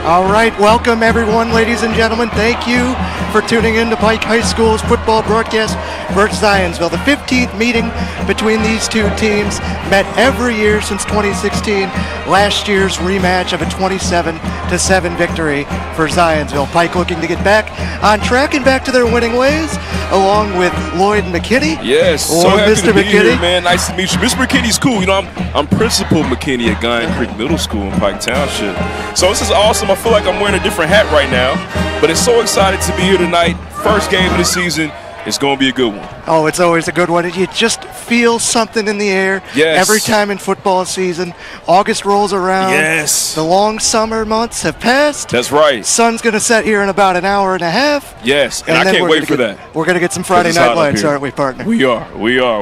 All right, welcome everyone, ladies and gentlemen. Thank you for tuning in to Pike High School's football broadcast versus Zionsville. The 15th meeting between these two teams met every year since 2016. Last year's rematch of a 27-7 victory for Zionsville. Pike looking to get back on track and back to their winning ways, along with Lloyd McKinney. Yes, so happy to be here, man. Nice to meet you. Mr. McKinney's cool. You know, I'm Principal McKinney at Guyan Creek Middle School in Pike Township. So this is awesome. I feel like I'm wearing a different hat right now, but it's so excited to be here tonight. First game of the season. It's going to be a good one. Oh, it's always a good one. You just feel something in the air every time in football season. August rolls around. Yes. The long summer months have passed. That's right. Sun's going to set here in about an hour and a half. Yes, and I can't wait for that. We're going to get some Friday night lights, aren't we, partner? We are.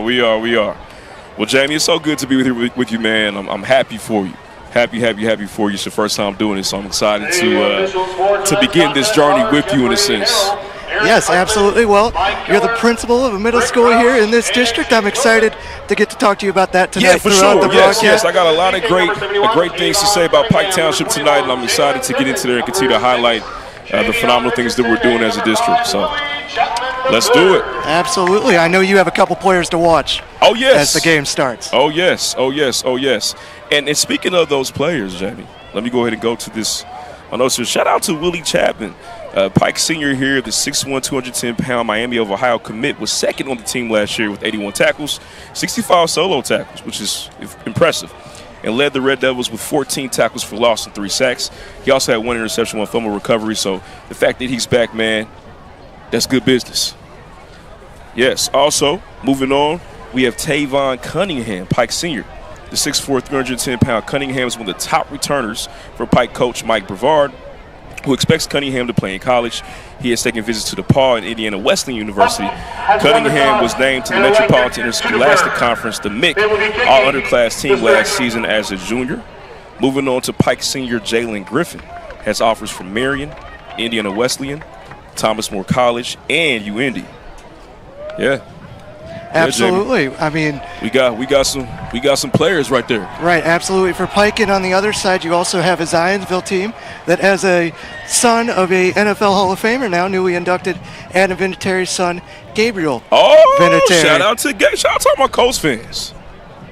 Well, Jamie, it's so good to be with you, man. I'm happy for you. Happy for you. It's your first time doing this, so I'm excited to begin this journey with you in a sense. Yes, absolutely. Well, you're the principal of a middle school here in this district. I'm excited to get to talk to you about that tonight. Yeah, for sure. Yes. I got a lot of great things to say about Pike Township tonight, and I'm excited to get into there and continue to highlight the phenomenal things that we're doing as a district. So let's do it. Absolutely. I know you have a couple players to watch. Oh, yes. As the game starts. Oh, yes. And speaking of those players, Jamie, let me go ahead and go to this. So shout out to Willie Chapman. Pike senior here, the 6'1", 210-pound Miami of Ohio commit, was second on the team last year with 81 tackles, 65 solo tackles, which is impressive, and led the Red Devils with 14 tackles for loss and 3 sacks. He also had 1 interception, 1 fumble recovery, so the fact that he's back, man, that's good business. Yes, also, moving on, we have Tavon Cunningham, Pike senior. The 6'4", 310-pound Cunningham is one of the top returners for Pike coach Mike Brevard, who expects Cunningham to play in college. He has taken visits to DePaul and Indiana Wesleyan University. Cunningham was named to the Metropolitan Interscholastic Conference, the MIC, all-underclass team last season as a junior. Moving on to Pike senior Jalen Griffin, has offers from Marion, Indiana Wesleyan, Thomas More College, and UIndy. Yeah. Absolutely. I mean, we got some players right there. Right, absolutely. For Pike, and on the other side, you also have a Zionsville team that has a son of a NFL Hall of Famer now, newly inducted Adam Vinatieri's son, Gabriel Vinatieri. Shout out to all my Colts fans.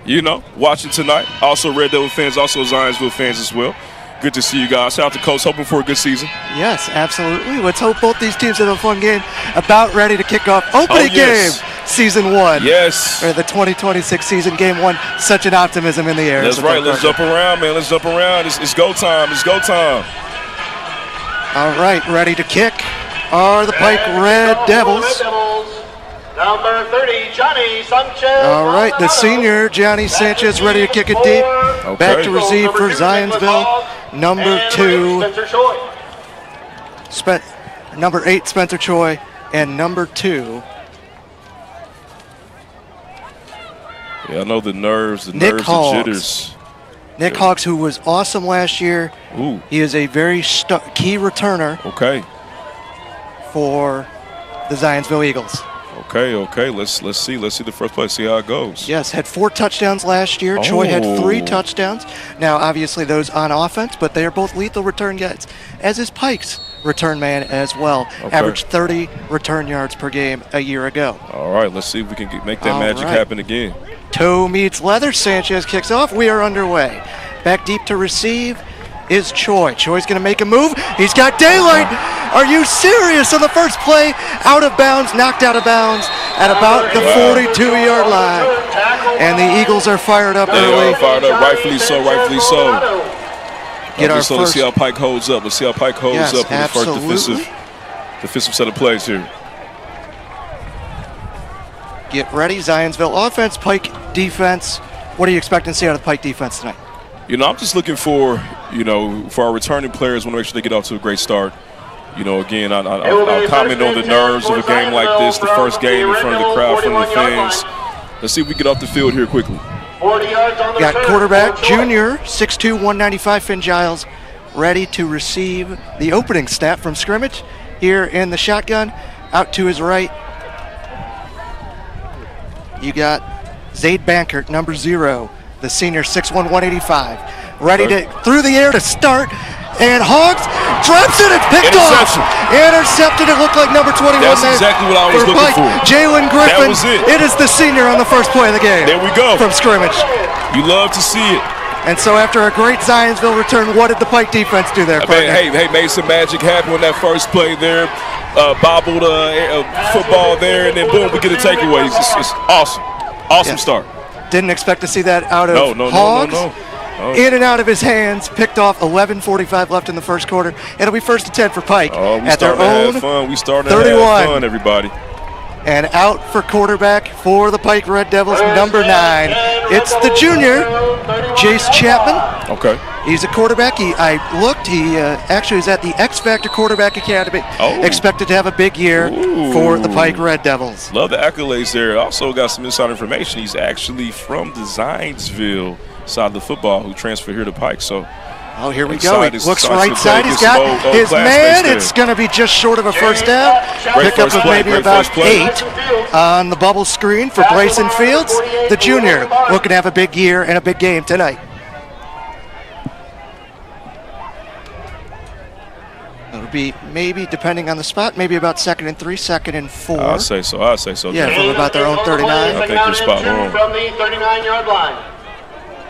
You know, watching tonight. Also Red Devil fans, also Zionsville fans as well. Good to see you guys. Shout out to Coach, hoping for a good season. Yes, absolutely. Let's hope both these teams have a fun game. About ready to kick off opening game, season 1. Yes. Or the 2026 season, game 1. Such an optimism in the air. That's right. Let's jump around, man. Let's jump around. It's go time. It's go time. All right, ready to kick are the Pike Red Devils. Number 30, Johnny Sanchez. All right, the senior, Johnny Sanchez, ready to kick it deep. Okay. Back to receive for Zionsville. Number 2, number 8, Spencer Choi, and number 2. Yeah, I know the nerves, the jitters. Nick Hawks, who was awesome last year. Ooh. He is a very key returner. Okay. For the Zionsville Eagles. Okay. Let's see the first play. See how it goes. Yes, had 4 touchdowns last year. Choi had 3 touchdowns. Now, obviously, those on offense, but they are both lethal return guys, as is Pike's return man as well. Okay. Averaged 30 return yards per game a year ago. All right, let's see if we can make that magic happen again. Toe meets leather. Sanchez kicks off. We are underway. Back deep to receive is Choi. Choi's going to make a move. He's got daylight. Are you serious? On the first play, out of bounds, knocked out of bounds at about the 42-yard line. And the Eagles are fired up early. Fired up, rightfully so. Let's see how Pike holds up. Let's see how Pike holds up in the first defensive set of plays here. Get ready, Zionsville offense, Pike defense. What are you expecting to see out of the Pike defense tonight? You know, I'm just looking for our returning players, want to make sure they get off to a great start. You know, again, I'll comment on the nerves of a game like this, the first game in front of the crowd, in front of the fans. Let's see if we get off the field here quickly. Got quarterback, junior, 6'2", 195, Finn Giles, ready to receive the opening snap from scrimmage here in the shotgun. Out to his right, you got Zaid Bankert, number 0, the senior, 6'1", 185. Ready to, through the air to start. And Hogs drops it. It's picked Interception. off. Intercepted. It looked like number 21 That's there exactly what I was for looking Pike. for. Jalen Griffin. That was it. It is the senior on the first play of the game. There we go. From scrimmage. You love to see it. And so after a great Zionsville return, what did the Pike defense do there, partner? Hey, made some magic happen on that first play there. Bobbled football there, and then boom, we get a takeaway. It's awesome. Awesome start. Didn't expect to see that out of Hogs. No. In and out of his hands, picked off. 11:45 left in the first quarter. It'll be 1st and 10 for Pike at their own We started to 31. have fun, everybody. And out for quarterback for the Pike Red Devils, number 9. It's the junior, Jace Chapman. Okay. He's a quarterback. I looked. He actually is at the X Factor Quarterback Academy. Expected to have a big year for the Pike Red Devils. Love the accolades there. Also got some inside information. He's actually from the Zionsville side of the football who transferred here to Pike. So, here we go. He looks right side. He's got his man. It's going to be just short of a first down. Pickup of maybe about 8 on the bubble screen for Bryson Fields, the junior, looking to have a big year and a big game tonight. It'll be maybe, depending on the spot, maybe about 2nd and 3, 2nd and 4. I'll say so. Yeah, from about their own 39. I think you're spot on. From the 39-yard line.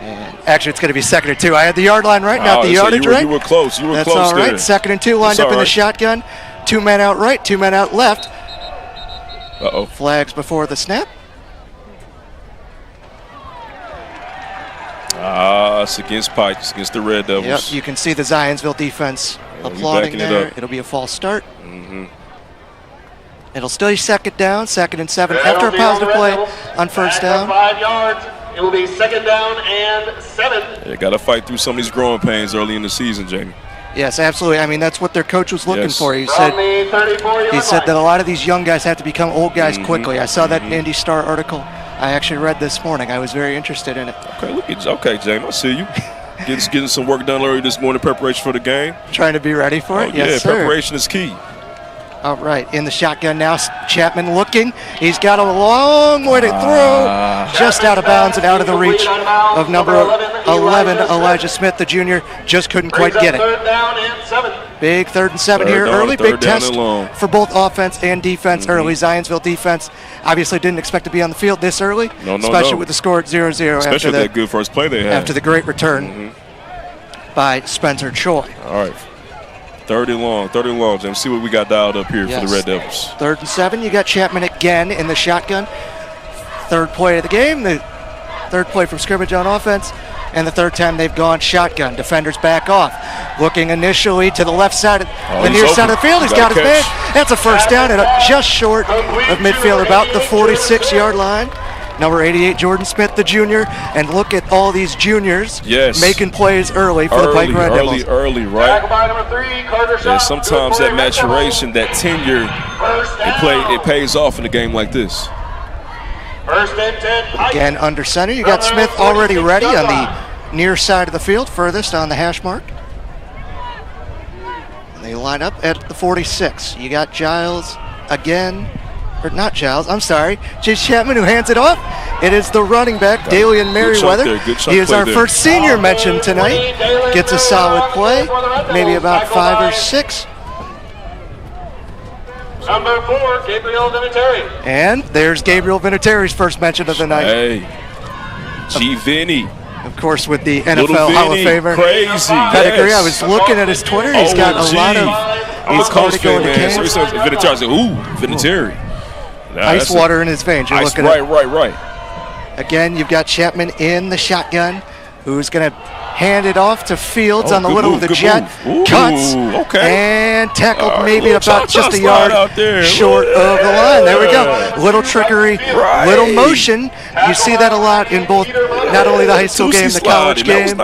And actually, it's going to be 2nd and 2. I had the yard line right, not the yardage right. You were close. That's close all right. there. 2nd and 2 lined up in the shotgun. 2 men out right, 2 men out left. Flags before the snap. It's against Pike. It's against the Red Devils. Yep, you can see the Zionsville defense applauding there. It'll be a false start. It'll still be 2nd down, 2nd and 7 after a positive play on first down. 5 yards. It will be 2nd down and 7. They got to fight through some of these growing pains early in the season, Jamie. Yes, absolutely. I mean, that's what their coach was looking for. He From said the 34-yard that line. a lot of these young guys have to become old guys quickly. I saw that in Indy Star article I actually read this morning. I was very interested in it. Okay, Jamie, I see you. Getting some work done early this morning, preparation for the game. Trying to be ready for it? Yes, sir. Preparation is key. All right, in the shotgun now, Chapman looking. He's got a long way to throw. Just out of bounds and out of the reach of number 11, Elijah Smith, the junior. Just couldn't quite get it. 3rd down and 7. Big 3rd and 7 here early. Big test for both offense and defense early. Zionsville defense obviously didn't expect to be on the field this early, especially with the score at 0-0 especially that good first play they had. After the great return by Spencer Choi. All right. 3rd and long, James. See what we got dialed up here for the Red Devils. 3rd and 7. You got Chapman again in the shotgun. 3rd play of the game. The 3rd play from scrimmage on offense. And the 3rd time they've gone shotgun. Defenders back off. Looking initially to the left side, the near side of the field. He's got his man. That's a first down and just short of midfield, about the 46-yard line. Number 88, Jordan Smith, the junior. And look at all these juniors making plays early for the Pike Red Devils. Early, right? Number 3, Carter Shaw. Sometimes that maturation, that tenure, it pays off in a game like this. 1st and 10. Pike. Again, under center. You got Smith already ready on the near side of the field, furthest on the hash mark. And they line up at the 46. You got Giles again. Or not Giles, I'm sorry. Jace Chapman who hands it off. It is the running back, Dalian Merriweather. He is our first senior mentioned tonight. Gets a solid play, maybe about 5 or 6. Number 4, Gabriel Vinatieri. And there's Gabriel Vinatieri's first mention of the night. Hey, G. Vinny. Of course, with the NFL Hall of Famer crazy pedigree. I was looking at his Twitter. He's got a lot of. I'm a Colts fan, man. So he says Vinatieri. I said, ooh, Vinatieri. Ice water in his veins. You're looking at. Right. Again, you've got Chapman in the shotgun, who's going to hand it off to Fields on the little of the jet. Cuts and tackled maybe about just a yard short of the line. There we go. Little trickery, little motion. You see that a lot in both, not only the high school game, the college game.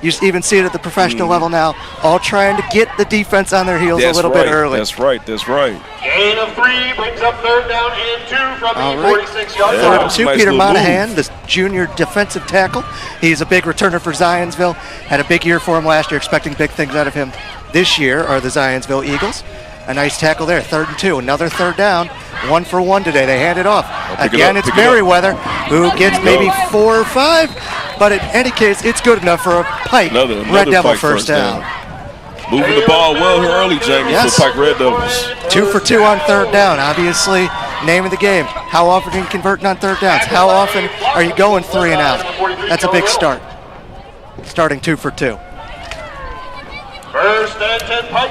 You even see it at the professional level now. All trying to get the defense on their heels a little bit early. That's right. Gain of 3 brings up 3rd down and 2 from the 46-yard line. 3rd and 2, Peter Monahan, the junior defensive tackle. He's a big returner for Zionsville. Had a big year for him last year, expecting big things out of him this year are the Zionsville Eagles. A nice tackle there, 3rd and 2. Another 3rd down, 1 for 1 today. They hand it off. Again, it's Merriweather who gets maybe 4 or 5, but in any case, it's good enough for a Pike Red Devil first down. Moving the ball well here early, Jamie, Yes. for Pike Red Devils. 2 for 2 on third down. Obviously, name of the game. How often are you converting on third downs? How often are you going 3 and out? That's a big start. Starting 2 for 2. First and 10 Pike.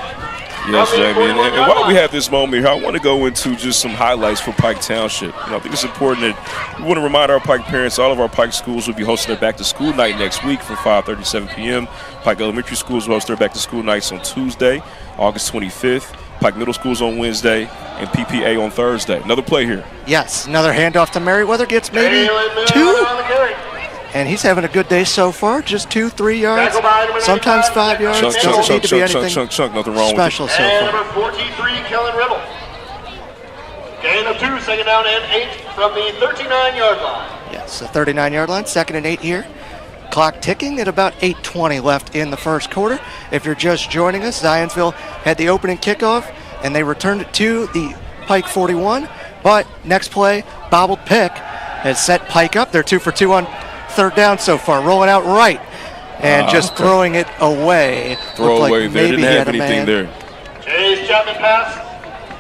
Yes, Jamie. And while we have this moment here, I want to go into just some highlights for Pike Township. I think it's important that we want to remind our Pike parents, all of our Pike schools will be hosting their back-to-school night next week from 5:30 to 7 p.m. Pike Elementary Schools will host their back-to-school nights on Tuesday, August 25th. Pike Middle Schools on Wednesday, and PPA on Thursday. Another play here. Yes, another handoff to Merriweather. Gets maybe 2. And he's having a good day so far. Just 2-3 yards, sometimes 5 yards. Doesn't need to be anything nothing wrong special with it. so And far. number 43, Kellen Riddle. Gain of 2, second down and 8 from the 39-yard line. Yes, the 39-yard line, 2nd and 8 here. Clock ticking at about 8:20 left in the first quarter. If you're just joining us, Zionsville had the opening kickoff, and they returned it to the Pike 41. But next play, bobbled pick has set Pike up. They're 2 for 2 on third down so far, rolling out right and just throwing it away. Throw Looked away like there. maybe Didn't he have had a anything man. there. Chase Chapman pass.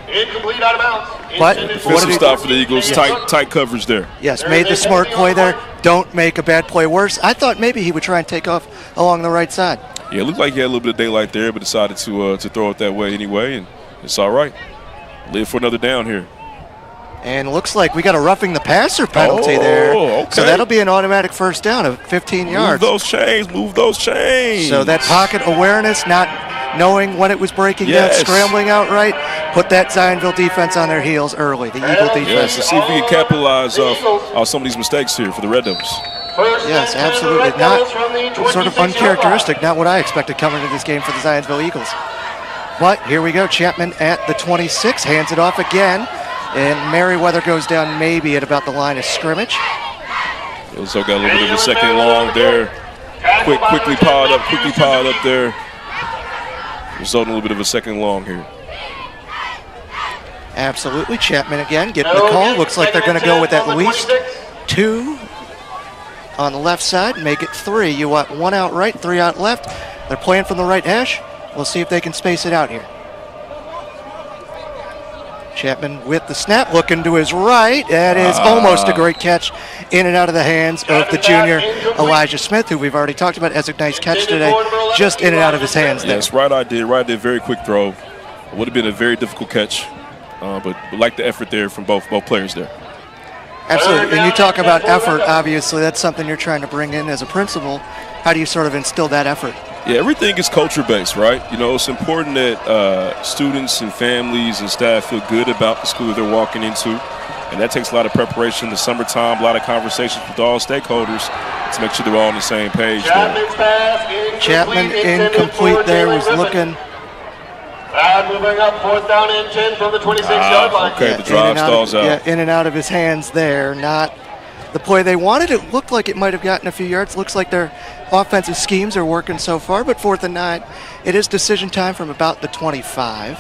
Incomplete, out of bounds. But Intended for what Defensive did he stop for the Eagles. Tight coverage there. Yes, made the smart play there. Don't make a bad play worse. I thought maybe he would try and take off along the right side. Yeah, it looked like he had a little bit of daylight there, but decided to throw it that way anyway, and it's all right. Live for another down here. And looks like we got a roughing the passer penalty there. Okay. So that'll be an automatic first down of 15 yards. Move those chains. So that pocket awareness, not knowing when it was breaking down, scrambling out right, put that Zionsville defense on their heels early, the Eagle defense. Yes, let's see if we can capitalize off some of these mistakes here for the Red Devils. Yes, absolutely. Not sort of uncharacteristic, not what I expected coming into this game for the Zionsville Eagles. But here we go, Chapman at the 26, hands it off again, and Merriweather goes down maybe at about the line of scrimmage. They also got a little bit of a second long there. Quickly piled up there. Resulting in a little bit of a second long here. Absolutely, Chapman again getting the call. Looks like they're going to go with at least 2 on the left side, make it 3. You want 1 out right, 3 out left. They're playing from the right hash. We'll see if they can space it out here. Chapman with the snap, looking to his right. That is almost a great catch in and out of the hands of the junior Elijah Smith, who we've already talked about as a nice catch today. Just in and out of his hands there. Yes, right idea, very quick throw. It would have been a very difficult catch, but like the effort there from both players there. Absolutely, and you talk about effort, obviously that's something you're trying to bring in as a principal. How do you sort of instill that effort? Yeah, everything is culture-based, right? You know, it's important that students and families and staff feel good about the school they're walking into, and that takes a lot of preparation in the summertime, a lot of conversations with all stakeholders to make sure they're all on the same page there. Chapman incomplete there, was looking. Moving up, 4th down and 10 from the 26-yard line. Okay, the drive stalls out. Yeah, in and out of his hands there, not the play they wanted. It looked like it might have gotten a few yards. Looks like their offensive schemes are working so far, but 4th and 9. It is decision time from about the 25.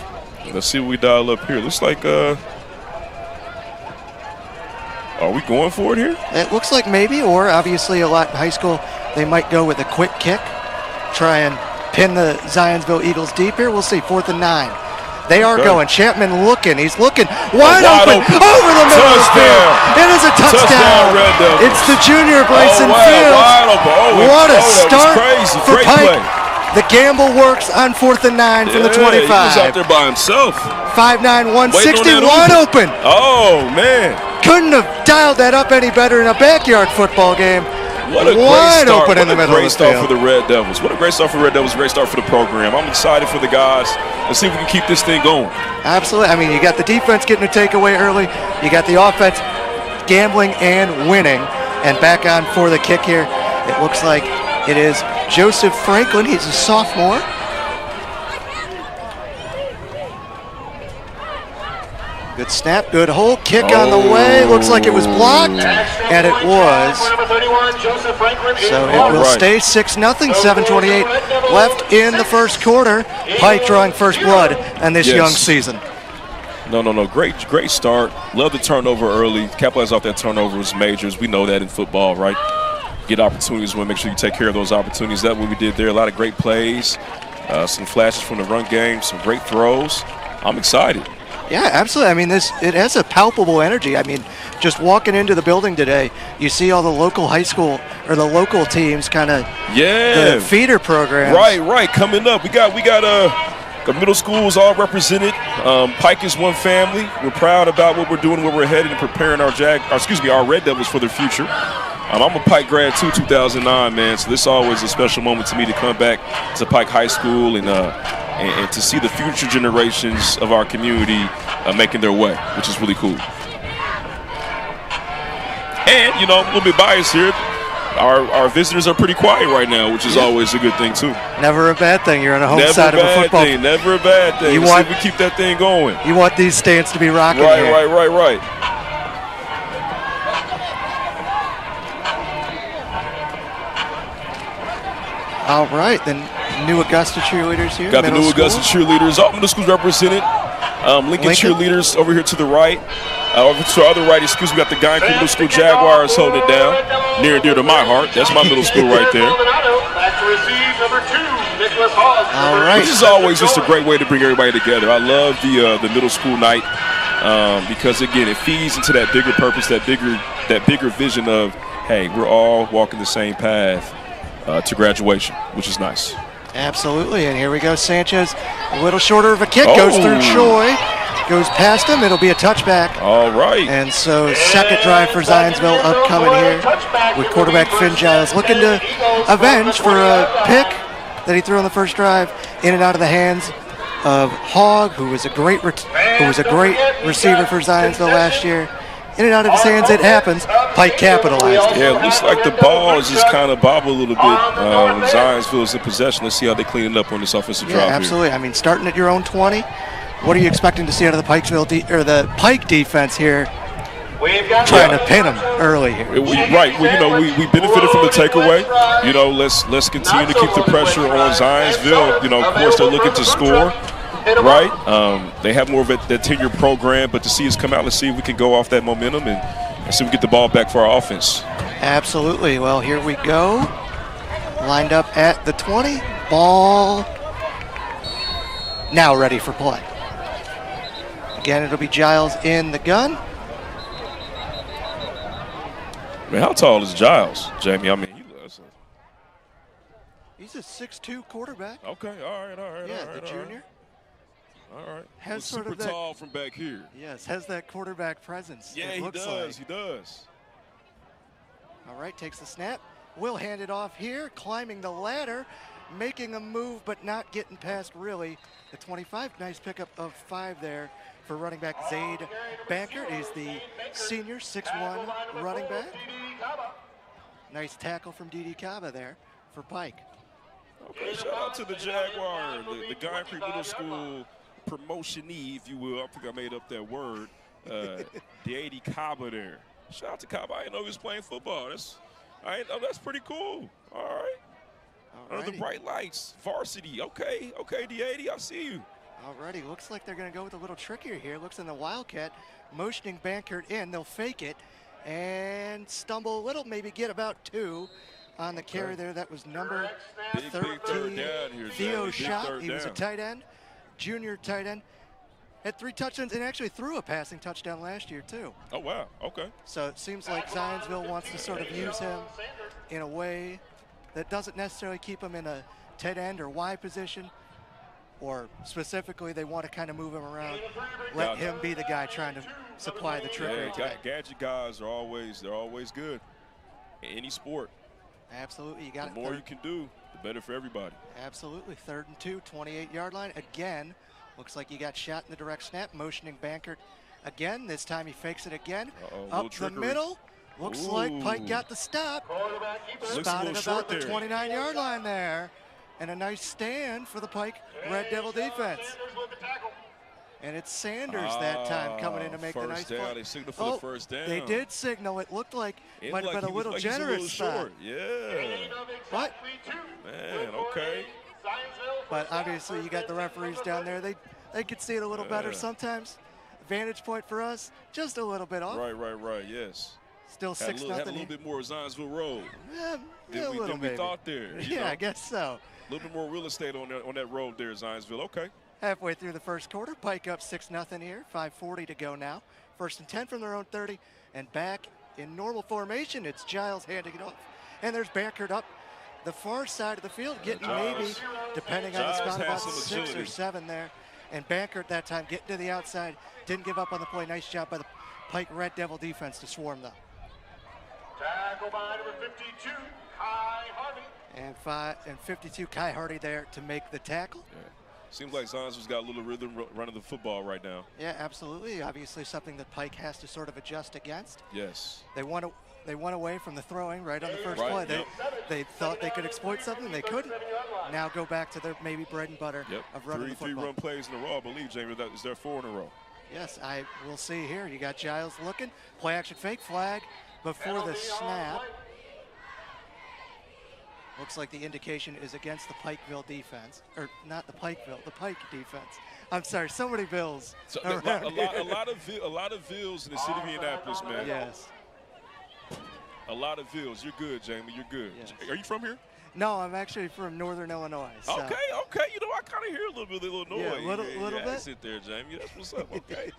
Let's see what we dial up here. Looks like, are we going for it here? It looks like maybe, or obviously a lot in high school, they might go with a quick kick, try and pin the Zionsville Eagles deep here. We'll see, 4th and 9. They are going. Chapman looking. He's looking wide open over the middle of the field. It is a touchdown. It's the junior Bryson Fields. What a start for Pike. The gamble works on 4th and 9 from the 25. He was out there by himself. 5'9", 160, wide open. Oh, man. Couldn't have dialed that up any better in a backyard football game. What a wide great start. Open in the middle What a great of the start field. for the Red Devils. What a great start for the Red Devils. Great start for the program. I'm excited for the guys. Let's see if we can keep this thing going. Absolutely. I mean, you got the defense getting a takeaway early. You got the offense gambling and winning. And back on for the kick here. It looks like it is Joseph Franklin. He's a sophomore. Good snap, good hold, kick on the way. Looks like it was blocked, and it was. So it will stay 6-0, 7:28 left in the first quarter. Pike drawing first blood on this young season. No. Great start. Love the turnover early. Capitalize off that turnover was majors. We know that in football, right? Get opportunities, we want to make sure you take care of those opportunities. That's what we did there. A lot of great plays. Some flashes from the run game, some great throws. I'm excited. Yeah, absolutely. I mean, it has a palpable energy. I mean, just walking into the building today, you see all the local high school or the local teams kind of the feeder programs. Right. Coming up, we got the middle schools all represented. Pike is one family. We're proud about what we're doing, where we're headed, and preparing our Red Devils for their future. I'm a Pike grad too, 2009, man. So this is always a special moment to me to come back to Pike High School and to see the future generations of our community making their way, which is really cool. And, I'm a little bit biased here. Our visitors are pretty quiet right now, which is always a good thing, too. Never a bad thing. You're on the home side of a football. Never a bad thing. See if we keep that thing going. You want these stands to be rocking here. Right. All right, then New Augusta cheerleaders here. Got the New Augusta cheerleaders. All middle schools represented. Lincoln cheerleaders over here to the right. Over to our other right, we got the Guy Middle School Jaguars holding it down. Near and dear to my heart. That's my middle school right there. All right. Which is always just a great way to bring everybody together. I love the middle school night because, again, it feeds into that bigger purpose, that bigger vision of, hey, we're all walking the same path to graduation, which is nice. Absolutely, and here we go. Sanchez, a little shorter of a kick, goes through Choi, goes past him. It'll be a touchback. All right. And so second drive for Zionsville upcoming here with quarterback Finn Giles looking to avenge for a pick that he threw on the first drive in and out of the hands of Hogg, who was a great receiver for Zionsville last year. In and out of his hands, it happens. Pike capitalized. Yeah, it looks like the ball is just kind of bobble a little bit when Zionsville is in possession. Let's see how they clean it up on this offensive drive. Yeah, absolutely. I mean, starting at your own 20, what are you expecting to see out of the the Pike defense here? Trying to pin them early here. Right. Well, we benefited from the takeaway. Let's continue to keep the pressure on Zionsville. Of course, they're looking to score. Right. They have more of that 10-year program, but to see us come out, let's see if we can go off that momentum and see if we get the ball back for our offense. Absolutely. Well, here we go. Lined up at the 20. Ball now ready for play. Again, it'll be Giles in the gun. Man, how tall is Giles, Jamie? I mean, he's a 6'2" quarterback. Okay, all right. Yeah, the junior. All right. Has sort super of that, tall from back here. Yes, has that quarterback presence. Yeah, he does. All right, takes the snap. Will hand it off here, climbing the ladder, making a move, but not getting past really the 25. Nice pickup of 5 there for running back Zaid Bankert. He's the senior 6'1" running back. Nice tackle from D.D. Cava there for Pike. Okay, shout out to the Jaguar, the Guy Middle School promotionee, if you will. I think I made up that word. D.D. Cava there. Shout out to Cava. I didn't know he was playing football. That's pretty cool. All right. Under the bright lights, varsity. Okay, D.D., I see you. Alrighty, looks like they're going to go with a little trickier here. Looks in the Wildcat, motioning Bankert in. They'll fake it and stumble a little, maybe get about 2 on the carry there. That was number 13, Theo Schott. He was a tight end, junior tight end. Had 3 touchdowns and actually threw a passing touchdown last year too. Oh, wow, okay. So it seems like Zionsville wants to sort of use him in a way that doesn't necessarily keep him in a tight end or Y position, or specifically they want to kind of move him around, let him be the guy trying to supply the trickery. Yeah, gadget guys are always good in any sport. Absolutely, you got it. The more you can do, the better for everybody. Absolutely, 3rd and 2, 28-yard line. Again, looks like he got shot in the direct snap, motioning Bankert again. This time he fakes it again. Up the middle. Looks like Pike got the stop. Spotted about the 29-yard line there. And a nice stand for the Pike Red Devil defense. And it's Sanders that time coming in to make the nice play. They signaled for the first down. They did signal. It looked like it might have been a little generous spot. Yeah. What? Man, okay. But obviously you got the referees down there. They could see it a little better sometimes. Vantage point for us, just a little bit off. Right, yes. Still Had 6-0. a little bit more Zionsville road than we thought there. Yeah, I guess so. A little bit more real estate on that road there, Zionsville. Okay. Halfway through the first quarter, Pike up 6-0 here. 5:40 to go now. 1st and 10 from their own 30. And back in normal formation, it's Giles handing it off. And there's Bankert up the far side of the field, getting maybe, depending on the spot, about 6 or 7 there. And Bankert that time getting to the outside. Didn't give up on the play. Nice job by the Pike Red Devil defense to swarm them. Tackle by number 52, Kai Harvey. And 52, Kai Hardy there to make the tackle. Yeah. Seems like Zionsville's got a little rhythm running the football right now. Yeah, absolutely. Obviously something that Pike has to sort of adjust against. Yes. They went away from the throwing right on the first play. They thought they could exploit something. They couldn't. Now go back to their maybe bread and butter of running the football. 3 run plays in a row, I believe, Jamie. That is their 4 in a row. Yes, I will see here. You got Giles looking. Play action fake flag before the snap. Looks like the indication is against the Pikeville defense. Or not the Pikeville, the Pike defense. I'm sorry, so many Bills. So a lot of Vills in the city of Indianapolis, man. Yes. A lot of Vills. You're good, Jamie. You're good. Yes. Are you from here? No, I'm actually from Northern Illinois. So. Okay. You know, I kind of hear a little bit of Illinois. Yeah, little bit. Sit there, Jamie. That's what's up. Okay.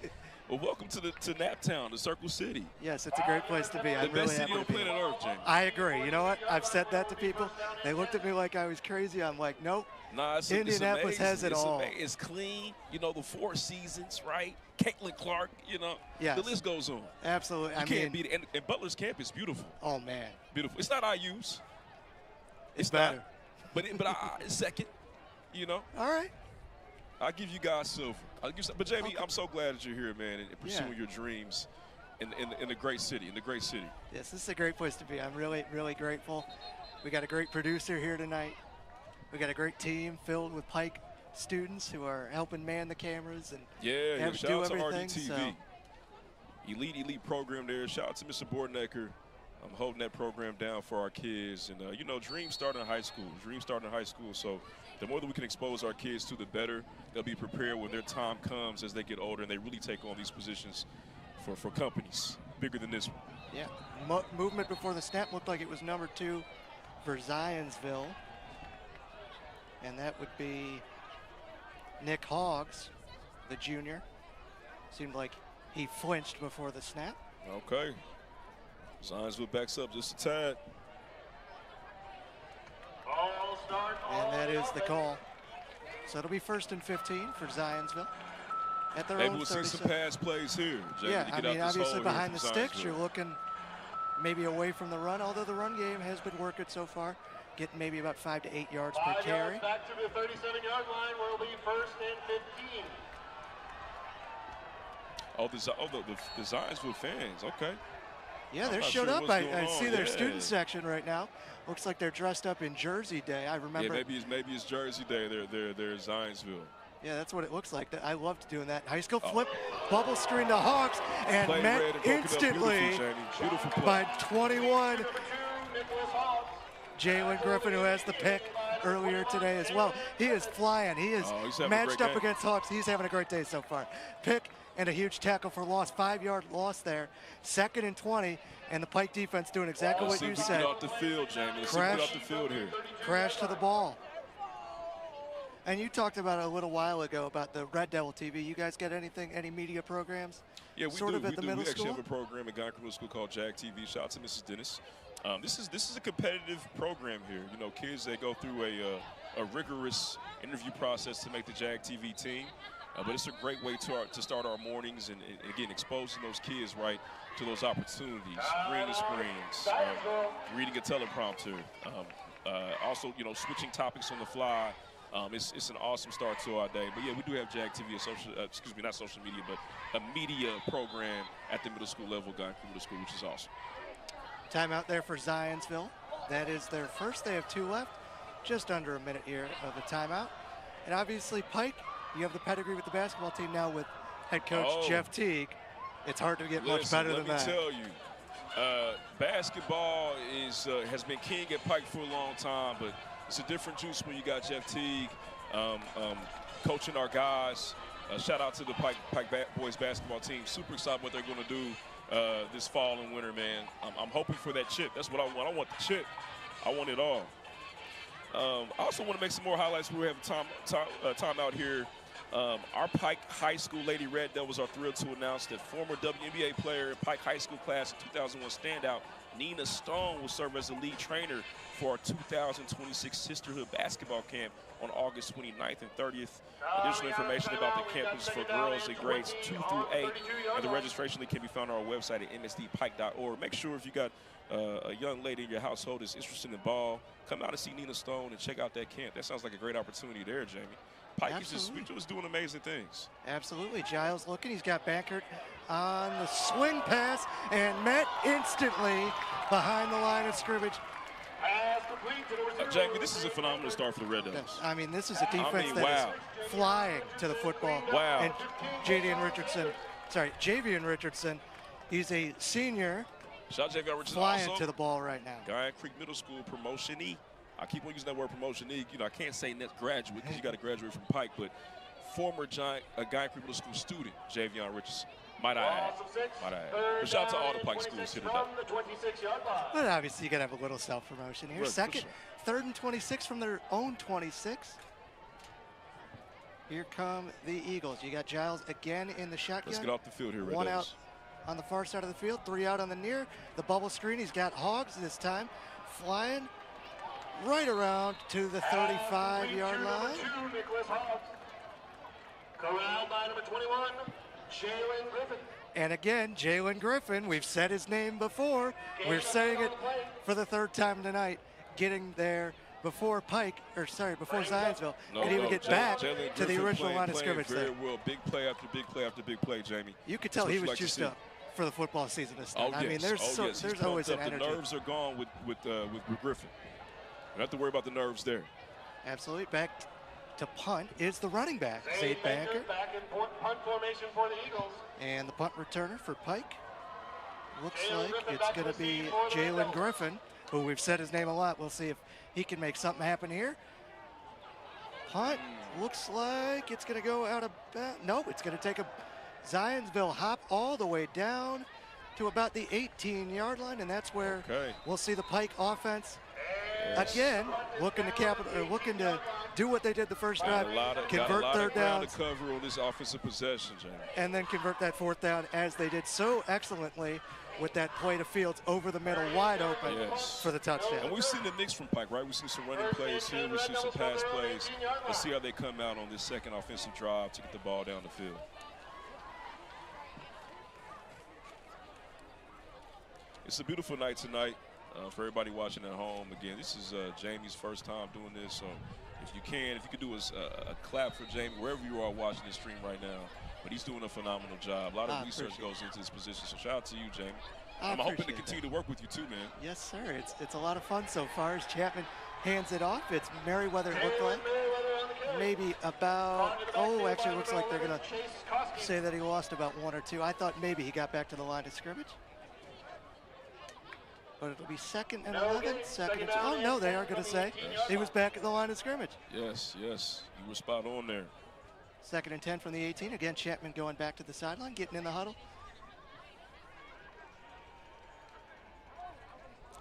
Well, welcome to Naptown, to Circle City. Yes, it's a great place to be. I'm the best really city on planet Earth, Jamie. I agree. You know what? I've said that to people. They looked at me like I was crazy. I'm like, nope. Nah, Indianapolis has it all. It's clean. You know, the 4 seasons, right? Caitlin Clark, you know. Yes. The list goes on. Absolutely. You can't beat it. And Butler's camp is beautiful. Oh, man. Beautiful. It's not IU's. It's better. Not. But it's second, you know. All right. I'll give you guys silver. But Jamie, I'm so glad that you're here, man, and pursuing your dreams in the great city. Yes, this is a great place to be. I'm really, really grateful. We got a great producer here tonight. We got a great team filled with Pike students who are helping man the cameras and shout out to everything. RDTV. Elite program there. Shout out to Mr. Bordenecker. I'm holding that program down for our kids. And, you know, dreams start in high school. So the more that we can expose our kids to, the better. They'll be prepared when their time comes as they get older and they really take on these positions for companies bigger than this one. Yeah. Movement before the snap looked like it was number 2 for Zionsville. And that would be Nick Hoggs, the junior. Seemed like he flinched before the snap. Okay. Zionsville backs up just a tad. And that is the call. So it'll be 1st and 15 for Zionsville. At their maybe own we'll 37. see some pass plays here. Jamie, yeah, I mean, obviously behind the sticks, Zionsville. you're looking maybe away from the run, although the run game has been working so far. Getting maybe about 5 to 8 yards per carry. Back to the 37-yard line where it'll be 1st and 15. The Zionsville fans, okay. Yeah, they're showed up. I see their student section right now. Looks like they're dressed up in Jersey Day. I remember. Yeah, maybe it's Jersey Day. They're Zionsville. Yeah, that's what it looks like. I loved doing that. High school flip, bubble screen to Hawks, and play met instantly beautiful play. by 21. Jalen Griffin, who has the pick earlier today as well. He is flying. He is matched up against Hawks. He's having a great day so far. Pick and a huge tackle for loss, 5-yard loss there. 2nd and 20, and the Pike defense doing exactly what you said. Get off the field, Jamie. Let's get off the field here. Crash to the ball. And you talked about it a little while ago about the Red Devil TV. You guys got any media programs? Yeah, we sort do. of at the middle we actually school? have a program at Geiger Middle School called Jag TV. Shout out to Mrs. Dennis. This is a competitive program here. You know, kids, they go through a rigorous interview process to make the Jag TV team. But it's a great way to start our mornings and again, exposing those kids, right, to those opportunities. Green screens, reading a teleprompter. Also, you know, switching topics on the fly. It's an awesome start to our day. But, yeah, we do have Jag TV, not social media, but a media program at the middle school level, Geiger Middle School, which is awesome. Timeout there for Zionsville. That is their first. They have 2 left. Just under a minute here of the timeout. And obviously, Pike, you have the pedigree with the basketball team now with head coach Jeff Teague. It's hard to get much better than that. Let me tell you, basketball has been king at Pike for a long time, but it's a different juice when you got Jeff Teague coaching our guys. Shout out to the Pike boys basketball team. Super excited what they're going to do this fall and winter, man. I'm hoping for that chip. That's what I want. I want the chip. I want it all. I also want to make some more highlights. We have time out here. Our Pike High School Lady Red Devils are thrilled to announce that former WNBA player and Pike High School class of 2001 standout Nina Stone will serve as the lead trainer for our 2026 Sisterhood basketball camp on August 29th and 30th. Additional information about the camp is for girls in grades 2 through 8, and the registration link can be found on our website at msdpike.org. Make sure if you got a young lady in your household that's interested in ball, come out and see Nina Stone and check out that camp. That sounds like a great opportunity there, Jamie. Pike is just doing amazing things. Absolutely. Giles looking. He's got Bankert on the swing pass and met instantly behind the line of scrimmage. Jamie, this is a phenomenal start for the Red Devils. I mean, this is a defense is flying to the football. Wow. And Javian Richardson, he's a senior. Shout out Javian Richardson. Flying also to the ball right now. Guyan Creek Middle School promotionee. I keep on using that word promotionee. You know, I can't say net graduate because you got to graduate from Pike, but former Guyan Creek Middle School student, Javian Richardson. Might I add. But shout out to all the Pike schools here today. But obviously, you got to have a little self-promotion here. Right, second, sure. 3rd and 26 from their own 26. Here come the Eagles. You got Giles again in the shotgun. Let's get off the field here, Red One Devils. out on the far side of the field, 3 out on the near. The bubble screen, he's got Hogs this time, flying right around to the 35-yard line. Corralled by number 21, Jalen Griffin. And again, Jalen Griffin, we've said his name before. We're saying it for the 3rd time tonight, getting there before Zionsville could even get back to the original line of scrimmage very there. well. Big play after big play after big play, Jamie. You could tell he was juiced up for the football season this Oh, time. yes. I mean, there's always an energy. The nerves are gone with Griffin. You don't have to worry about the nerves there. Absolutely. Back to punt is the running back, Zay Banker. Back in punt formation for the Eagles. And the punt returner for Pike. Looks like it's going to be Jalen Griffin, who we've said his name a lot. We'll see if he can make something happen here. Punt looks like it's going to go out of bounds. Nope, it's going to take a Zionsville hop all the way down to about the 18-yard line, and that's where we'll see the Pike offense again looking to do what they did the first drive, convert 3rd downs, to cover on this offensive possession, Jamie, and then convert that 4th down as they did so excellently with that play to Fields over the middle, wide open for the touchdown. And we've seen the mix from Pike, right? We've seen some running plays here. We've seen some pass plays. Let's see how they come out on this second offensive drive to get the ball down the field. It's a beautiful night tonight for everybody watching at home. Again, this is Jamie's first time doing this, so if you could do a clap for Jamie wherever you are watching this stream right now. But he's doing a phenomenal job. A lot of research goes into this position, so shout out to you, Jamie. I'm hoping to continue to work with you too, man. Yes, sir. It's a lot of fun so far as Chapman hands it off. It's Merriweather, it looked like. Maybe about, actually it looks like they're going to say that he lost about 1 or 2. I thought maybe he got back to the line of scrimmage. But it'll be 2nd and 11, 2nd and 2. Oh, no, they are going to say he was back at the line of scrimmage. Yes, you were spot on there. 2nd and 10 from the 18. Again, Chapman going back to the sideline, getting in the huddle.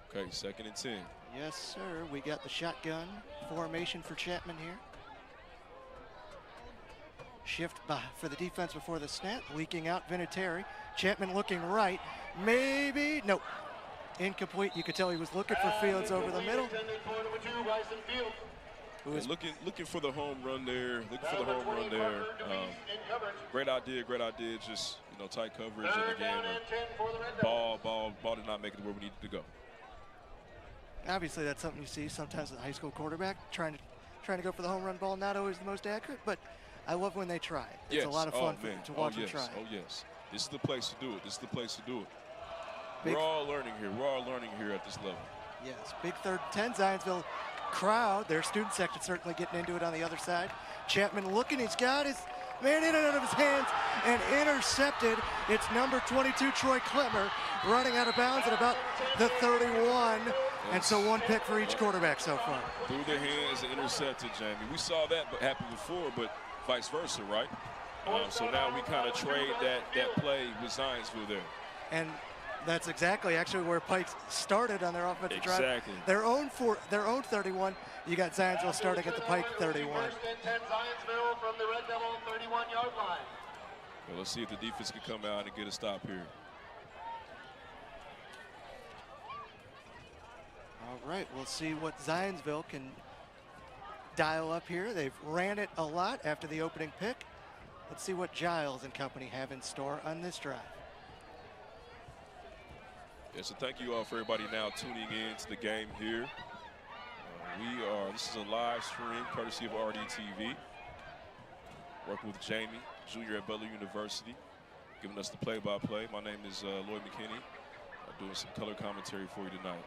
Okay, 2nd and 10. Yes, sir. We got the shotgun formation for Chapman here. Shift for the defense before the snap, leaking out Vinatieri. Chapman looking right. Maybe, nope. Incomplete. You could tell he was looking for Fields over the middle. Looking for the home run there. Great idea. Just tight coverage, and again, ball did not make it where we needed to go. Obviously, that's something you see sometimes with a high school quarterback trying to go for the home run ball. Not always the most accurate, but I love when they try. It's a lot of fun to watch them try. Oh yes, this is the place to do it. We're all learning here at this level. Yes, big 3rd and 10. Zionsville crowd, their student section certainly getting into it on the other side. Chapman looking, he's got his man in and out of his hands and intercepted. It's number 22, Troy Klemmer, running out of bounds at about the 31. And so 1 pick for each quarterback so far. Through their hands and intercepted, Jamie. We saw that happen before, but vice versa, right? So now we kind of trade that play with Zionsville there. And that's exactly actually where Pike started on their offensive drive. Their own 31. You got Zionsville starting at the Pike 31. First and 10 Zionsville from the Red Devil 31-yard line. Well, let's see if the defense can come out and get a stop here. All right, we'll see what Zionsville can dial up here. They've ran it a lot after the opening pick. Let's see what Giles and company have in store on this drive. Yeah, so thank you all for everybody now tuning in to the game here. This is a live stream courtesy of RDTV. Working with Jamie, junior at Butler University, giving us the play-by-play. My name is Lloyd McKinney, doing some color commentary for you tonight.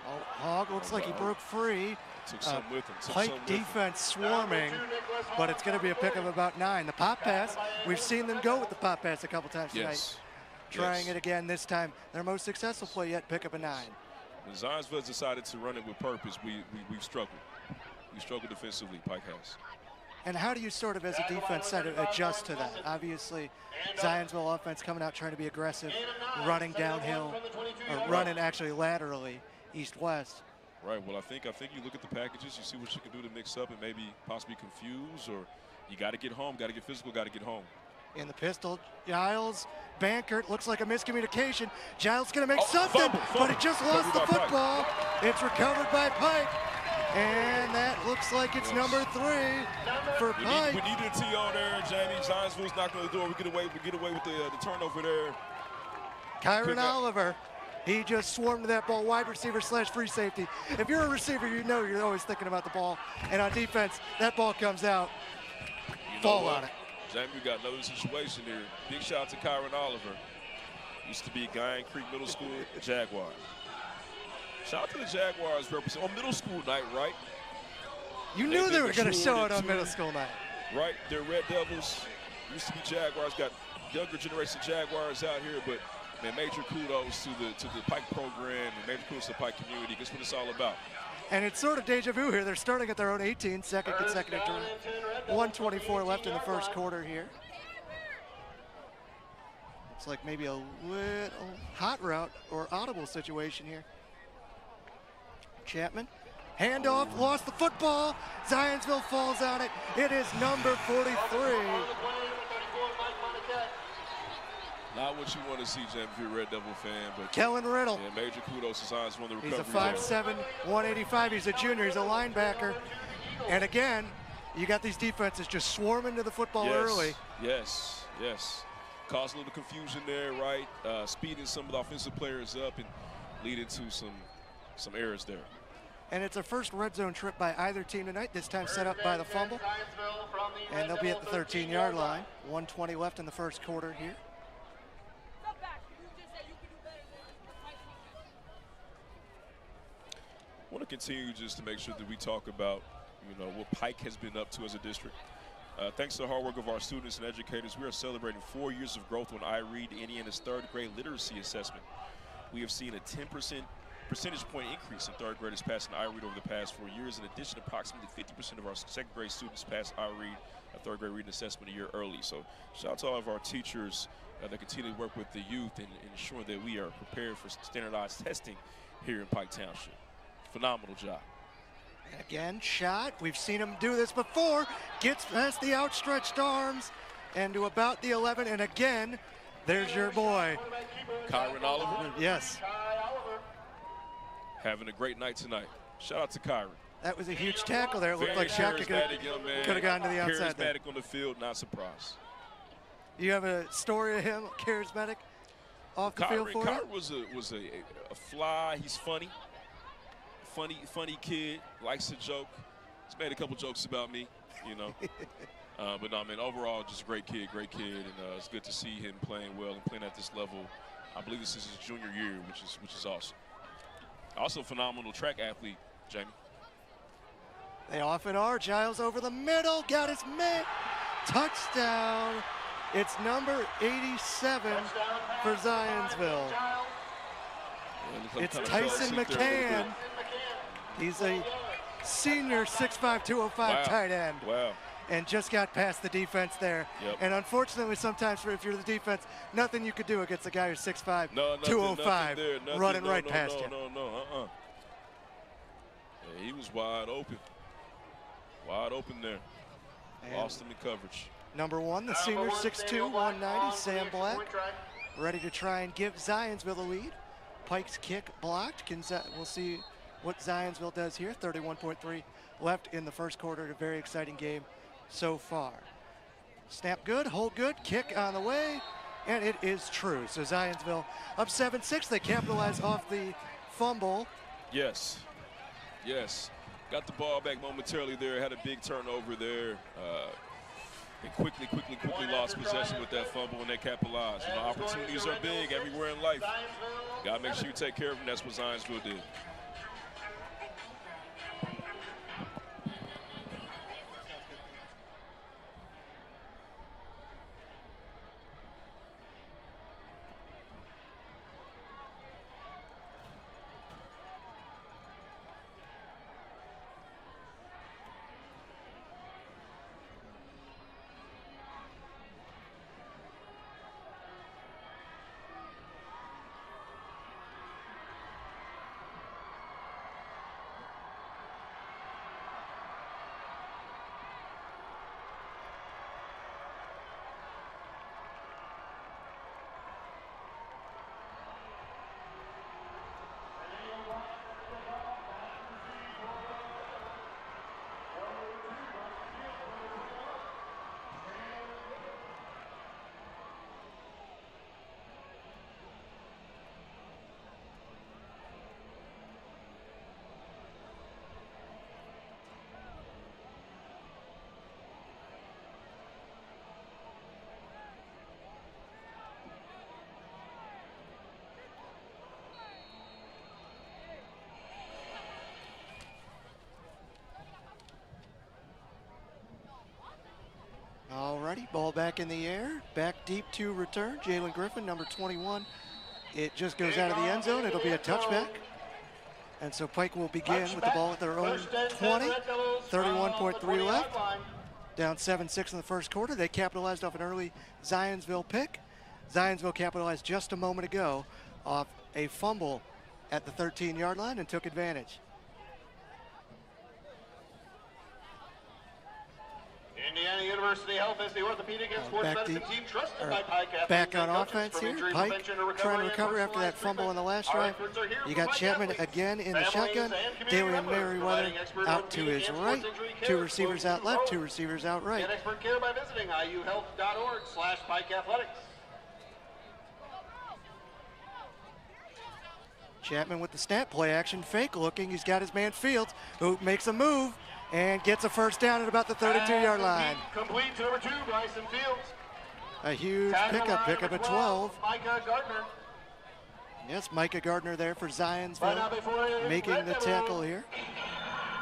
Oh, Hogg looks like he broke free. Took some with him. Pike defense swarming, but it's going to be a pick of about 9. The pop pass, we've seen them go with the pop pass a couple times tonight. Trying it again this time. Their most successful play yet, pick up a 9. When Zionsville decided to run it with purpose, we've struggled. We struggled defensively, Pike has. And how do you sort of, as a defense side, adjust to that? Obviously, Zionsville offense coming out trying to be aggressive, running downhill, or running actually laterally, east-west. Right. Well, I think you look at the packages, you see what you can do to mix up and maybe possibly confuse, or you got to get home, got to get physical, got to get home. In the pistol, Giles, Bankert, looks like a miscommunication. Giles going to make something, but he just lost the football. It's recovered by Pike, and that looks like it's number 3 for Pike. We needed a TO there, Jamie. Zionsville's knocking on the door. We get away with the turnover there. Kyron Oliver, he just swarmed to that ball, wide receiver / free safety. If you're a receiver, you know you're always thinking about the ball. And on defense, that ball comes out, fall on it. Jamie, we got another situation here. Big shout out to Kyron Oliver. Used to be Guyan Creek Middle School Jaguar. Shout out to the Jaguars represent on middle school night, right? You knew they were going to show it on middle school night. Right, they're Red Devils. Used to be Jaguars. Got younger generation Jaguars out here, but man, major kudos to the Pike program and major kudos to the Pike community. That's what it's all about. And it's sort of deja vu here. They're starting at their own 18, second consecutive drive. 1:24 left in the first quarter here. Looks like maybe a little hot route or audible situation here. Chapman, handoff, lost the football. Zionsville falls on it. It is number 43. Not what you want to see, Jam, if you're a Red Devil fan, but Kellen Riddle. Yeah, major kudos to Zionsville on the recovery. He's a 5'7", 185. He's a junior. He's a linebacker. And again, you got these defenses just swarming to the football early. Yes. Caused a little confusion there, right? Speeding some of the offensive players up and leading to some errors there. And it's a first red zone trip by either team tonight, this time set up by the fumble. And they'll be at the 13-yard line. 1:20 left in the first quarter here. I want to continue just to make sure that we talk about, what Pike has been up to as a district. Thanks to the hard work of our students and educators, we are celebrating 4 years of growth on iRead, Indiana's third grade literacy assessment. We have seen a 10% percentage point increase in third graders passing iRead over the past 4 years. In addition, approximately 50% of our second grade students pass iRead, a third grade reading assessment, a year early. So shout out to all of our teachers that continue to work with the youth and ensuring that we are prepared for standardized testing here in Pike Township. Phenomenal job. And again, shot. We've seen him do this before. Gets past the outstretched arms and to about the 11. And again, there's your boy. Kyron Oliver. Yes. Having a great night tonight. Shout out to Kyron. That was a huge tackle there. It looked like Shaka could have gotten to the outside. Charismatic on the field, not surprised. You have a story of him, charismatic, off the field for you? Kyron was a fly. He's funny. Funny kid, likes to joke. He's made a couple jokes about me, but no, man, overall, just a great kid, and it's good to see him playing well and playing at this level. I believe this is his junior year, which is awesome. Also, phenomenal track athlete, Jamie. They often are. Giles over the middle, got his mitt. Touchdown. It's number 87 for Zionsville. It's Tyson McCann. He's a senior 6'5", 205 tight end. Wow. and just got past the defense there. Yep. And unfortunately, sometimes if you're the defense, nothing you could do against a guy who's 6'5", nothing, 205, nothing running right past you. No. Yeah, he was wide open. Wide open there. And lost him in coverage. Number 1, the senior, 6'2", 190, Sam Black, ready to try and give Zionsville a lead. Pike's kick blocked. We'll see what Zionsville does here. 31.3 left in the first quarter. A very exciting game so far. Snap good, hold good, kick on the way, and it is true. So Zionsville up 7-6. They capitalize off the fumble. Yes. Got the ball back momentarily there. Had a big turnover there. And quickly lost possession with that fumble, and they capitalized. Opportunities are big everywhere in life. Got to make sure you take care of them. That's what Zionsville did. Alrighty, ball back in the air, back deep to return. Jalen Griffin, number 21. It just goes out of the end zone. It'll be a touchback. And so Pike will begin with the ball at their own 20. 31.3 left. Down 7-6 in the first quarter. They capitalized off an early Zionsville pick. Zionsville capitalized just a moment ago off a fumble at the 13-yard line and took advantage. Indiana University Health is the orthopedic and sports medicine team trusted by Pike athletes. Back on offense here. Pike trying to recover after that fumble on the last drive. You got Chapman again in the shotgun. Dalian Merriweather out to his right. 2 receivers out left, 2 receivers out right. Get expert care by visiting iuhealth.org/Pike Athletics. Chapman with the snap, play action, fake looking. He's got his man Fields, who makes a move and gets a first down at about the 32-yard line. Complete to number 2, Bryson Fields. A huge pickup at 12. Micah Gardner. Yes, Micah Gardner there for Zionsville, making the tackle here.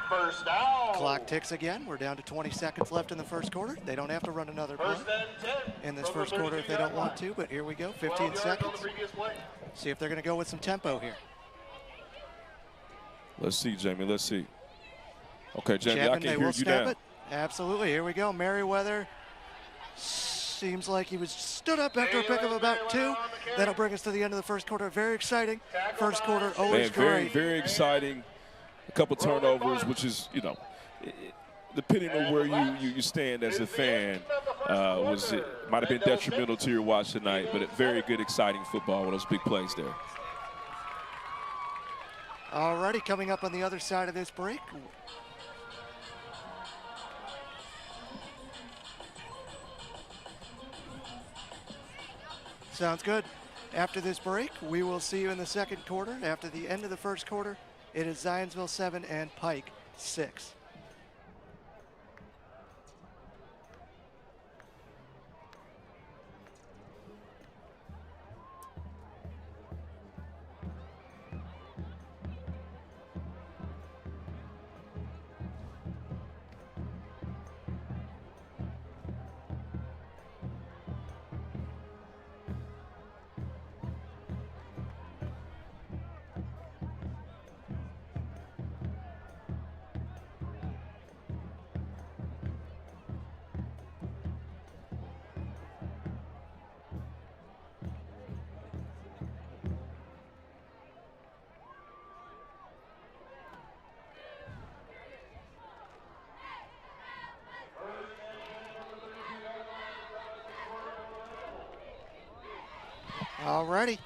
First down. Clock ticks again. We're down to 20 seconds left in the first quarter. They don't have to run another play in this first quarter if they don't want to, but here we go, 15 seconds. See if they're going to go with some tempo here. Let's see, Jamie, let's see. Okay, Jamie, Chapman, I can hear you now. It. Absolutely, here we go. Merriweather seems like he was stood up after a pick of about 2. That'll bring us to the end of the first quarter. Very exciting. First quarter always great. Very exciting. A couple turnovers, which is, depending on where you stand as a fan, might have been detrimental to your watch tonight, but very good, exciting football with those big plays there. Alrighty, coming up on the other side of this break. Sounds good. After this break, we will see you in the second quarter. After the end of the first quarter, it is Zionsville 7 and Pike 6. Alrighty.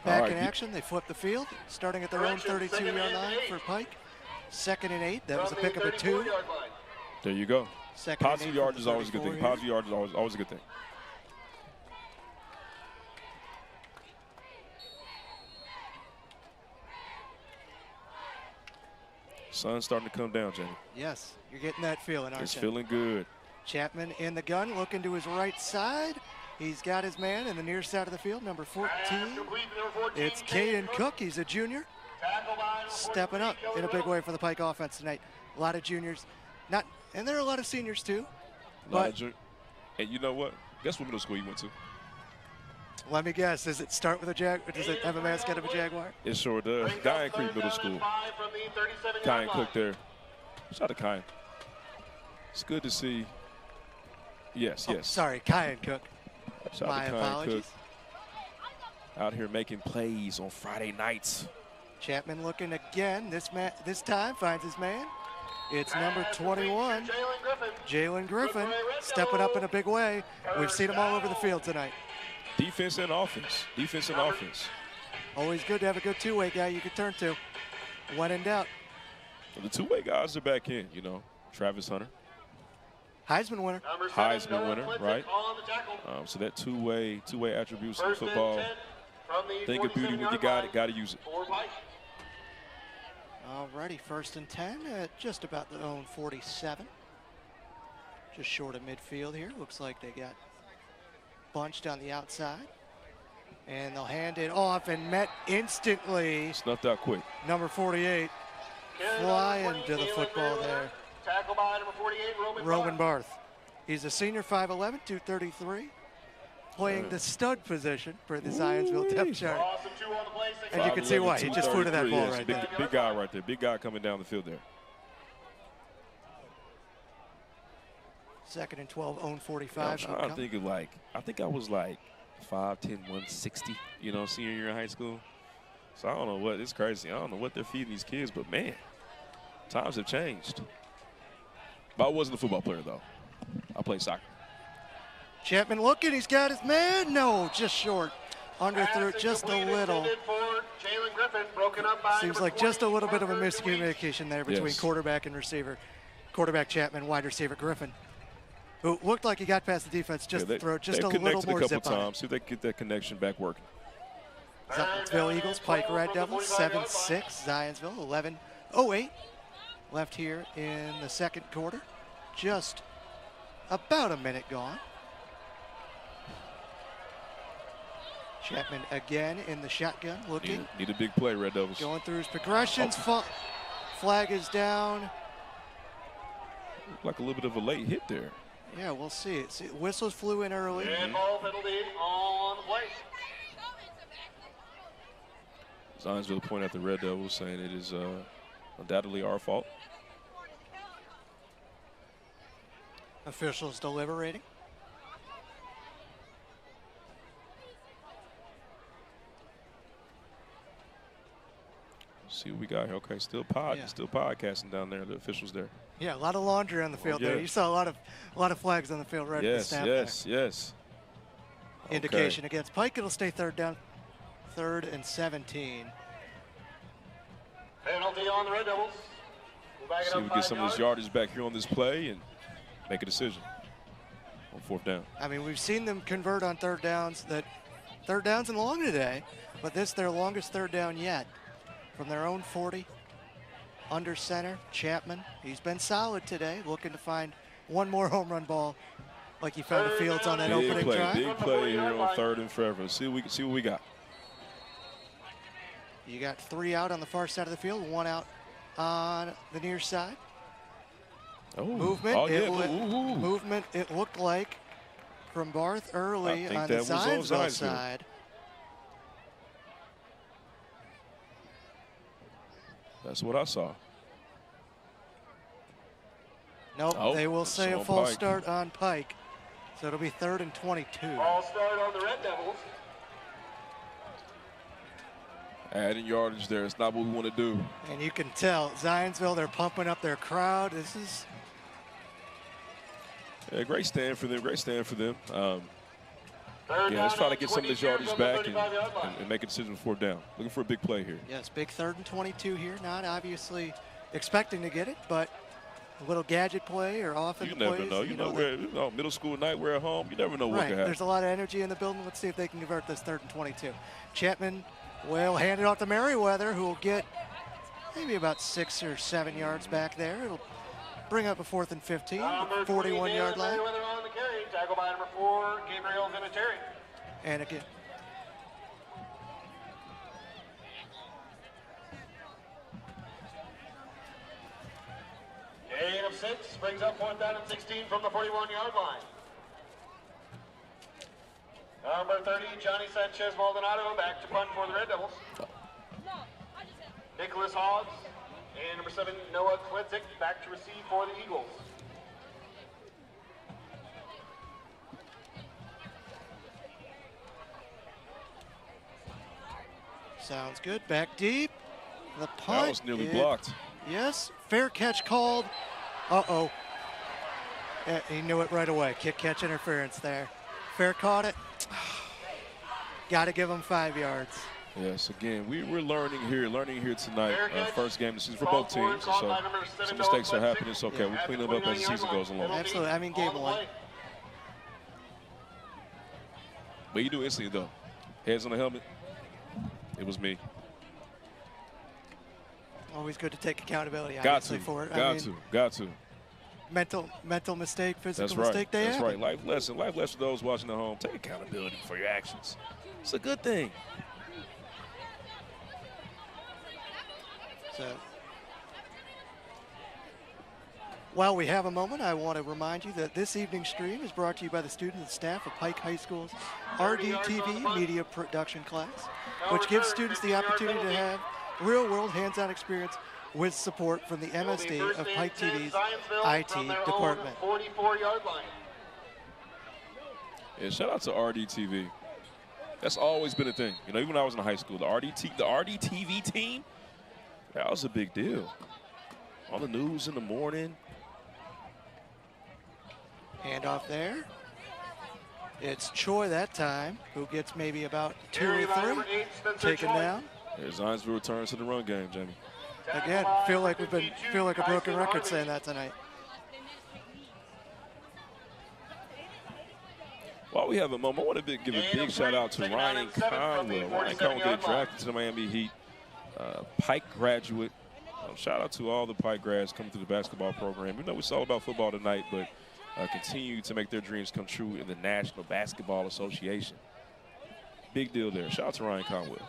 Back right, in action. They flip the field, starting at their own 32-yard line for Pike. 2nd and 8. That was a pickup at 2. There you go. Second and Positive 8 yard from is the always a good 34 thing. here. Positive yard is always a good thing. Sun's starting to come down, Jamie. Yes, you're getting that feeling, aren't It's you? feeling good. Chapman in the gun, looking to his right side. He's got his man in the near side of the field, number 14. It's Caden Cook. He's a junior, stepping up in a big way for the Pike offense tonight. A lot of juniors, and there are a lot of seniors too. And you know what? Guess what middle school you went to? Let me guess. Does it start with a Jag? Does it have a mascot of a Jaguar? It sure does. Guy and Creek Middle School. Kyan Cook there. Shout out to Kyan. It's good to see. Yes. Sorry, Kyan Cook. Shout My out to Kyan apologies. Cook. Out here making plays on Friday nights. Chapman looking again. This time finds his man. It's number 21, Jalen Griffin, stepping up in a big way. We've seen him all over the field tonight. Defense and offense. Defense and offense. Always good to have a good two-way guy you can turn to when in doubt. The two-way guys are back in, Travis Hunter. Heisman winner. Heisman winner, right? So that two-way attributes in football. Think of beauty when you got it, got to use it. Alrighty, 1st and 10 at just about their own 47. Just short of midfield here. Looks like they got bunched on the outside. And they'll hand it off and met instantly. Snuffed out quick. Number 48 flying to the football there. Tackle by number 48, Roman Barth. He's a senior, 5'11", 233. Playing the stud position for the Zionsville depth chart. Awesome, 2 on the play, 6 And you can see why. He just flew to that ball right there. Big guy right there. Big guy coming down the field there. 2nd and 12, own 45. I think I was like 5'10", 160, senior year in high school. So I don't know what, it's crazy. I don't know what they're feeding these kids, but man, times have changed. But I wasn't a football player though. I played soccer. Chapman looking, he's got his man. No, just short. Underthrew it just a little. Seems like just a little bit of a miscommunication there between quarterback and receiver. Quarterback Chapman, wide receiver Griffin, who looked like he got past the defense just to throw just a little more zip on it. See if they can get that connection back working. Zionsville Eagles, Pike Red Devils, 7-6. Zionsville, 11:08 left here in the 2nd quarter. Just about a minute gone. Chapman again in the shotgun, looking. Need a big play, Red Devils. Going through his progressions. Flag is down. Looked like a little bit of a late hit there. Yeah, we'll see. Whistles flew in early. And ball penalty on the play. Zionsville point at the Red Devils, saying it is undoubtedly our fault. Officials deliberating. See what we got here. Okay, still podcasting down there. The officials there. Yeah, a lot of laundry on the field there. You saw a lot of flags on the field right at the snap. Yes. Indication against Pike. It'll stay 3rd down, 3rd and 17. Penalty on the Red Devils. See if we get some of this yardage back here on this play and make a decision on 4th down. I mean, we've seen them convert on 3rd downs. That 3rd downs and long today, but this their longest 3rd down yet. From their own 40, under center, Chapman. He's been solid today, looking to find one more home run ball like he found the Fields on that opening drive. Big play here on 3rd and forever. See what we got. You got 3 out on the far side of the field, 1 out on the near side. Movement. Movement, it looked like, from Barth early on the Zionsville side. That's what I saw. Nope, they will say a false start on Pike. So it'll be 3rd and 22. False start on the Red Devils. Adding yardage there. It's not what we want to do. And you can tell, Zionsville, they're pumping up their crowd. This is... Yeah, great stand for them. Yeah, let's try to get some of this yardage back and make a decision for 4th down. Looking for a big play here. Yes, big 3rd and 22 here. Not obviously expecting to get it, but a little gadget play or off in the plays. You never know. Middle school night, we're at home. You never know what can happen. There's a lot of energy in the building. Let's see if they can convert this 3rd and 22. Chapman will hand it off to Merriweather, who will get maybe about 6 or 7 yards back there. It'll bring up a 4th and 15, 41-yard line. Merriweather on the carry, tackled by number 4, Gabriel Vinatieri. And again, gain of 6 brings up 4th down and 16 from the 41-yard line. Number 30, Johnny Sanchez Maldonado, back to punt for the Red Devils. Nicholas Hoggs and number 7, Noah Klitzik, back to receive for the Eagles. sounds good. Back deep. The punt. That was nearly blocked. Yes. Fair catch called. Uh-oh. He knew it right away. Kick catch interference there. Fair caught it. Got to give him 5 yards. Yes, again, we're learning here tonight. First game of the season for both teams. So some mistakes are happening. It's okay. We'll clean them up as the season goes along. Absolutely. I mean, game one. But you do instantly, though. Heads on the helmet. It was me. Always good to take accountability, Got obviously, for it. Got to. Mental mistake, physical That's right. mistake, That's right. Life lesson for those watching at home. Take accountability for your actions. It's a good thing. So, while we have a moment, I want to remind you that this evening's stream is brought to you by the students and staff of Pike High School's RDTV media production class, which gives students the opportunity to have real-world hands-on experience with support from the MSD of Pike TV's IT department. 44-yard line. Yeah, shout out to RDTV. That's always been a thing. You know, even when I was in high school, the RDTV team, that was a big deal. On the news in the morning. Handoff there. It's Choi that time, who gets maybe about 2 or 3 taken down. Yeah, Zionsville returns to the run game, Jamie. Again, feel like a broken record saying that tonight. While we have a moment, I want to give a big shout out to Ryan Conwell. Ryan Conwell getting drafted to the Miami Heat. Pike graduate. Shout out to all the Pike grads coming through the basketball program. You know, it's all about football tonight, but continue to make their dreams come true in the National Basketball Association. Big deal there. Shout out to Ryan Conwell.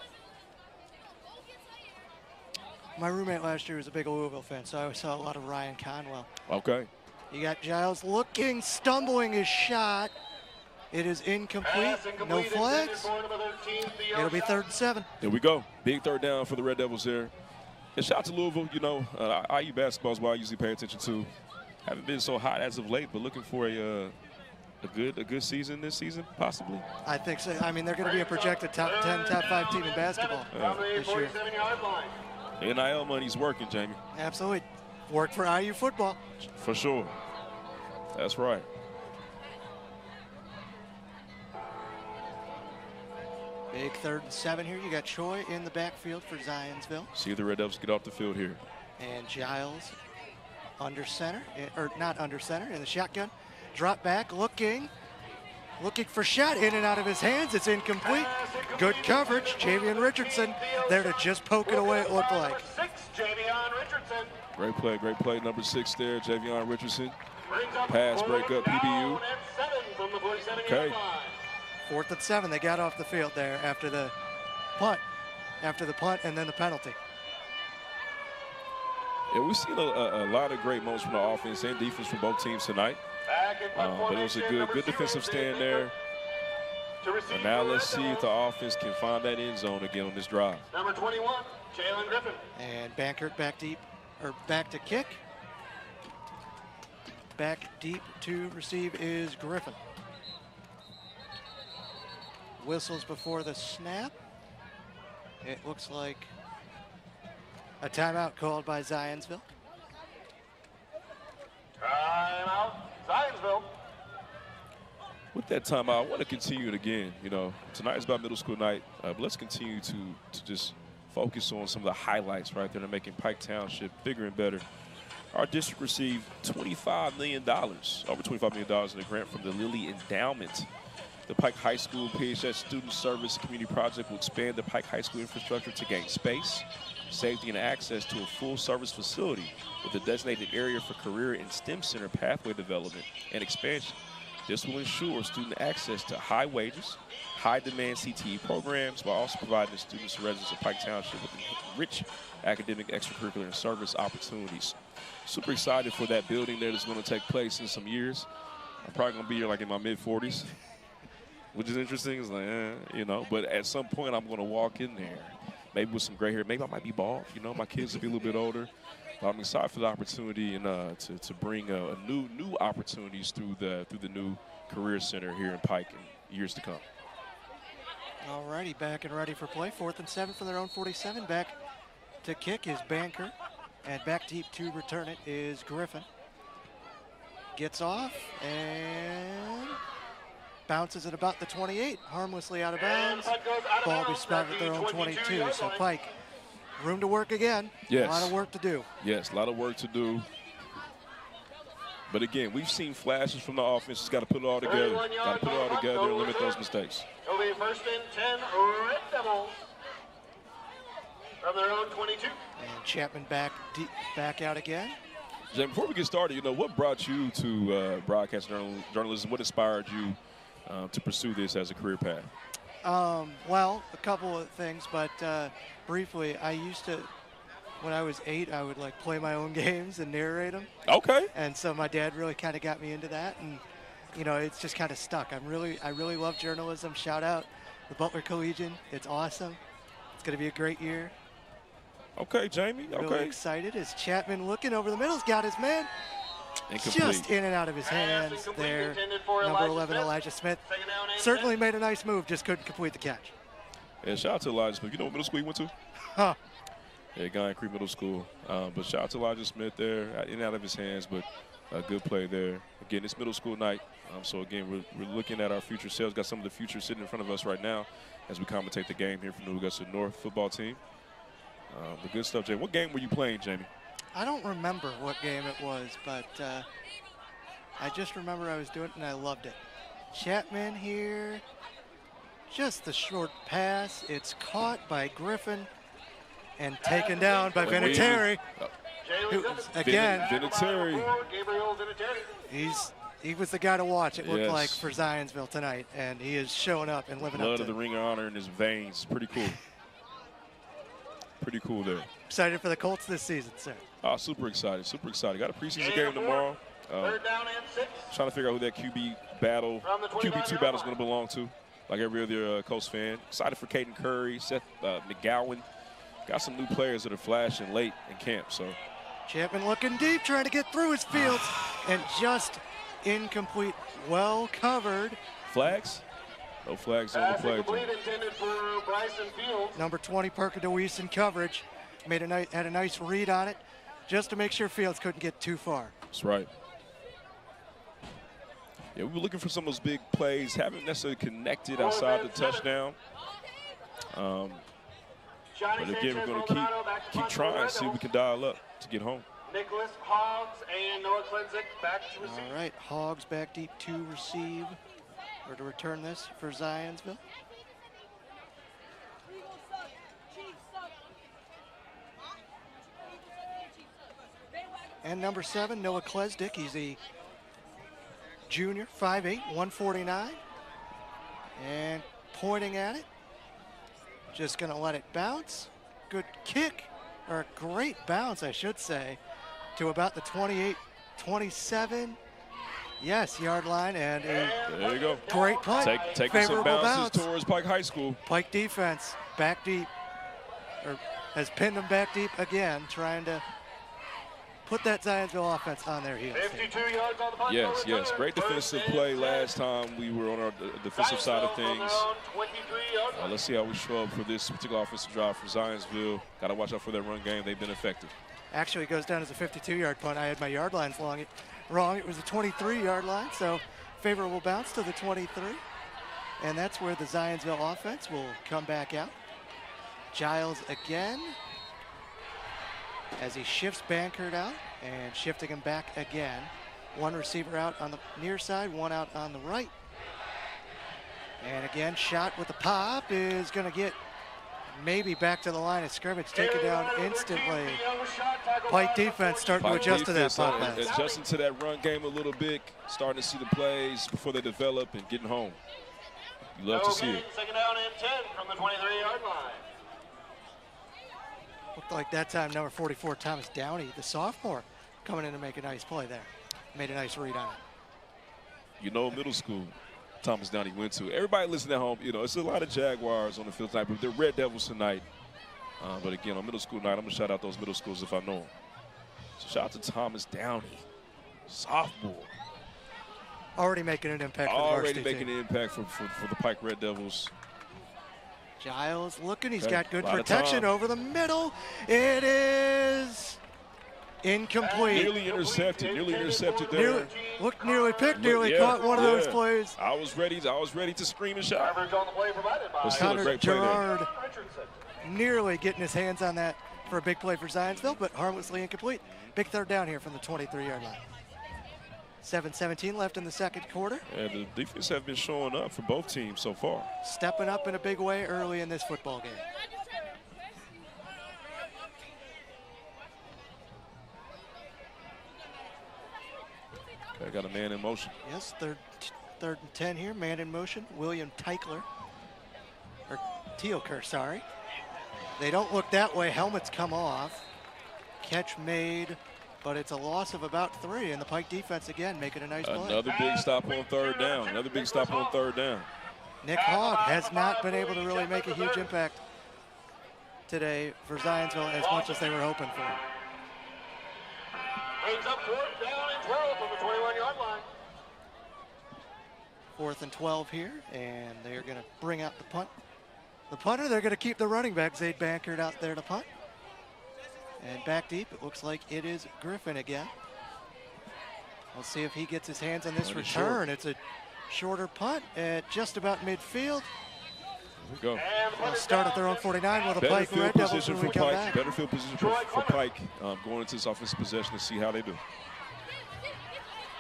My roommate last year was a big Louisville fan, so I saw a lot of Ryan Conwell. Okay. You got Giles looking, stumbling his shot. It is incomplete. No flags. It'll be 3rd and 7. There we go. Big 3rd down for the Red Devils there. And shout out to Louisville. You know, IU basketball is what I usually pay attention to. Haven't been so hot as of late, but looking for a good season this season, possibly. I think so. I mean, they're going to be a projected top 10, top 5 team in basketball this year. NIL money's working, Jamie. Absolutely. Work for IU football. For sure. That's right. Big 3rd and 7 here. You got Choi in the backfield for Zionsville. See the Red Devils get off the field here. And Giles under center, or not under center, in the shotgun. Drop back, looking for shot, in and out of his hands. It's incomplete. Good coverage. Javion Richardson there to just poke it away, it looked like. Great play. Number 6 there, Javion Richardson. Pass break up, PBU. Okay. 4th and 7. They got off the field there after the punt. And then the penalty. Yeah, we've seen a lot of great moments from the offense and defense from both teams tonight. But it was a good defensive stand there. And now let's see if the offense can find that end zone again on this drive. Number 21, Jalen Griffin. And Bankert back deep, or back to kick. Back deep to receive is Griffin. Whistles before the snap. It looks like a timeout called by Zionsville. Timeout, Zionsville. With that time, I want to continue it again. You know, tonight is about middle school night, but let's continue to just focus on some of the highlights right there that are making Pike Township bigger and better. Our district received $25 million, over $25 million in a grant from the Lilly Endowment. The Pike High School PHS Student Service Community Project will expand the Pike High School infrastructure to gain space, safety, and access to a full-service facility with a designated area for career and STEM center pathway development and expansion. This will ensure student access to high wages, high-demand CTE programs, while also providing the students and residents of Pike Township with rich academic, extracurricular, and service opportunities. Super excited for that building there that's going to take place in some years. I'm probably going to be here like in my mid-40s, which is interesting. It's like, you know, but at some point I'm going to walk in there, maybe with some gray hair. Maybe I might be bald. You know, my kids will be a little bit older. I'm excited for the opportunity and to bring new opportunities through the new career center here in Pike in years to come. All righty, back and ready for play. 4th and 7 from their own 47. Back to kick is Banker, and back deep to return it is Griffin. Gets off and bounces at about the 28, harmlessly out of bounds. Ball be spotted at their own 22. So Pike, room to work again. Yes. A lot of work to do. Yes, a lot of work to do. But again, we've seen flashes from the offense. Just got to put it all together. Got to put it all together and limit those mistakes. It'll be 1st and 10, Red Devils from their own 22. And Chapman back out again. Jay, before we get started, you know, what brought you to broadcast journalism? What inspired you to pursue this as a career path? Well, a couple of things, but briefly, I used to, when I was 8, I would like play my own games and narrate them. Okay. And so my dad really kind of got me into that, and you know, it's just kind of stuck. I really love journalism. Shout out the Butler Collegian. It's awesome. It's going to be a great year. Okay, Jamie. Okay. Really excited. Is Chapman looking over the middle? He's got his man. Incomplete. Just in and out of his hands there. Number 11, Elijah Smith. Certainly made a nice move, just couldn't complete the catch. Yeah, shout out to Elijah Smith. You know what middle school he went to? Huh. Yeah, Guyan Creek Middle School. But shout out to Elijah Smith there, in and out of his hands, but a good play there. Again, it's middle school night. So, again, we're looking at our future selves. Got some of the future sitting in front of us right now as we commentate the game here from the New Augusta North football team. The good stuff, Jamie. What game were you playing, Jamie? I don't remember what game it was, but I just remember I was doing it and I loved it. Chapman here. Just the short pass. It's caught by Griffin and taken down by Vinatieri. Again, he was the guy to watch, it looked like, for Zionsville tonight, and he is showing up and living up to it. Blood of the Ring of Honor in his veins. Pretty cool. Pretty cool there. Excited for the Colts this season, sir. Oh, super excited. Super excited. Got a preseason game tomorrow. 3rd down and 6. Trying to figure out who that QB2 battle is going to belong to, like every other Colts fan. Excited for Caden Curry, Seth McGowan. Got some new players that are flashing late in camp. So Chapman looking deep, trying to get through his fields, and just incomplete. Well covered. Flags? No flags on the play. Intended for Bryson Fields. Number 20, Parker DeWeese in coverage. Had a nice read on it, just to make sure Fields couldn't get too far. That's right. Yeah, we were looking for some of those big plays. Haven't necessarily connected outside the touchdown. But again, we're going to keep trying, see if we can dial up to get home. Nicholas Hoggs and Noah Klenzik back to receive. All right, Hoggs back deep to receive, or to return this for Zionsville. And number 7, Noah Klesdick. He's a junior, 5'8", 149. And pointing at it. Just going to let it bounce. Good kick, or a great bounce, I should say, to about the 28, 27. Yes, yard line, and there you go. Great play. Taking some bounces towards Pike High School. Pike defense back deep, or has pinned them back deep again, trying to put that Zionsville offense on their heels. 52 yards on the punt. Yes. Great defensive play last time we were on our defensive side of things. Let's see how we show up for this particular offensive drive for Zionsville. Got to watch out for that run game. They've been effective. Actually, it goes down as a 52-yard punt. I had my yard lines wrong. It was a 23-yard line, so favorable bounce to the 23. And that's where the Zionsville offense will come back out. Giles again as he shifts Bankert out and shifting him back again. One receiver out on the near side, one out on the right. And again, shot with the pop is going to get maybe back to the line of scrimmage, taken down instantly. Pike defense starting to adjust to that pop pass. Adjusting to that run game a little bit, starting to see the plays before they develop and getting home. You love to see it. Second down and 10 from the 23-yard line. Looked like that time number 44, Thomas Downey, the sophomore, coming in to make a nice play there. Made a nice read on it. You know, middle school, Thomas Downey went to. Everybody listening at home, you know, it's a lot of Jaguars on the field tonight, but they're Red Devils tonight. But again, on middle school night, I'm going to shout out those middle schools if I know them. So shout out to Thomas Downey, sophomore. Already making an impact for the varsity Already making team. an impact for the Pike Red Devils. Giles looking, he's Okay, got good lot of protection time. over the middle. It is incomplete. Nearly intercepted there. Nearly picked, nearly Yeah, caught one of those yeah. plays. I was ready to scream and shout. Coverage on the play provided by But still a Connor great play there. Gerard Richardson. nearly getting his hands on that for a big play for Zionsville, but harmlessly incomplete. Big third down here from the 23-yard line. 7:17 left in the second quarter. And the defense have been showing up for both teams so far. Stepping up in a big way early in this football game. Okay, got a man in motion. Yes, third and 10 here. Man in motion. William Teichler. Or Teoker, sorry. They don't look that way. Helmets come off. Catch made, but it's a loss of about 3. And the Pike defense again making a nice play. Another big stop on third down. Nick Hogg has not been able to really make a huge impact today for Zionsville as much as they were hoping for. Brings up fourth down and 12 from the 21-yard line. 4th and 12 here, and they're going to bring out the punt. The punter, they're going to keep the running back, Zaid Bankert, out there to punt. And back deep, it looks like it is Griffin again. We'll see if he gets his hands on this return. It's a shorter punt at just about midfield. Here we go. They'll start at their own 49 with a Better Pike field Red Devils position when we for come Pike. back. Better field position for Pike going into this offensive possession to see how they do.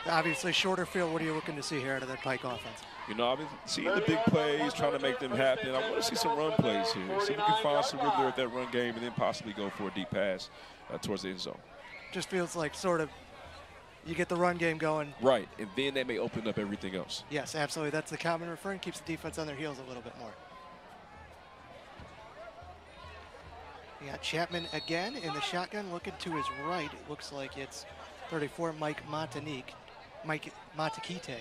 Obviously, shorter field. What are you looking to see here out of that Pike offense? You know, I've been seeing the big plays, trying to make them happen. I want to see some run plays here. See if we can find some rhythm there at that run game and then possibly go for a deep pass towards the end zone. Just feels like sort of you get the run game going. Right, and then that may open up everything else. Yes, absolutely. That's the common refrain. Keeps the defense on their heels a little bit more. You got Chapman again in the shotgun, looking to his right. It looks like it's 34, Mike Matakite,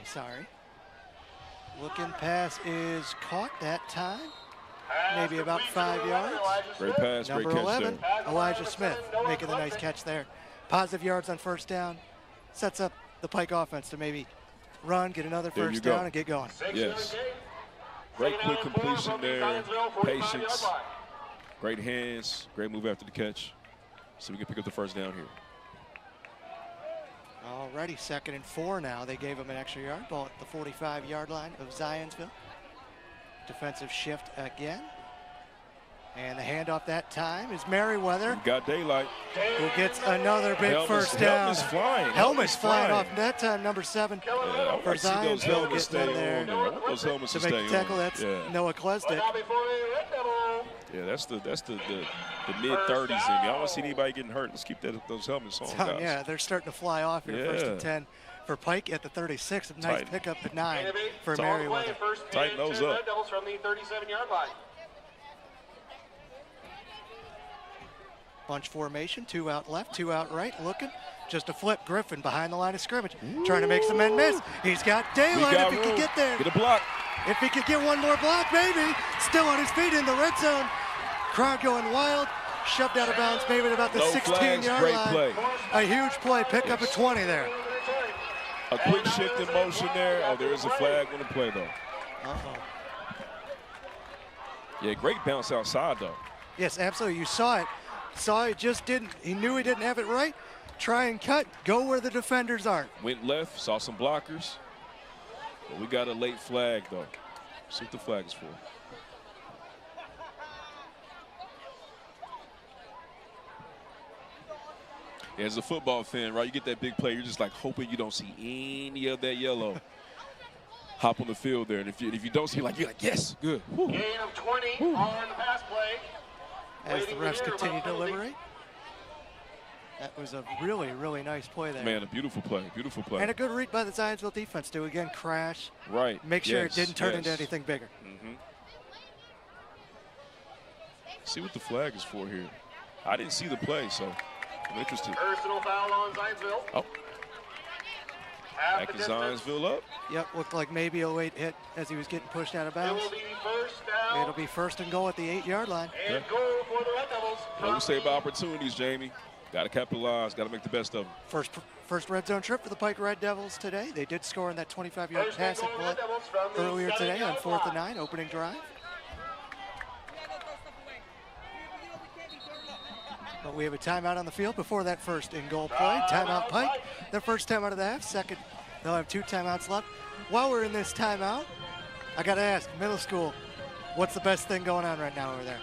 sorry. Looking pass is caught that time. Maybe about 5 yards. Great pass, Number great catch 11, there. Elijah Smith making the nice catch there. Positive yards on first down. Sets up the Pike offense to maybe run, get another There you first go. down, and get going. Yes. Great quick completion there, patience, great hands, great move after the catch. So we can pick up the first down here. Alrighty, 2nd and 4 now. They gave him an extra yard. Ball at the 45-yard line of Zionsville. Defensive shift again. And the handoff that time is Merriweather, We got daylight. who gets another big first down. Helmet's flying. Helmet's flying off. That time, number 7 Yeah, I for want to see those Zionsville helmets getting in stay on there there. I want those helmets to to make stay the tackle. on. That's Yeah. Noah Klesdick. Now before a Red Devil. Yeah, that's the mid-30s in me. I don't want to see anybody getting hurt. Let's keep those helmets on, guys. Yeah, they're starting to fly off here. Yeah. 1st and 10 for Pike at the 36. A nice Tight. pickup at 9 for Solid play, Merriweather. first and Tighten those 10 up. Red Devils from the 37-yard line. Bunch formation, 2 out left, 2 out right, looking. Just a flip. Griffin behind the line of scrimmage, trying to make some men miss. He's got We daylight got if he room. could get there. Get a block. If he could get one more block, maybe. Still on his feet in the red zone. Crowd going wild. Shoved out of bounds, maybe at about the No flags, 16-yard great line. play. A huge play. Pick up at 20 there. A quick shift in motion there. Oh, there is a flag on the play, though. Uh-oh. Yeah, great bounce outside, though. Yes, absolutely. You saw it. Saw it, just didn't. He knew he didn't have it right. Try and cut. Go where the defenders aren't. Went left, saw some blockers. But we got a late flag, though. See what the flag is for. Yeah, as a football fan, right, you get that big play, you're just like hoping you don't see any of that yellow hop on the field there. And if you don't see, like, you're like, yes, good. Woo. Gain of 20 Woo. on the pass play. As the Waiting refs to hear continue to about penalty. deliberate. That was a really, really nice play there. Man, a beautiful play. Beautiful play. And a good read by the Zionsville defense to, again, crash. Right. Make sure Yes, it didn't turn yes. into anything bigger. Mm-hmm. See what the flag is for here. I didn't see the play, so I'm interested. Personal foul on Zionsville. Oh, Half back the to distance. Zionsville up. Yep, looked like maybe a late hit as he was getting pushed out of It will bounds. be first down. It'll be first and goal at the 8-yard line. And goal for the Red Devils. What we say about opportunities, Jamie? Got to capitalize. Got to make the best of them. First red zone trip for the Pike Red Devils today. They did score on that 25-yard First and passing goal, play Red Devils from the earlier today on 7-yard 4th and line. 9, opening drive. But we have a timeout on the field before that first and goal play. Timeout Pike. Their first timeout of the half. Second, they'll have 2 timeouts left. While we're in this timeout, I got to ask, middle school, what's the best thing going on right now over there?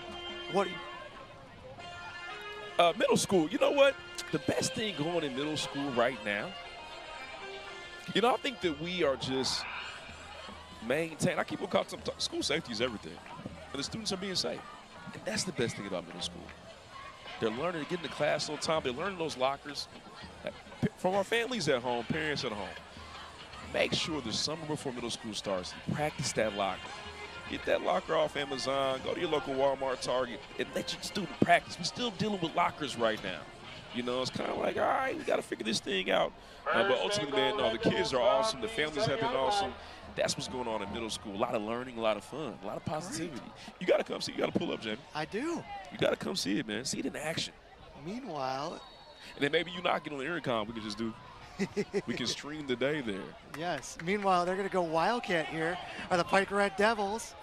Middle school, you know what? The best thing going in middle school right now, you know, I think that we are just maintaining. I keep on calling school safety is everything. And the students are being safe. And that's the best thing about middle school. They're learning to get into class on time. They're learning those lockers. From our families at home, parents at home, make sure the summer before middle school starts, you practice that locker. Get that locker off Amazon, go to your local Walmart, Target, and let your student practice. We're still dealing with lockers right now. You know, it's kind of like, all right, we got to figure this thing out. But ultimately, man, no, the kids are awesome. The families have been awesome. That's what's going on in middle school. A lot of learning, a lot of fun, a lot of positivity. Right. You got to come see it. You got to pull up, Jamie. I do. You got to come see it, man. See it in action. Meanwhile. And then maybe you knock it on the intercom. We can just do. We can stream the day there. Yes. Meanwhile, they're going to go Wildcat here. Are the Pike Red Devils.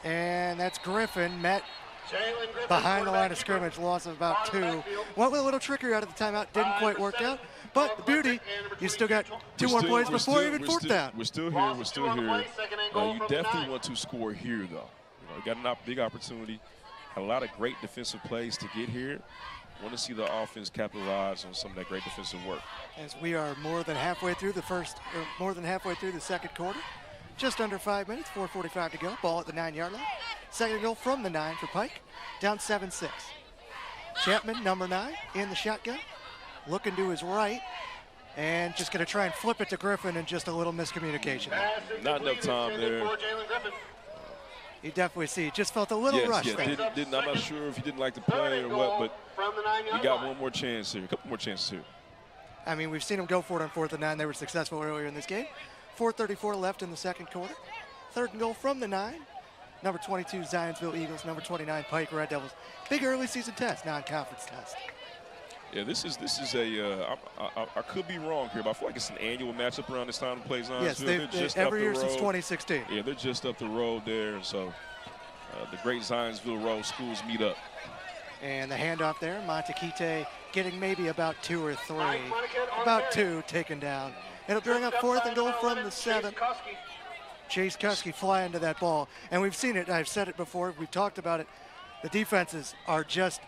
And that's Griffin. Met behind the line of scrimmage, loss of about 2. Went with a little trickery out of the timeout, didn't quite work out. But the beauty, you still got 2 more plays before even fourth down. We're still here. We're still here. You definitely want to score here, though. You know, you got a big opportunity. Had a lot of great defensive plays to get here. Want to see the offense capitalize on some of that great defensive work. As we are more than halfway through the second quarter. Just under 5 minutes, 4:45 to go. Ball at the 9-yard line. Second goal from the 9 for Pike. Down 7-6. Chapman, number 9, in the shotgun. Looking to his right. And just going to try and flip it to Griffin, and just a little miscommunication. Not enough time there. You definitely see. Just felt a little rush there. I'm not sure if he didn't like the play or what, but he got one more chance here. A couple more chances here. I mean, we've seen him go for it on 4th and 9. They were successful earlier in this game. 4:34 left in the second quarter. Third and goal from the 9. Number 22, Zionsville Eagles. Number 29, Pike Red Devils. Big early season test, non-conference test. Yeah, this is a. I could be wrong here, but I feel like it's an annual matchup around this time to play Zionsville. Yes, they're just every year since 2016. Yeah, they're just up the road there, and so the great Zionsville road schools meet up. And the handoff there, Montequite getting maybe about 2 or 3. About 2 taken down. It'll bring up 4th and goal from the 7. Chase Kuski flying to that ball. And we've seen it. I've said it before. We've talked about it. The defenses are just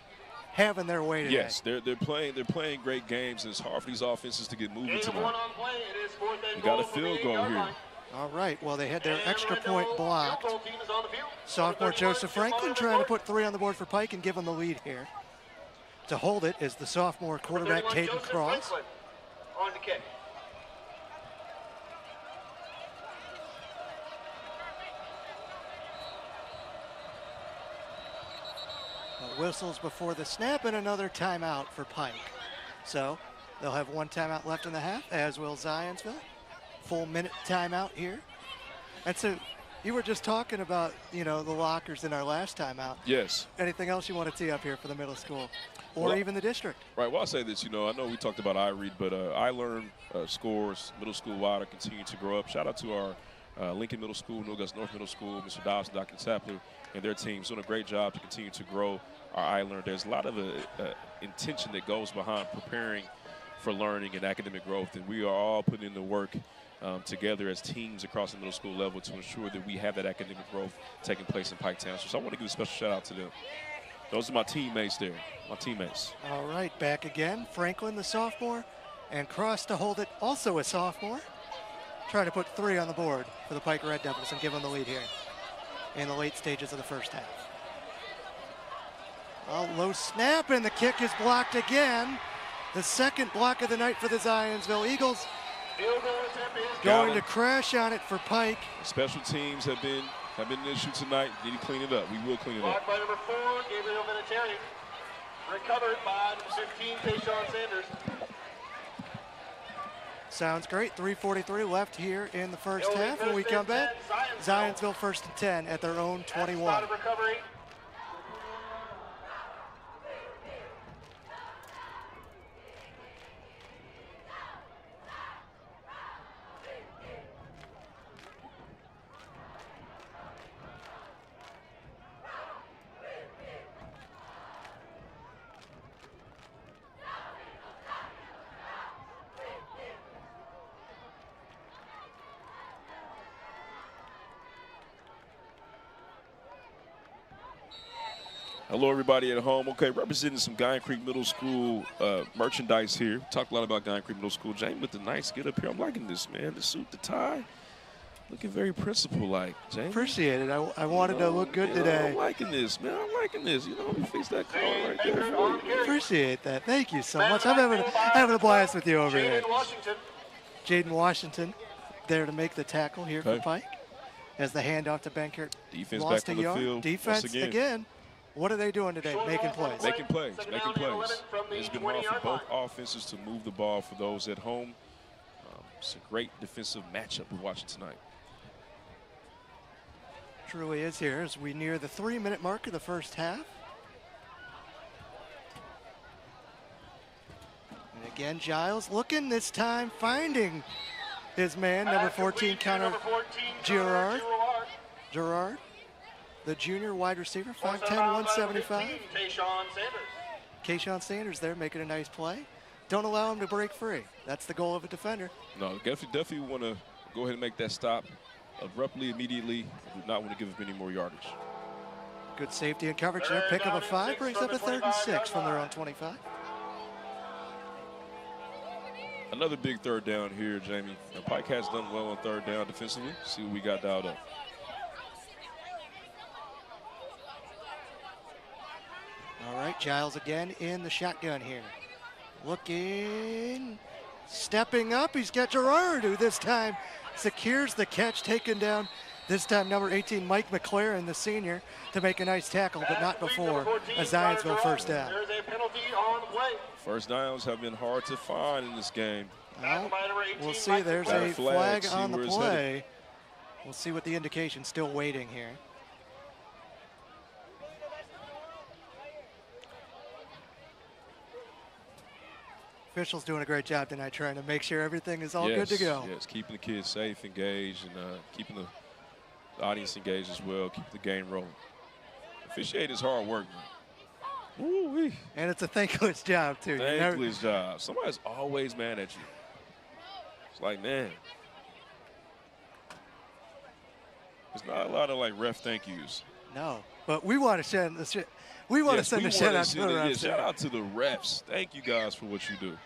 having their way today. Yes, they're playing great games, and it's hard for these offenses to get moving tonight. You got a field goal here. All right. Well, they had their extra point blocked. Sophomore Joseph Franklin trying to put 3 on the board for Pike and give them the lead here. To hold it is the sophomore quarterback, Caden Cross. On the kick. Whistles before the snap and another timeout for Pike. So they'll have 1 timeout left in the half, as will Zionsville. Full minute timeout here. And so you were just talking about, the lockers in our last timeout. Yes. Anything else you want to tee up here for the middle school or even the district? Right. Well, I'll say this, I know we talked about iRead, but iLearn scores middle school wide are continuing to grow up. Shout out to our Lincoln Middle School, New Augusta North Middle School, Mr. Dobbs and Dr. Tapler and their teams doing a great job to continue to grow our iLearn. There's a lot of intention that goes behind preparing for learning and academic growth, and we are all putting in the work together as teams across the middle school level to ensure that we have that academic growth taking place in Pike Township. So I want to give a special shout out to them. Those are my teammates there, my teammates. All right, back again. Franklin, the sophomore, and Cross to hold it, also a sophomore. Trying to put 3 on the board for the Pike Red Devils and give them the lead here in the late stages of the first half. A low snap, and the kick is blocked again. The second block of the night for the Zionsville Eagles. Field goal attempt is Going to crash on it for Pike. Special teams have been an issue tonight. Need to clean it up. We will clean it up. blocked by number 4, Gabriel Vinatieri. Recovered by number 15, Tayshawn Sanders. Sounds great. 3:43 left here in the first Building half. When we first come and back, 10, Zionsville first and 10 at their own At the spot 21. of recovery. Hello, everybody at home. Okay, representing some Guyan Creek Middle School merchandise here. Talked a lot about Guyan Creek Middle School. James with the nice get up here. I'm liking this, man. The suit, the tie. Looking very principal-like, James. Appreciate it. I wanted to look good today. I'm liking this, man. I'm liking this. You know, let me fix that collar right there for you. Appreciate that. Thank you so much. I'm having a blast with you over here. Jaden Washington. Jaden Washington there to make the tackle here for Okay. Pike. As the handoff to Benkert. Defense Lost back on a the yard. field Defense once again. again. What are they doing today? Making plays. Making plays, Second making down and plays. 11 from the It's been hard for 20-yard both line. offenses to move the ball for those at home. It's a great defensive matchup we're watching tonight. Truly is here as we near the 3-minute mark of the first half. And again, Giles looking this time, finding his man, number 14, Connor Girard. Gerard, the junior wide receiver, 5'10", 175. Tayshawn Sanders. Kayshawn Sanders there making a nice play. Don't allow him to break free. That's the goal of a defender. No, definitely want to go ahead and make that stop abruptly, immediately. We do not want to give up any more yardage. Good safety and coverage there. Pick up a 5, brings up a 3rd and 6 from their own 25. Another big third down here, Jamie. Now, Pike has done well on third down defensively. See what we got dialed up. All right, Giles again in the shotgun here. Looking, stepping up. He's got Gerard, who this time secures the catch, taken down. This time, number 18, Mike McLaren, the senior, to make a nice tackle, but not before a Zionsville first down. There's a penalty on the play. First downs have been hard to find in this game. Well, By number 18, we'll see. Mike There's Got a a flag, flag see on the where it's play. We'll see what the indication. Still waiting here. Officials doing a great job tonight trying to make sure everything is all good to go. Yes, keeping the kids safe, engaged, and keeping the audience engaged as well, keeping the game rolling. Officiating is hard work, man. Woo-wee. And it's a thankless job, too. You never- Thankless job. Somebody's always mad at you. It's like, man. There's not a lot of, like, ref thank yous. No, but we want to send the shit. We want to send a shout out to the refs. Shout out to the refs. Thank you guys for what you do.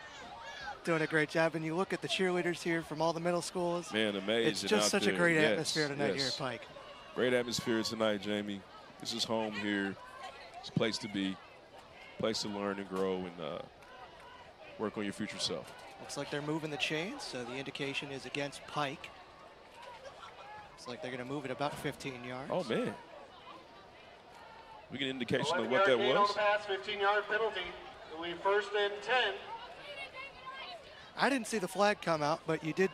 Doing a great job. And you look at the cheerleaders here from all the middle schools. Man, amazing. It's just out such there. a great Yes, atmosphere tonight here yes. at Pike. Great atmosphere tonight, Jamie. This is home here. It's a place to be, place to learn and grow and work on your future self. Looks like they're moving the chains, so the indication is against Pike. Looks like they're going to move it about 15 yards. Oh, man. We get an indication of 11 what yard that gain on was. the pass, 15-yard penalty. It'll be 1st and 10. I didn't see the flag come out, but you did.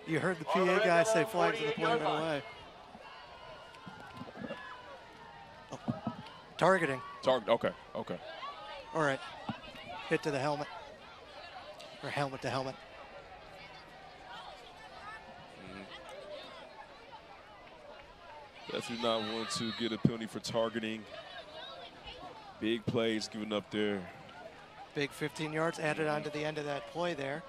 You heard the On the PA red guy line, say flags in the play 48-yard right line. away. Oh, targeting. Okay. All right. Hit to the helmet. Or helmet to helmet. Definitely not want to get a penalty for targeting. Big plays given up there. Big 15 yards added on to the end of that play there.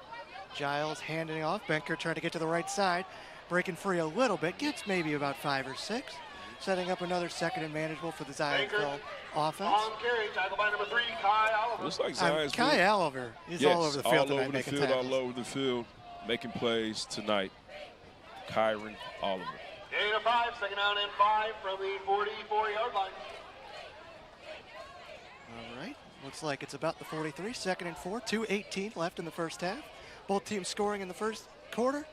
Giles handing off. Benker trying to get to the right side. Breaking free a little bit. Gets maybe about 5 or 6. Setting up another second and manageable for the Zionsville offense. On carry, tackle by number 3, Kai Oliver. Looks like Zionsville. Kai Oliver is all over the field tonight making tackles. All over the field, making plays tonight. Kyron Oliver. Gain of 5, second down and 5 from the 44-yard line. All right. Looks like it's about the 43. Second and 4. 2:18 left in the first half. Both teams scoring in the first quarter.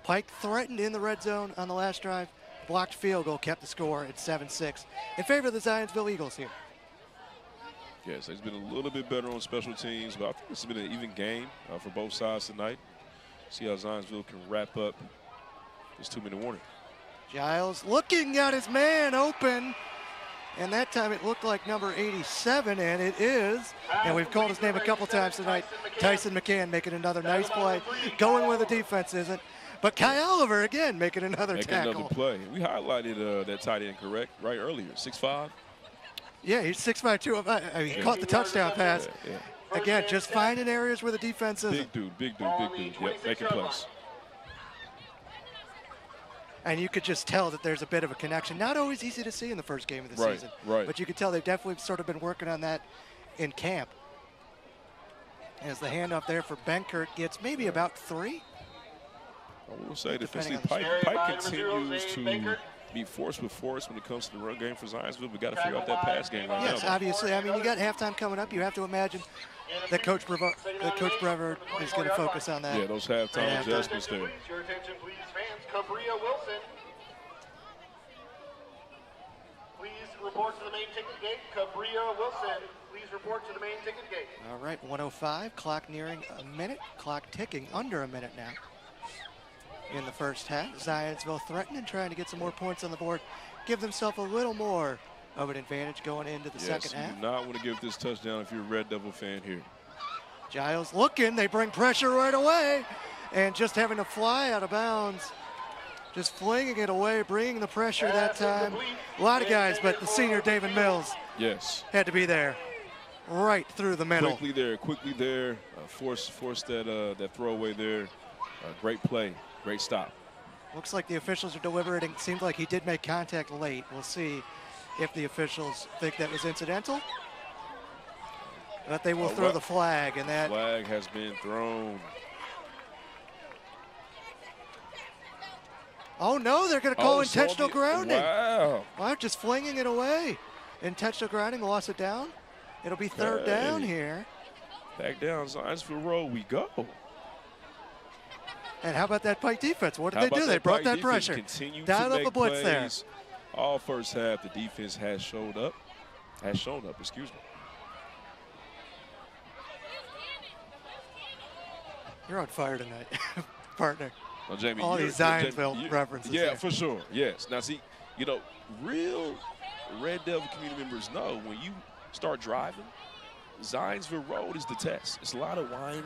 Pike threatened in the red zone on the last drive. Blocked field goal kept the score at 7-6 in favor of the Zionsville Eagles here. Yes, it's been a little bit better on special teams, but I think it's been an even game for both sides tonight. See how Zionsville can wrap up this 2-minute warning. Giles looking at his man open, and that time it looked like number 87, and it is. And we've called his name a couple times tonight. Tyson McCann making another nice play. Going where the defense isn't. But Kai Oliver, again, making another tackle. Another play. We highlighted that tight end, correct? Right earlier, 6'5". Yeah, he's 6'5", 205. He caught the touchdown pass. Yeah. Again, just finding areas where the defense isn't. Big dude. Yep, making plays. And you could just tell that there's a bit of a connection. Not always easy to see in the first game of the season. Right. But you could tell they've definitely sort of been working on that in camp. As the handoff there for Benkert gets maybe about 3. I will say defensively, Pike continues to be force with force when it comes to the run game for Zionsville. We got to figure out that pass game right now. Yes, obviously. I mean, you got halftime coming up. You have to imagine that Coach Brever is going to focus on that. Yeah, those halftime adjustments there. Your attention, please, fans. Cabria Wilson. Please report to the main ticket gate. Cabria Wilson, please report to the main ticket gate. All right, 1:05. Clock nearing a minute. Clock ticking under a minute now. In the first half, Zionsville threatening, trying to get some more points on the board, give themselves a little more of an advantage going into the second half. You do not want to give this touchdown if you're a Red Devil fan here. Giles looking, they bring pressure right away, and just having to fly out of bounds, just flinging it away, bringing the pressure that time. A lot of guys, but the senior David Mills had to be there right through the middle. Quickly there, force that throwaway there. Great play. Great stop. Looks like the officials are deliberating. Seems like he did make contact late. We'll see if the officials think that was incidental. But they will throw the flag, and that flag has been thrown. Oh no, they're going to call intentional grounding. Wow, just flinging it away. Intentional grounding, lost it down. It'll be third down here. Back down, Zionsville Road we go. And how about that Pike defense? What did they do? They brought that pressure. Dialed up the blitz there. All first half, the defense has shown up. Excuse me. You're on fire tonight, partner. Well, Jamie, all these Zionsville references. Yeah, for sure. Yes. Now, see, real Red Devil community members know when you start driving, Zionsville Road is the test. It's a lot of winding.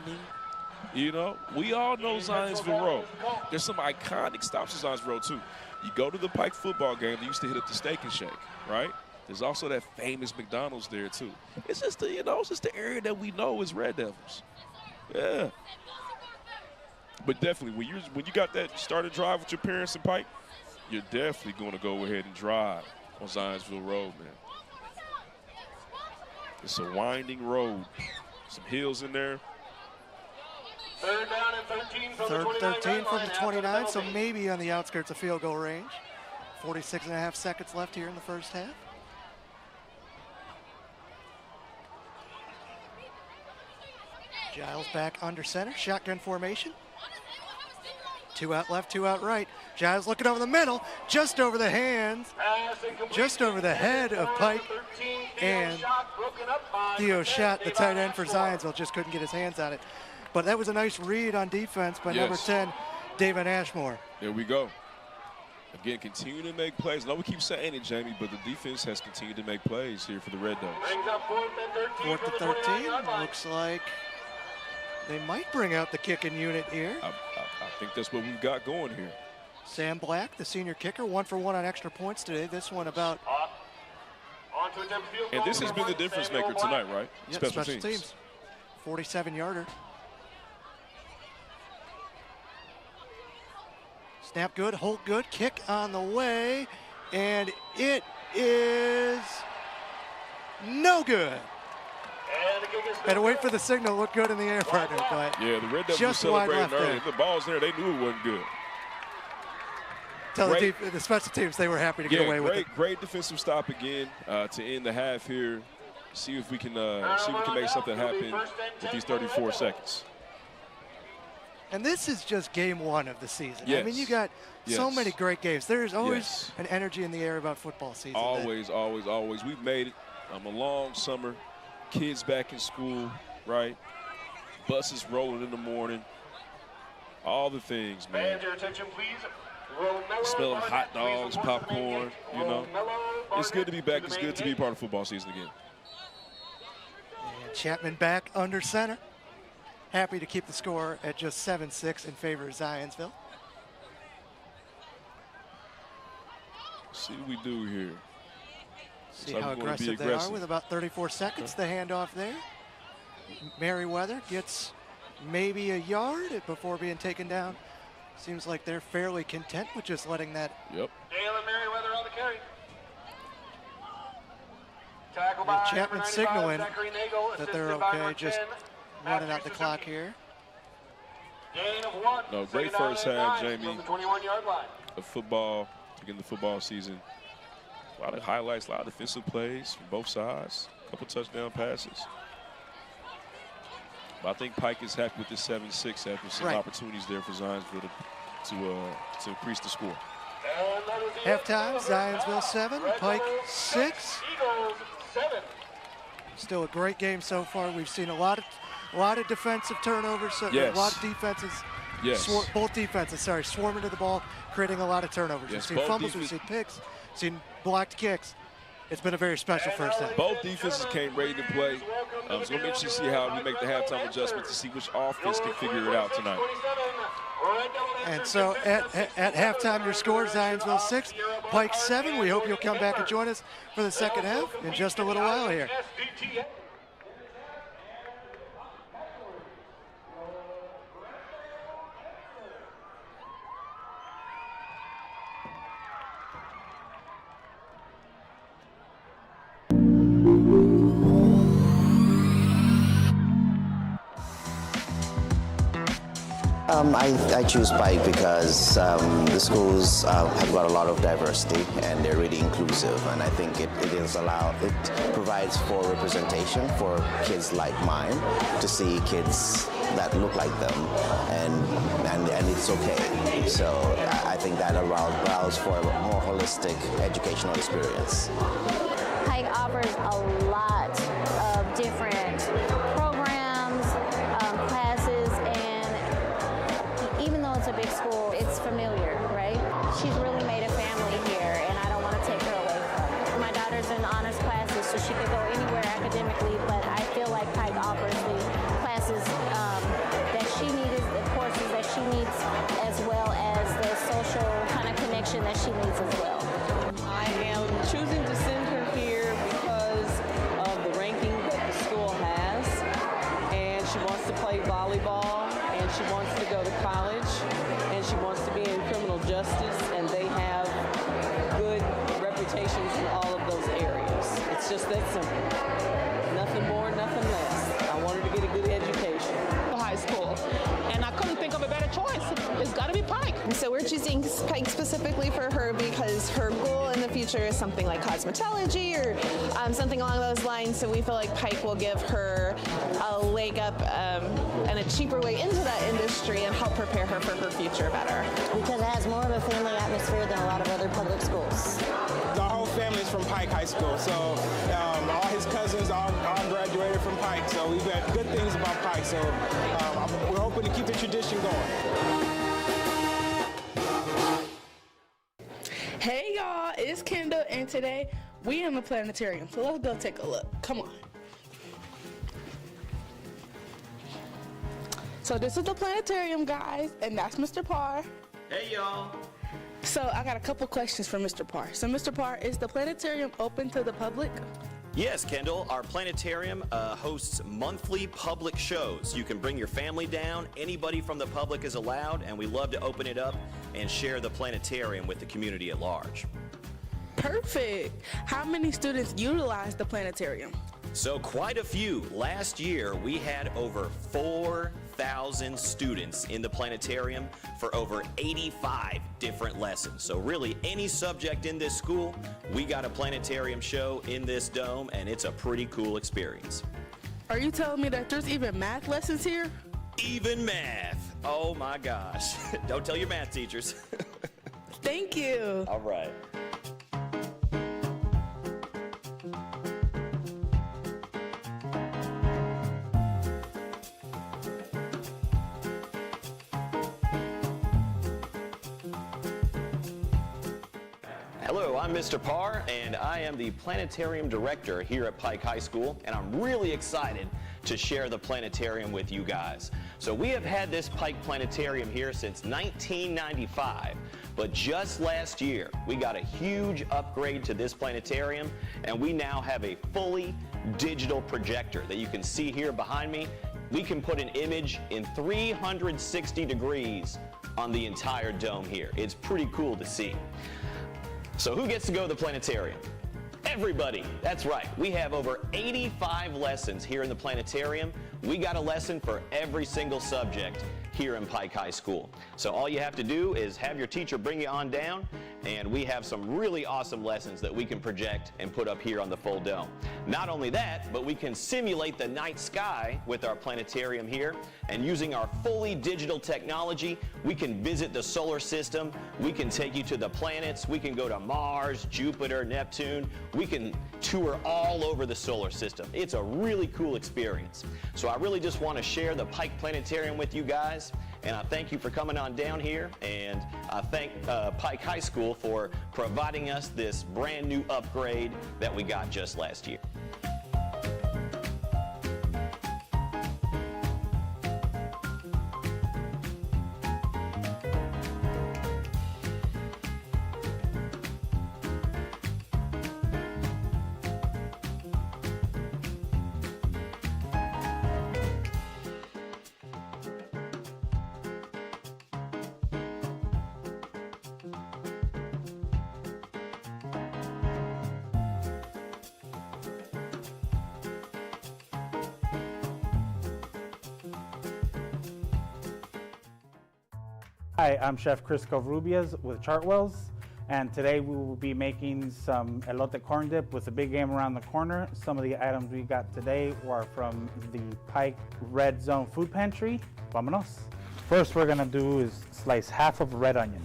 We all know Zionsville Road. There's some iconic stops at Zionsville Road, too. You go to the Pike football game, they used to hit up the Steak and Shake, right? There's also that famous McDonald's there, too. It's just the area that we know is Red Devils. Yeah. But definitely, when you got that started drive with your parents in Pike, you're definitely going to go ahead and drive on Zionsville Road, man. It's a winding road. Some hills in there. Third down and 13 from the 29. 13 from the 29, so penalty. maybe on the outskirts of field goal range. 46.5 seconds left here in the first half. Giles back under center, shotgun formation. 2 out left, 2 out right. Giles looking over the middle, just over the hands, just over the head of Pike. And Theo Schott, the tight end for Zionsville, just couldn't get his hands on it. But that was a nice read on defense by number 10, David Ashmore. There we go. Again, continue to make plays. I know we keep saying it, Jamie, but the defense has continued to make plays here for the Red Devils. Brings up 4th and 13. 4th and 13. Looks like they might bring out the kicking unit here. I think that's what we've got going here. Sam Black, the senior kicker, 1 for 1 on extra points today. This one about. On to attempt field goal. And this has been the difference maker tonight, right? Yep, special teams. 47-yarder. Snap good, hold good, kick on the way, and it is no good. And the kick is Had to wait for the signal to look good in the air, partner, but Yeah, the Red Devils were just wide celebrating left early. there. The ball's there, they knew it wasn't good. Tell the special teams they were happy to get away with it. Great defensive stop again to end the half here. See if we can make something happen with these 34 seconds. And this is just game one of the season. Yes. I mean, you got so Yes. many great games. There's always Yes. an energy in the air about football season. Always. We've made it. A long summer. Kids back in school, right? Buses rolling in the morning. All the things, man. And your attention, please. Romello Smell of hot Barnett, please dogs, report to the popcorn, main gate. you know. Romello It's good to be back. Barnett It's the good to main be part of football season again. And Chapman back under center. Happy to keep the score at just 7-6 in favor of Zionsville. See what we do here. See Looks how like we're gonna be aggressive they are with about 34 seconds. The handoff there. Merriweather gets maybe a yard before being taken down. Seems like they're fairly content with just letting that. Yep. Dale and Merriweather on the carry. Tackle by Chapman number 95, signaling Zachary Nagel, that they're assisted by okay, number just 10, running out Patrick the clock Suzuki. here. Gain of 1. No, great Second down first and half, 9 Jamie. from the 21-yard line. Of football, again, the football season. A lot of highlights, a lot of defensive plays from both sides. A couple touchdown passes. But I think Pike is happy with this 7-6 after some opportunities there for Zionsville to increase the score. And that is the Halftime, end of Zionsville half. 7, Red Pike Devils 6. Eagles 7. Still a great game so far. We've seen a lot of defensive turnovers, Yes. a lot of defenses. Yes. Both defenses, swarming to the ball, creating a lot of turnovers. Yes, We've seen both fumbles, we've seen picks, seen blocked kicks. It's been a very special first half. Both defenses came ready to play. It's going to be interesting to see how we make the halftime adjustment to see which offense can figure it out tonight. And so at halftime, your score, Zionsville 6, Pike 7. We hope you'll come back and join us for the second half in just a little while here. I choose Pike because the schools have got a lot of diversity and they're really inclusive, and I think it provides for representation for kids like mine to see kids that look like them, and it's okay. So I think that allows for a more holistic educational experience. Pike offers a lot of different programs, classes, and even though it's a big school, it's familiar, right? She's really made a family here, and I don't want to take her away from it. My daughter's in honors classes, so she could go anywhere academically, but I feel like Pike offers the classes that she needs, the courses that she needs, as well as the social kind of connection that she needs as well. I am choosing to send her here because of the ranking that the school has, and she wants to play volleyball, and she wants to go to college, and she wants to be in criminal justice, and they have good reputations in all of those areas. It's just that simple. Nothing more, nothing less. I want her to get a good education. High school, and I couldn't think of a better choice. It's got to be Pike. So we're choosing Pike specifically for her because her goal in the future is something like cosmetology or something along those lines. So we feel like Pike will give her a leg up and a cheaper way into that industry and help prepare her for her future better. Because it has more of a family atmosphere than a lot of other public schools. Our whole family's from Pike High School, so all his cousins all graduated from Pike, so we've had good things about Pike, so we're hoping to keep the tradition going. Hey y'all, it's Kendall, and today we in the planetarium. So let's go take a look. Come on. So this is the planetarium, guys, and that's Mr. Parr. Hey y'all. So I got a couple questions for Mr. Parr. So Mr. Parr, is the planetarium open to the public? Yes, Kendall, our planetarium hosts monthly public shows. You can bring your family down. Anybody from the public is allowed, and we love to open it up and share the planetarium with the community at large. Perfect. How many students utilize the planetarium? So quite a few. Last year, we had over 4,000 students in the planetarium for over 85 different lessons. So really, any subject in this school, we got a planetarium show in this dome, and it's a pretty cool experience. Are you telling me that there's even math lessons here? Even math. Oh my gosh. Don't tell your math teachers. Thank you. All right. Hello, I'm Mr. Parr, and I am the Planetarium Director here at Pike High School, and I'm really excited to share the planetarium with you guys. So we have had this Pike Planetarium here since 1995, but just last year, we got a huge upgrade to this planetarium, and we now have a fully digital projector that you can see here behind me. We can put an image in 360 degrees on the entire dome here. It's pretty cool to see. So who gets to go to the planetarium? Everybody. That's right. We have over 85 lessons here in the planetarium. We got a lesson for every single subject here in Pike High School. So all you have to do is have your teacher bring you on down, and we have some really awesome lessons that we can project and put up here on the full dome. Not only that, but we can simulate the night sky with our planetarium here, and using our fully digital technology, we can visit the solar system, we can take you to the planets, we can go to Mars, Jupiter, Neptune, we can tour all over the solar system. It's a really cool experience. So I really just want to share the Pike Planetarium with you guys, and I thank you for coming on down here, and I thank Pike High School for providing us this brand new upgrade that we got just last year. Hi, I'm Chef Chris Covarrubias with Chartwells, and today we will be making some elote corn dip with the big game around the corner. Some of the items we got today are from the Pike Red Zone Food Pantry. Vámonos. First we're gonna do is slice half of red onion.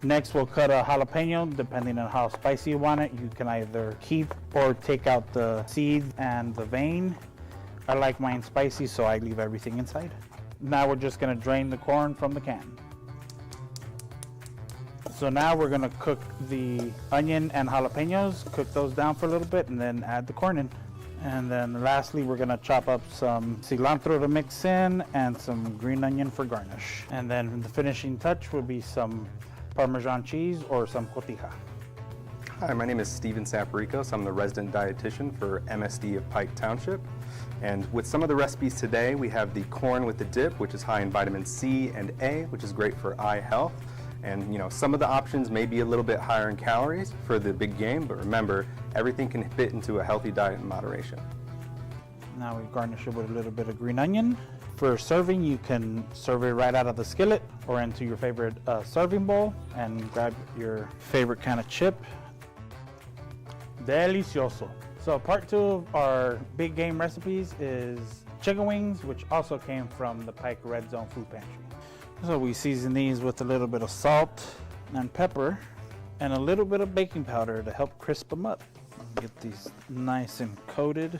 Next we'll cut a jalapeno, depending on how spicy you want it. You can either keep or take out the seeds and the vein. I like mine spicy, so I leave everything inside. Now we're just gonna drain the corn from the can. So now we're gonna cook the onion and jalapenos, cook those down for a little bit, and then add the corn in. And then lastly, we're gonna chop up some cilantro to mix in and some green onion for garnish. And then the finishing touch will be some Parmesan cheese or some cotija. Hi, my name is Steven Saparicos. I'm the resident dietitian for MSD of Pike Township. And with some of the recipes today, we have the corn with the dip, which is high in vitamin C and A, which is great for eye health. And you know, some of the options may be a little bit higher in calories for the big game, but remember, everything can fit into a healthy diet in moderation. Now we garnish it with a little bit of green onion. For serving, you can serve it right out of the skillet or into your favorite serving bowl and grab your favorite kind of chip. Delicioso. So part two of our big game recipes is chicken wings, which also came from the Pike Red Zone Food Pantry. So we season these with a little bit of salt and pepper and a little bit of baking powder to help crisp them up. Get these nice and coated.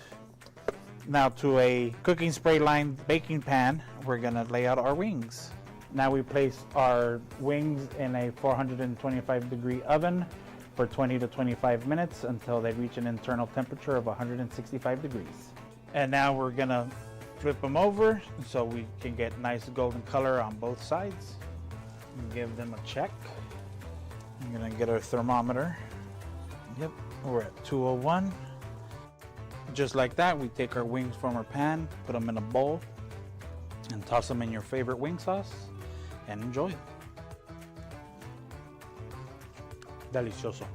Now to a cooking spray lined baking pan, we're gonna lay out our wings. Now we place our wings in a 425 degree oven for 20 to 25 minutes until they reach an internal temperature of 165 degrees. And now we're gonna flip them over so we can get nice golden color on both sides. And give them a check. I'm gonna get our thermometer. Yep, we're at 201. Just like that, we take our wings from our pan, put them in a bowl. and toss them in your favorite wing sauce and enjoy it. Delicioso.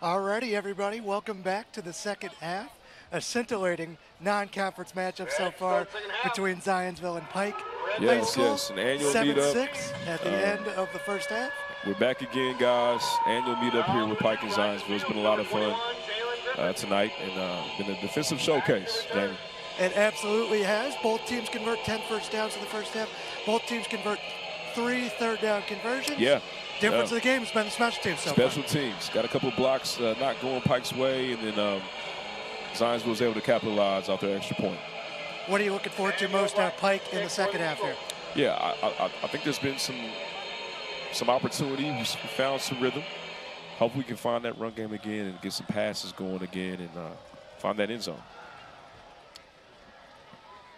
Alrighty, everybody, welcome back to the second half. A scintillating non-conference matchup so far between Zionsville and Pike High School. Yes, an annual 7-6 meetup. at the end of the first half. We're back again, guys. Annual meetup here with Pike and Zionsville. It's been a lot of fun tonight, and been a defensive showcase, Jamie. It absolutely has. Both teams convert 10 first downs in the first half. Both teams convert 3 third down conversions. Yeah. Difference of the game has been the special teams so far. Special teams. Got a couple of blocks not going Pike's way, and then Zionsville was able to capitalize off their extra point. What are you looking forward to most out of Pike in the second half here? Yeah, I think there's been some opportunity. We found some rhythm. Hope we can find that run game again and get some passes going again and find that end zone.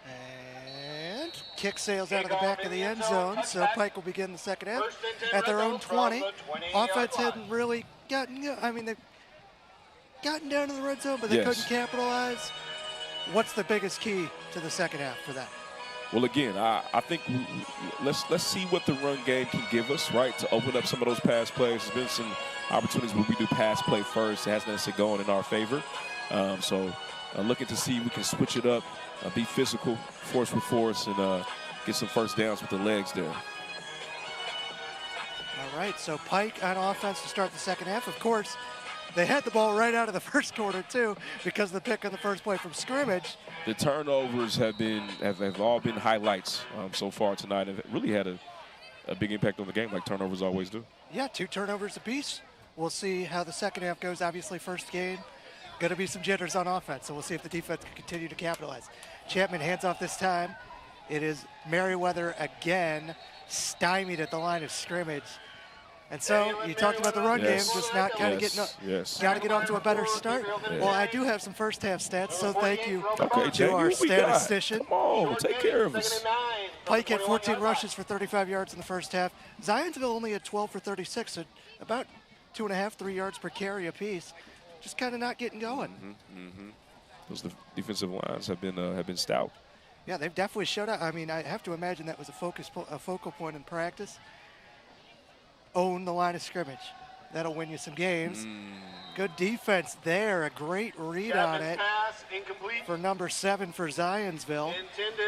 And kick sails out of the back of the end zone, so Pike will begin the second half at their own 20. Offense hadn't really gotten, I mean, they've gotten down to the red zone, but they couldn't capitalize. What's the biggest key to the second half for that? Well, again, I think let's see what the run game can give us, right, to open up some of those pass plays. There's been some opportunities where we do pass play first. It hasn't necessarily gone in our favor. So looking to see if we can switch it up, be physical, force with force, and get some first downs with the legs there. All right, so Pike on offense to start the second half. Of course, they had the ball right out of the first quarter, too, because of the pick on the first play from scrimmage. The turnovers have all been highlights so far tonight. Have really had a big impact on the game, like turnovers always do. Yeah, 2 turnovers apiece. We'll see how the second half goes. Obviously, first game, going to be some jitters on offense, so we'll see if the defense can continue to capitalize. Chapman hands off this time. It is Merriweather again, stymied at the line of scrimmage. And so you talked about the run game, just not kind of getting up. Yes. Got to get off to a better start. Yeah. Well, I do have some first half stats, so thank you to Jamie, our statistician. Come on, take care of us. Pike had 14 rushes for 35 yards in the first half. Zionsville only had 12 for 36, so about 2.5, 3 yards per carry apiece. Just kind of not getting going. Those defensive lines have been stout. Yeah, they've definitely showed up. I mean, I have to imagine that was a focal point in practice. Own the line of scrimmage. That'll win you some games. Good defense there. A great read on it for number 7 for Zionsville.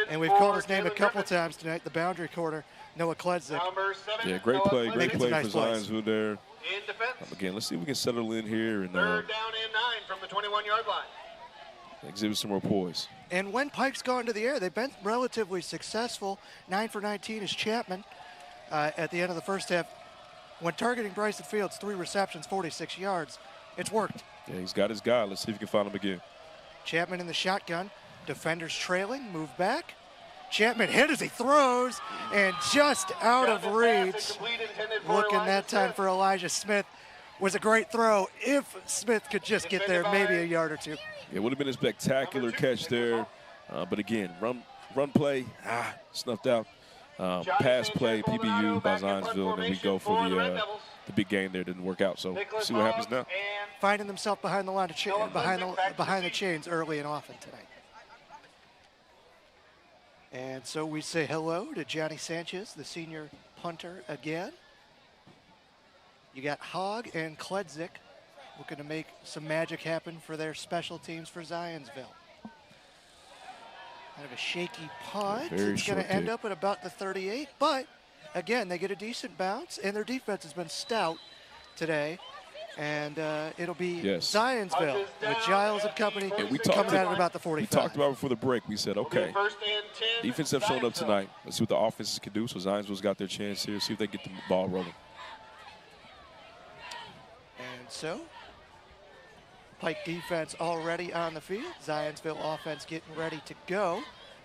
And we've called his name a couple times tonight, the boundary corner, Noah Kledzik. Yeah, great play for nice Zionsville there. Again, let's see if we can settle in here and 3rd down and 9 from the 21-yard line. Exhibit some more poise. And when Pike's gone to the air, they've been relatively successful. 9 for 19 is Chapman at the end of the first half. When targeting Bryson Fields, 3 receptions, 46 yards, it's worked. Yeah, he's got his guy. Let's see if we can find him again. Chapman in the shotgun. Defenders trailing, move back. Chapman hit as he throws, and just out of reach. Looking that time for Elijah Smith. Was a great throw. If Smith could just get there, maybe a yard or 2. It would have been a spectacular catch there. But again, run play, snuffed out. Pass play, PBU by Zionsville, and then we go for the big game there. Didn't work out, so see what happens now. Finding themselves behind the line of behind the chains early and often tonight. And so we say hello to Johnny Sanchez, the senior punter again. You got Hogg and Kledzik looking to make some magic happen for their special teams for Zionsville. Kind of a shaky punt. It's going to end up at about the 38, but again, they get a decent bounce, and their defense has been stout today. And it'll be Zionsville with Giles and company coming at it about the 45. We talked about before the break. We said, okay, defense have shown up tonight. Let's see what the offenses can do. So Zionsville's got their chance here. See if they get the ball rolling. And so Pike defense already on the field. Zionsville offense getting ready to go.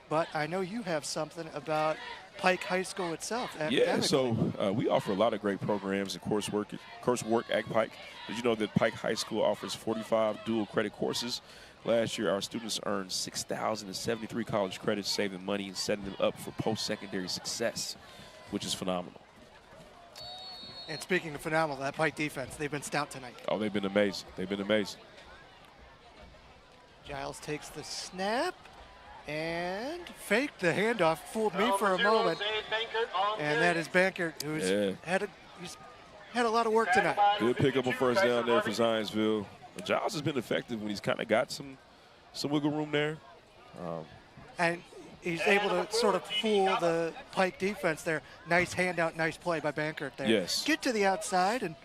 But I know you have something about Pike High School itself. Yeah, so we offer a lot of great programs and coursework at Pike. Did you know that Pike High School offers 45 dual credit courses? Last year, our students earned 6,073 college credits, saving money and setting them up for post-secondary success, which is phenomenal. And speaking of phenomenal, that Pike defense, they've been stout tonight. Oh, they've been amazing. They've been amazing. Giles takes the snap and faked the handoff. Fooled me for a moment. And that is Bankert, who's had a lot of work tonight. Good pickup on first down there for Zionsville. Giles has been effective when he's kind of got some wiggle room there. And he's able to sort of fool the Pike defense there. Nice handout, nice play by Bankert there. Yes. Get to the outside, and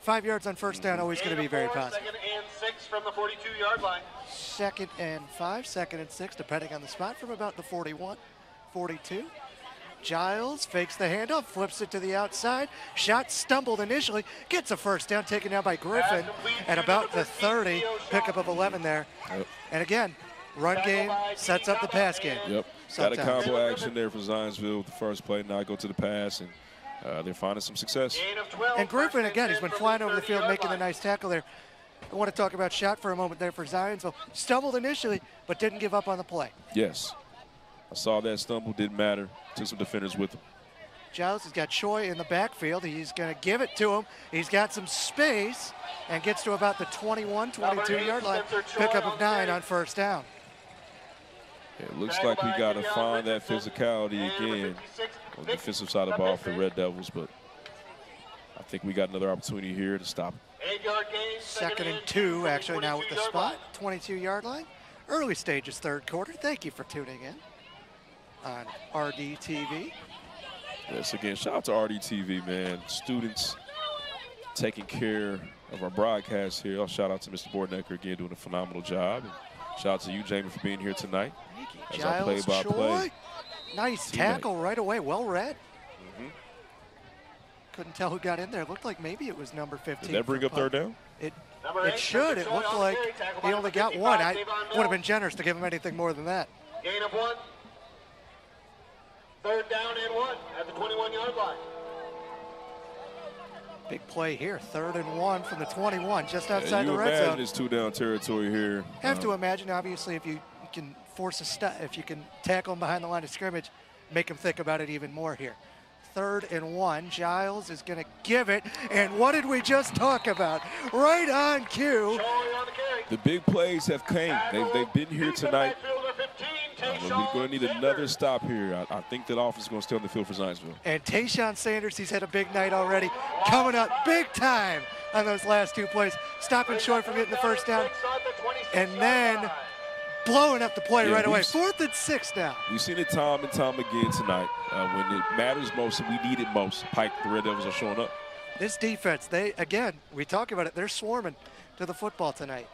5 yards on first down, always going to be very positive. 2nd and 6 from the 42-yard line. 2nd and 5, 2nd and 6, depending on the spot, from about the 41, 42. Giles fakes the handoff, flips it to the outside. Shot stumbled initially, gets a first down, taken down by Griffin at about the 30. Pickup of 11 there. Yep. And again, run game sets up the pass game. Yep. Sometimes. Got a combo action there for Zionsville with the first play. Now I go to the pass, and they're finding some success. And Griffin, again, he's been flying over the field, making a nice tackle there. I want to talk about shot for a moment there for Zionsville. Stumbled initially, but didn't give up on the play. Yes. I saw that stumble, didn't matter. Took some defenders with him. Giles has got Choi in the backfield. He's going to give it to him. He's got some space and gets to about the 21, 22-yard line. Pickup of 9 on first down. It looks like we got to find that physicality again on the defensive side of the ball for the Red Devils, but I think we got another opportunity here to stop it. 8-yard gain. 2nd and 2, actually, now with the spot, 22-yard line. Early stages, third quarter. Thank you for tuning in on RDTV. Yes, again, shout out to RDTV, man. Students taking care of our broadcast here. I'll shout out to Mr. Bordenecker again, doing a phenomenal job. And shout out to you, Jamie, for being here tonight. Thank you. As Giles I play-by-play. Nice tackle right away, well read. Couldn't tell who got in there. It looked like maybe it was number 15. Did that bring up third down? It should. It looked like he only got one. I would have been generous to give him anything more than that. Gain of 1. 3rd down and 1 at the 21-yard line. Big play here. 3rd and 1 from the 21, just outside you the red imagine zone. it's 2-down territory here. Have to imagine, obviously, if you can force a stop, if you can tackle him behind the line of scrimmage, make him think about it even more here. 3rd and 1. Giles is going to give it. And what did we just talk about? Right on cue. The big plays have came. They've been here tonight. We're going to need another stop here. I think that offense is going to stay on the field for Zionsville. And Tayshawn Sanders, he's had a big night already. Coming up big time on those last 2 plays. Stopping short from getting the first down. And then blowing up the play right away. 4th and 6 now. We've seen it time and time again tonight. When it matters most and we need it most, Pike, the Red Devils are showing up. This defense, again, we talk about it, they're swarming to the football tonight.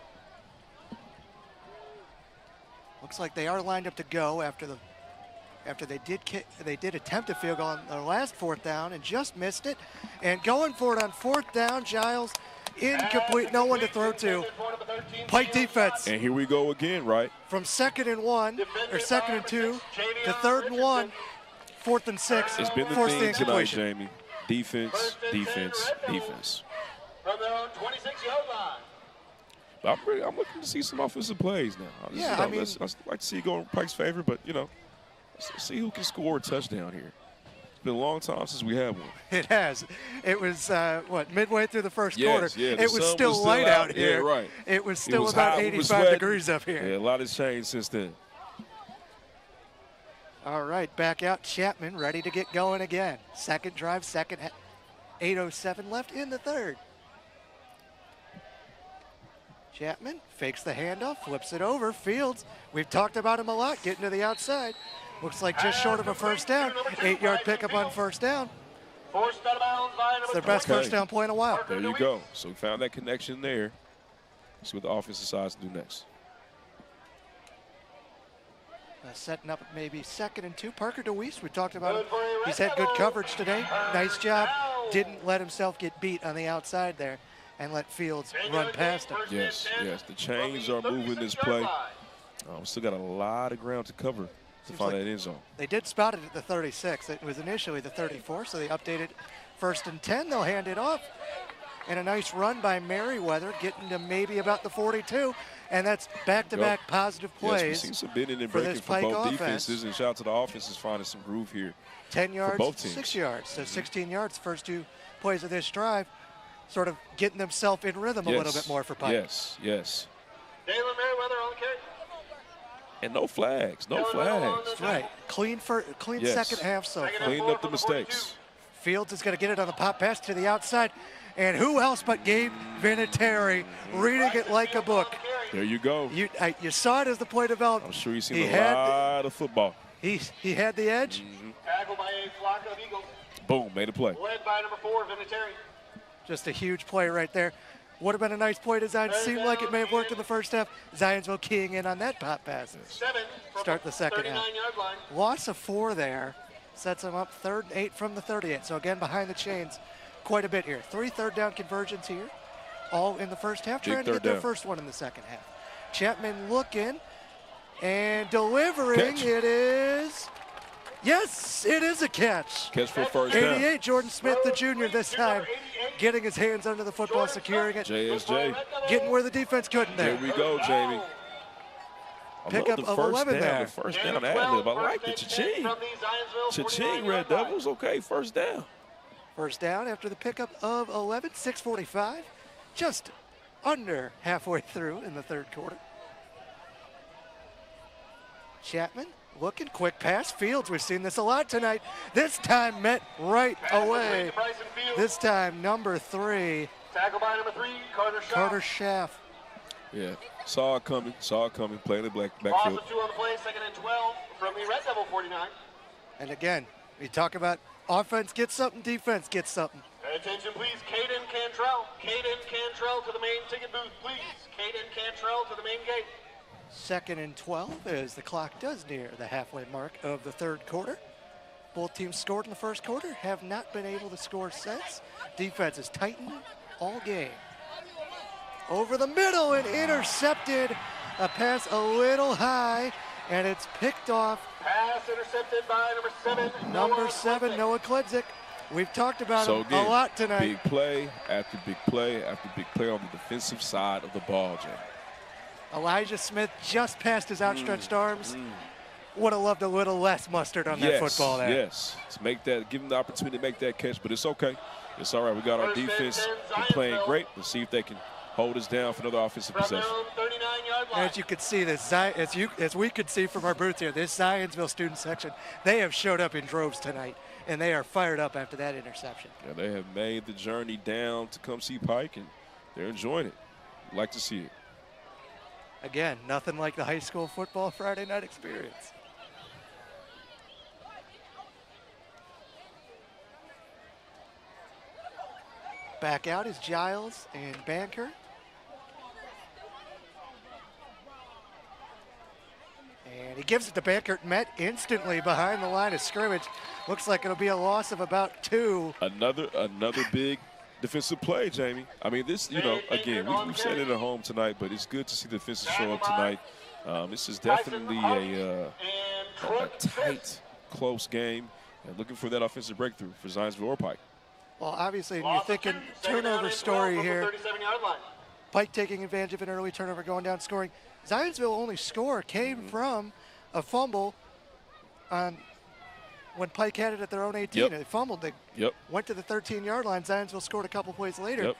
Looks like they are lined up to go after they did attempt a field goal on their last 4th down and just missed it. And going for it on 4th down, Giles incomplete, no one to throw to. Pike defense. And here we go again, right? From 2nd and 1, or 2nd and 2, to 3rd and 1, 4th and 6. It's been the theme tonight, Jamie. Defense, defense, defense. From their own 26-yard line. I'm looking to see some offensive plays now. I'd like to see it go in Pike's favor, but, let's see who can score a touchdown here. It's been a long time since we had one. It has. It was, midway through the first quarter. Yeah, it was still light out here. Yeah, right. It was still about 85 degrees up here. Yeah, a lot has changed since then. All right, back out Chapman, ready to get going again. Second drive, 8:07 left in the 3rd. Chapman fakes the handoff, flips it over. Fields, we've talked about him a lot, getting to the outside. Looks like just short of a first down. 8-yard pickup on first down. It's their best first down play in a while. There you go. So we found that connection there. See what the offense decides to do next. Setting up maybe 2nd and 2. Parker DeWeese, we talked about him. He's had good coverage today. Nice job. Didn't let himself get beat on the outside there and let Fields run past him. Yes. The chains are moving this play. We still got a lot of ground to cover to find that end zone. They did spot it at the 36. It was initially the 34, so they updated 1st and 10. They'll hand it off. And a nice run by Merriweather, getting to maybe about the 42. And that's back-to-back positive plays. Yes, we've seen some bending and breaking for both defenses. And shout out to the offenses finding some groove here. 10 yards, both teams. 6 yards. So 16 yards, first 2 plays of this drive. Sort of getting themselves in rhythm a little bit more for Pike. Yes. Dalen Merriweather on carry. And no flags. That's right. Clean second half so far. Cleaned up the mistakes. Fields is going to get it on the pop pass to the outside. And who else but Gabe Vinatieri reading it like a book. There you go. You saw it as the play developed. I'm sure you've seen a lot of football. He had the edge. Tackled by a flock of Eagles. Boom, made a play. Led by number 4, Vinatieri. Just a huge play right there. Would have been a nice play design. Seemed like it may have worked in the first half. Zionsville keying in on that pop pass. 7 Start the second half. 39-yard line. Loss of 4 there. Sets them up 3rd and 8 from the 38. So again, behind the chains quite a bit here. 3 third down conversions here. All in the first half. Trying to get their first one in the second half. Chapman looking and delivering. Catch. It is. Yes, it is a catch. Catch for first down. 88, Jordan Smith, the junior this time. Getting his hands under the football, securing it. JSJ. Getting where the defense couldn't there. There we go, Jamie. Pickup of 11 there. The first down ad-lib. I like the cha-ching. Red Devils. Okay, first down. First down after the pickup of 11, 6:45. Just under halfway through in the 3rd quarter. Chapman looking, quick pass. Fields, we've seen this a lot tonight. This time met right away. This time, number 3. Tackle by number 3, Carter Schaff. Yeah, saw it coming, playing the Loss backfield. of 2 on the play, 2nd and 12 from the Red Devil 49. And again, we talk about offense gets something, defense gets something. Pay attention, please. Caden Cantrell. Caden Cantrell to the main ticket booth, please. Caden Cantrell to the main gate. 2nd and 12 as the clock does near the halfway mark of the 3rd quarter. Both teams scored in the 1st quarter, have not been able to score since. Defense is tightened all game. Over the middle and intercepted. A pass a little high, and it's picked off. Pass intercepted by Number 7, Noah Kledzik. We've talked about him a lot tonight. Big play after big play after big play on the defensive side of the ball, Jay. Elijah Smith just passed his outstretched arms. Would have loved a little less mustard on that football there. Yes, give him the opportunity to make that catch, but it's okay. It's all right. We got our defense playing great. Let's see if they can hold us down for another offensive possession. As you could see, as we could see from our booth here, this Zionsville student section, they have showed up in droves tonight, and they are fired up after that interception. Yeah, they have made the journey down to come see Pike, and they're enjoying it. Like to see it. Again, nothing like the high school football Friday night experience. Back out is Giles and Banker. And he gives it to Banker. Met instantly behind the line of scrimmage. Looks like it'll be a loss of about 2. Another big defensive play, Jamie. I mean, this, again, we've said it at home tonight, but it's good to see the defenses show up tonight. This is definitely a tight, close game, and looking for that offensive breakthrough for Zionsville or Pike. Well, obviously, you're thinking turnover story here. Pike taking advantage of an early turnover, going down, scoring. Zionsville only score came from a fumble on when Pike had it at their own 18. They fumbled. They went to the 13-yard line. Zionsville scored a couple plays later.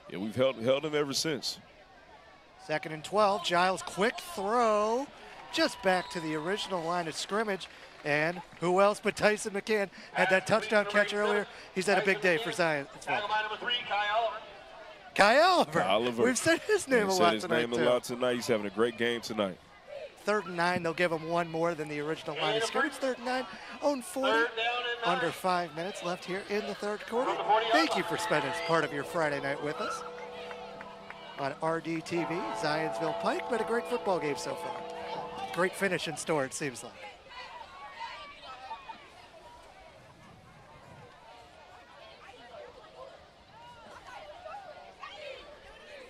Yeah, we've held them ever since. 2nd and 12. Giles, quick throw, just back to the original line of scrimmage. And who else but Tyson McCann had that touchdown catch earlier. He's had a big day for Zion. Kai Oliver. We've said his name a lot tonight. He's having a great game tonight. 3rd and 9. They'll give him one more than the original line of scrimmage. 3rd and 9. Own 40. Under 5 minutes left here in the 3rd quarter. Thank you for spending part of your Friday night with us on RDTV, Zionsville Pike. Been a great football game so far. Great finish in store, it seems like.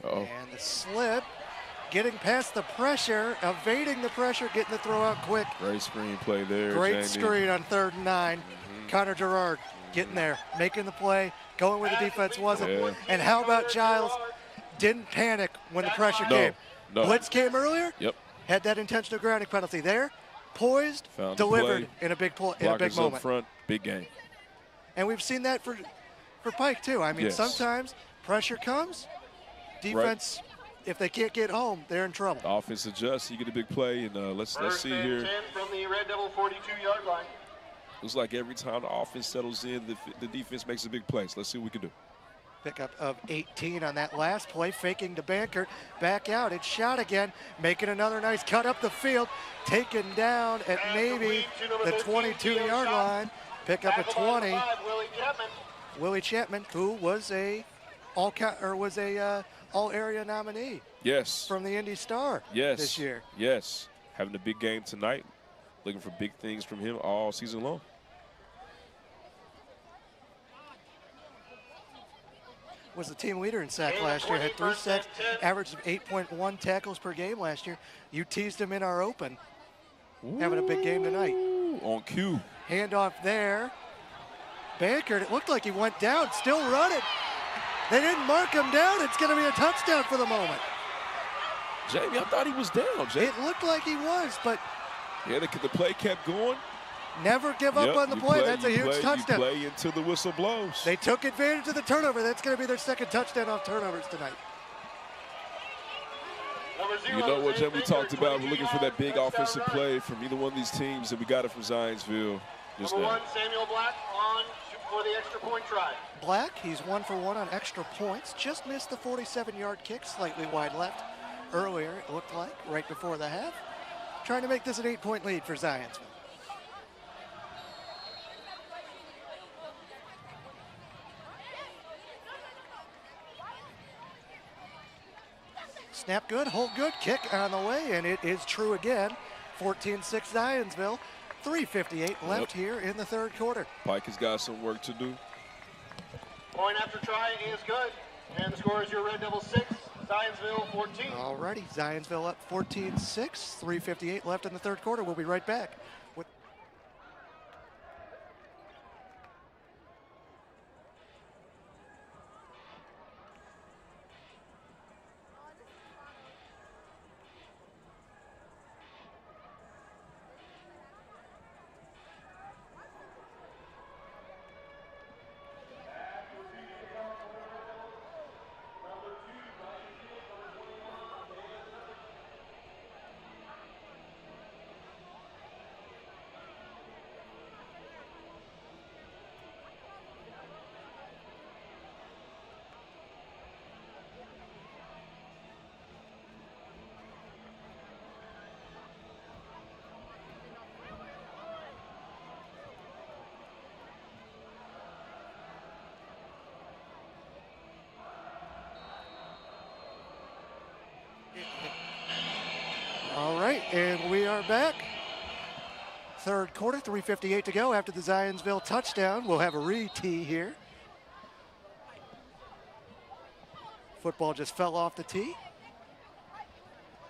And the slip, getting past the pressure, evading the pressure, getting the throw out quick. Great screen play there, Great Jamie. screen on 3rd and 9. Connor Gerard getting there, making the play, going where the defense wasn't. And how about Giles? Didn't panic when the pressure came. Blitz came earlier. Had that intentional grounding penalty there. Poised, delivered in a big moment. Up front, big game. And we've seen that for Pike too. I mean, sometimes pressure comes. Defense, if they can't get home, they're in trouble. Offense adjusts. You get a big play, and let's see here. 10 from the Red Devil 42-yard line. Looks like every time the offense settles in, the defense makes a big play. So let's see what we can do. Pickup of 18 on that last play, faking to Banker. Back out, it's shot again, making another nice cut up the field. Taken down at maybe the 22-yard line. Pick up a 20. Willie Chapman, who was a all-area nominee. Yes. From the Indy Star. This year. Yes. Having a big game tonight. Looking for big things from him all season long. Was the team leader in sack last year. Had 3 sacks, average of 8.1 tackles per game last year. You teased him in our open. Having a big game tonight. On cue. Handoff there. Banker, it looked like he went down, still running. They didn't mark him down. It's going to be a touchdown for the moment. Jamie, I thought he was down, Jamie. It looked like he was, but... Yeah, the play kept going. Never give up on the play. That's a huge touchdown. You play until the whistle blows. They took advantage of the turnover. That's going to be their 2nd touchdown off turnovers tonight. You know what, Jim, we talked about, we're looking for that big offensive play from either one of these teams, and we got it from Zionsville just Number now. 1, Samuel Black on for the extra point try. Black, he's 1 for 1 on extra points. Just missed the 47-yard kick, slightly wide left earlier, it looked like, right before the half. Trying to make this an 8-point lead for Zionsville. Snap good, hold good, kick on the way, and it is true again. 14-6 Zionsville. 3:58 left here in the third quarter. Pike has got some work to do. Point after try is good. And the score is your Red Devils 6, Zionsville 14. All righty, Zionsville up 14-6. 3:58 left in the third quarter. We'll be right back. All right, and we are back. Third quarter, 3:58 to go after the Zionsville touchdown. We'll have a re-tee here. Football just fell off the tee.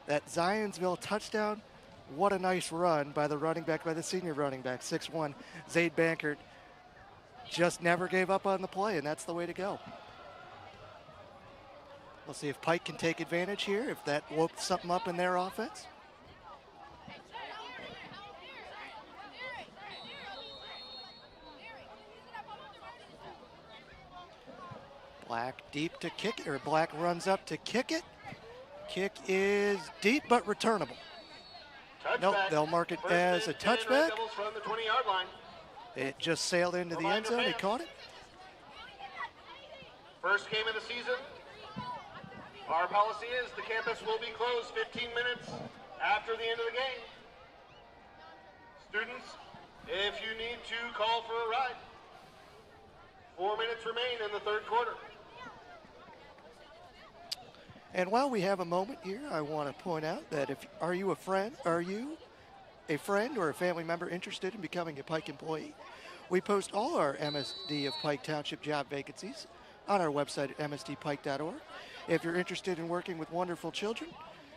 That Zionsville touchdown, what a nice run by the running back, by the senior running back, 6'1", Zaid Bankert. Just never gave up on the play, and that's the way to go. We'll see if Pike can take advantage here, if that woke something up in their offense. Black deep to kick it, or Black runs up to kick it. Kick is deep but returnable. Nope, they'll mark it as a touchback. From the 20-yard line. It just sailed into the end zone. He caught it. First game of the season. Our policy is the campus will be closed 15 minutes after the end of the game. Students, if you need to call for a ride. 4 minutes remain in the third quarter. And while we have a moment here, I want to point out that are you a friend or a family member interested in becoming a Pike employee? We post all our MSD of Pike Township job vacancies on our website at msdpike.org. If you're interested in working with wonderful children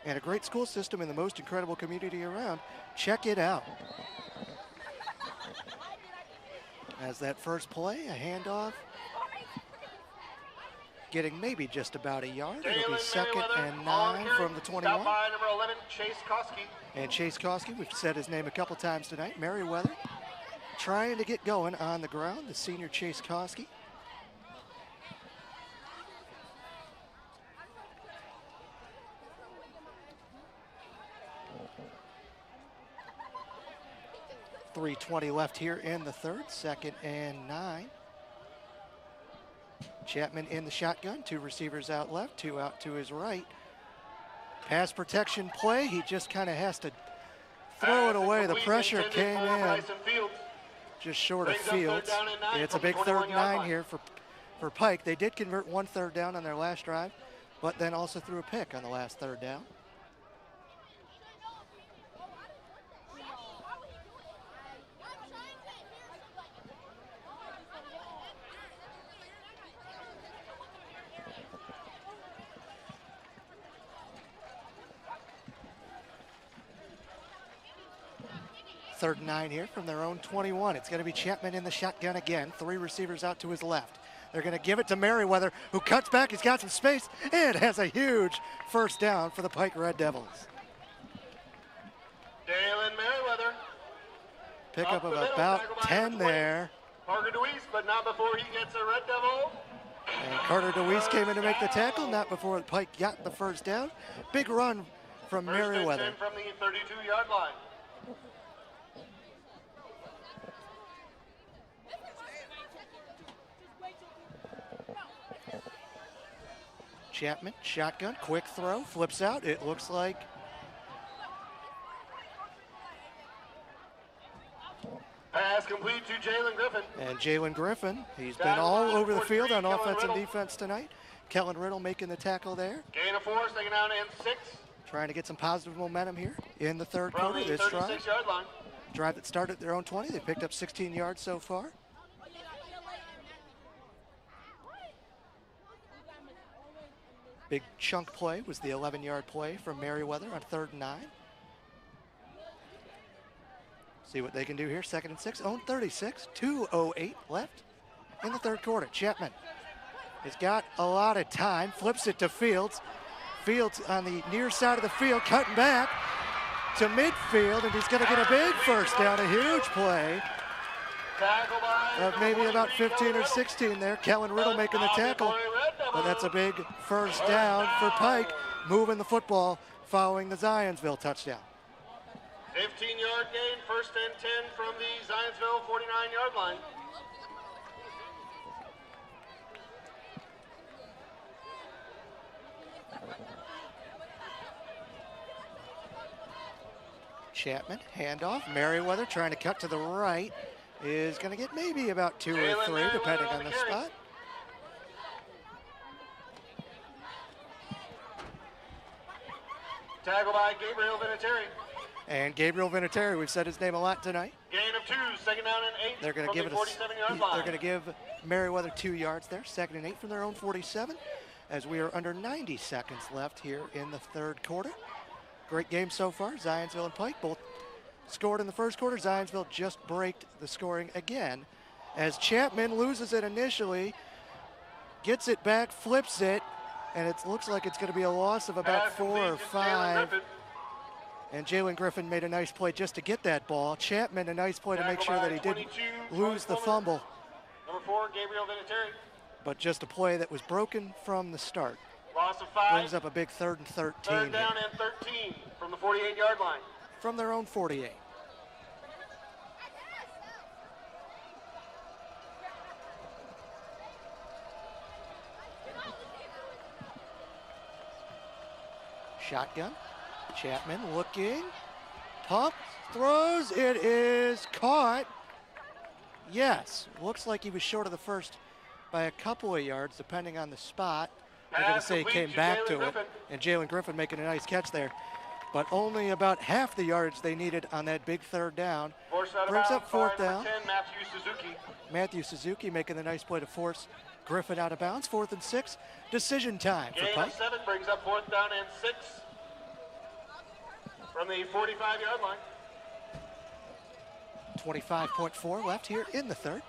and a great school system in the most incredible community around, check it out. As that first play, a handoff, getting maybe just about a yard. It'll be 2nd and 9 from the 21. Stop by number 11, Chase Koski. And Chase Koski, we've said his name a couple times tonight. Merriweather trying to get going on the ground, the senior Chase Koski. .320 left here in the third, 2nd and 9. Chapman in the shotgun, 2 receivers out left, 2 out to his right. Pass protection play, he just kind of has to throw it away. The pressure came in just short of Fields. It's a big 3rd and 9 here for Pike. They did convert 1 third down on their last drive, but then also threw a pick on the last 3rd down. Third and 9 here from their own 21. It's going to be Chapman in the shotgun again. 3 receivers out to his left. They're going to give it to Merriweather, who cuts back. He's got some space and has a huge first down for the Pike Red Devils. Dalen Merriweather. Pickup of about 10 there. Parker DeWeese, but not before he gets a Red Devil. And Carter DeWeese came in to make the tackle, not before Pike got the first down. Big run from First and Merriweather. 10 from the 32-yard line. Chapman, shotgun, quick throw, flips out. It looks like Pass complete to Jalen Griffin. and Jalen Griffin, he's been all over the field on offense and defense tonight. Kellen Riddle making the tackle there. Gain of 4, second down and 6. Trying to get some positive momentum here in the third From quarter. the This drive. 36-yard line. Drive that started at their own 20. They picked up 16 yards so far. Big chunk play was the 11-yard play from Merriweather on 3rd and 9. See what they can do here. 2nd and 6. Own 36. 2:08 left in the third quarter. Chapman has got a lot of time. Flips it to Fields. Fields on the near side of the field, cutting back to midfield, and he's going to get a big first down. A huge play of maybe about 15 or 16 there. Kellen Riddle making the tackle, but that's a big first down for Pike, moving the football following the Zionsville touchdown. 15-yard gain, first and 10 from the Zionsville 49-yard line. Chapman, handoff. Merriweather trying to cut to the right. Is going to get maybe about 2 or 3, depending on the spot. Tackle by Gabriel Vinatieri. And Gabriel Vinatieri, we've said his name a lot tonight. Gain of 2, second down and 8. They're going to give it 47-yard line. they're going to give Merriweather 2 yards there. 2nd and 8 from their own 47, as we are under 90 seconds left here in the third quarter. Great game so far. Zionsville and Pike both scored in the first quarter. Zionsville just braked the scoring again, as Chapman loses it initially, gets it back, flips it, and it looks like it's going to be a loss of about 4 or 5. And Jalen Griffin made a nice play just to get that ball. Chapman, a nice play to make sure that he didn't lose the fumble. Number 4, Gabriel Vinatieri. But just a play that was broken from the start. Loss of 5. Brings up a big 3rd and 13. Third down and 13 from the 48-yard line. From their own 48. Shotgun. Chapman looking. Pump. Throws. It is caught. Yes. Looks like he was short of the first by a couple of yards, depending on the spot. They're going to say he came back to it. And Jalen Griffin making a nice catch there. But only about half the yardage they needed on that big 3rd down. Brings up 4th down. 10, Matthew Suzuki. Matthew Suzuki making the nice play to force Griffin out of bounds. 4th and 6. Decision time for Gain Pike. of 7 brings up 4th down and 6 from the 45-yard line. 25.4 left here in the third.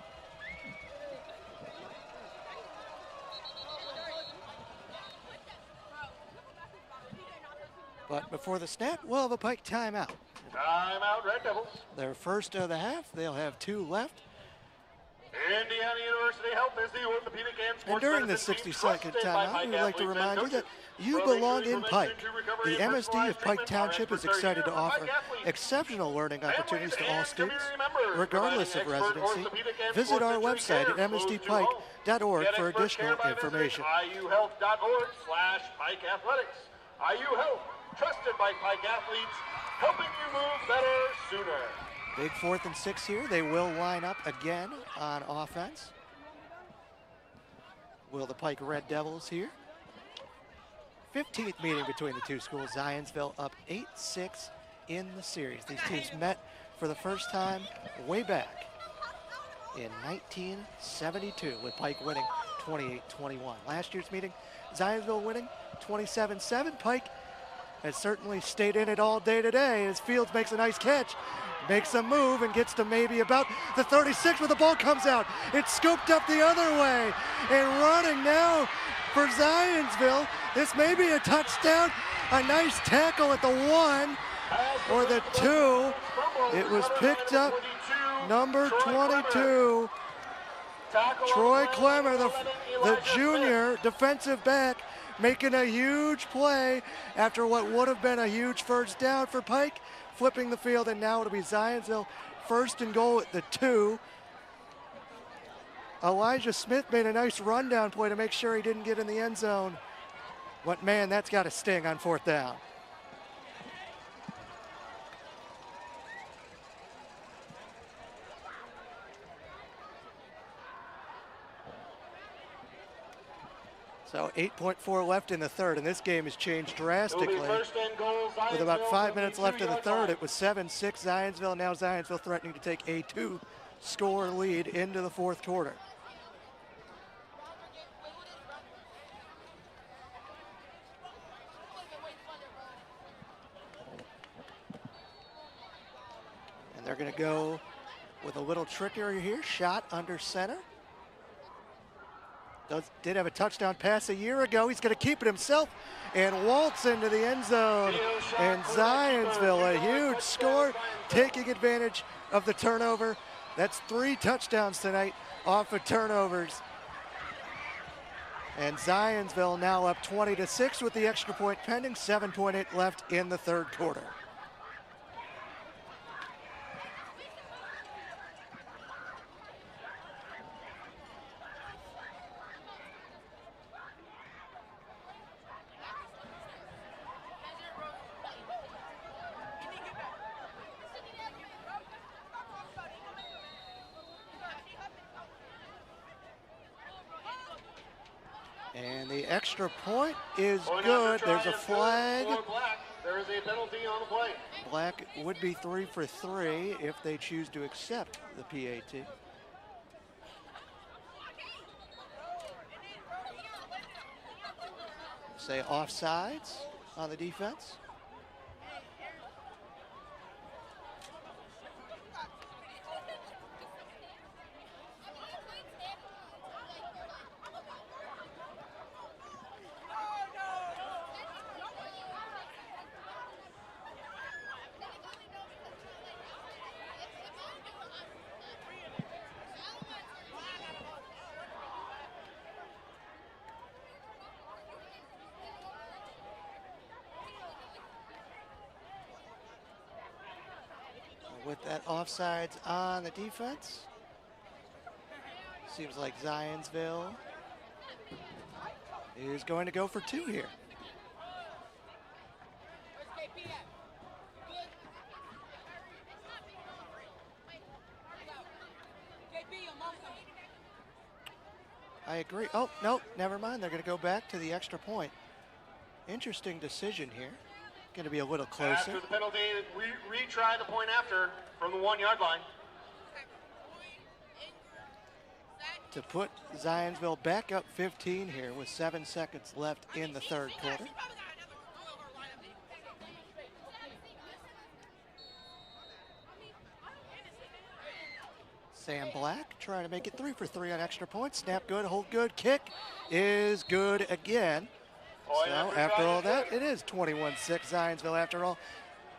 But before the snap, we'll have a Pike timeout. Timeout, Red Devils. Their first of the half. They'll have 2 left. Indiana University Health is the orthopedic and sports And during the medicine team 60-second trusted by timeout, Pike we'd like to athletes remind and you that coaches. you From belong injury in prevention Pike. to recovery The and MSD of personalized Pike treatment, our Township is experts are excited to here for offer Pike athletes. exceptional learning opportunities to Families all and students, community members regardless of providing expert residency. orthopedic and Visit our sports injury website at care close to home. msdpike.org Get for expert additional care by visiting information. iuhealth.org/Pike Athletics. IU Health, trusted by Pike athletes, helping you move better sooner. Big 4th and 6 here. They will line up again on offense. Will the Pike Red Devils here? 15th meeting between the two schools. Zionsville up 8-6 in the series. These teams met for the first time way back in 1972, with Pike winning 28-21. Last year's meeting, Zionsville winning 27-7. Pike has certainly stayed in it all day today as Fields makes a nice catch, makes a move, and gets to maybe about the 36 where the ball comes out. It's scooped up the other way, and running now for Zionsville. This may be a touchdown. A nice tackle at the 1 or the 2. It was picked up, number 22, Troy Clemmer, the junior defensive back, making a huge play after what would have been a huge first down for Pike, flipping the field, and now it'll be Zionsville first and goal at the 2. Elijah Smith made a nice rundown play to make sure he didn't get in the end zone. But man, that's got to sting on 4th down. So 8.4 left in the third, and this game has changed drastically. With about 5 minutes left in the third, it was 7-6 Zionsville. Now Zionsville threatening to take a 2-score lead into the 4th quarter. And they're going to go with a little trickery here. Shot under center. Did have a touchdown pass a year ago. He's going to keep it himself and waltz into the end zone. And Zionsville, a huge score, taking advantage of the turnover. That's 3 touchdowns tonight off of turnovers. And Zionsville now up 20-6 with the extra point pending. 7.8 left in the third quarter. And the extra point is good. There's a flag. There is a penalty on the play. Black would be 3 for 3 if they choose to accept the PAT. Say offsides on the defense. With that offsides on the defense. Seems like Zionsville is going to go for 2 here. I agree. Oh, no, never mind. They're going to go back to the extra point. Interesting decision here. Going to be a little closer. After the penalty, retry the point after from the 1-yard line. To put Zionsville back up 15 here with 7 seconds left in the third quarter. Sam Black trying to make it 3 for 3 on extra points. Snap good, hold good, kick is good again. So after all that, it is 21-6 Zionsville after all.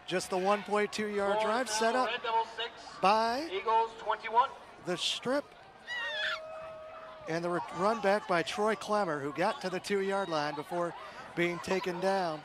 Just the 1.2-yard drive set up by Eagles 21. the strip. And the run back by Troy Clemmer, who got to the 2-yard line before being taken down.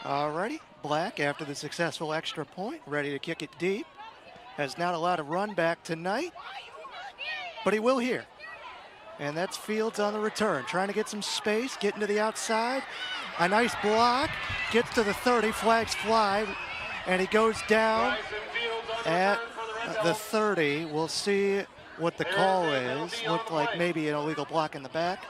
Alrighty, Black after the successful extra point, ready to kick it deep. Has not allowed a run back tonight, but he will here. And that's Fields on the return, trying to get some space, getting to the outside. A nice block, gets to the 30, flags fly, and he goes down at the 30. We'll see what the call is. Looked like maybe an illegal block in the back.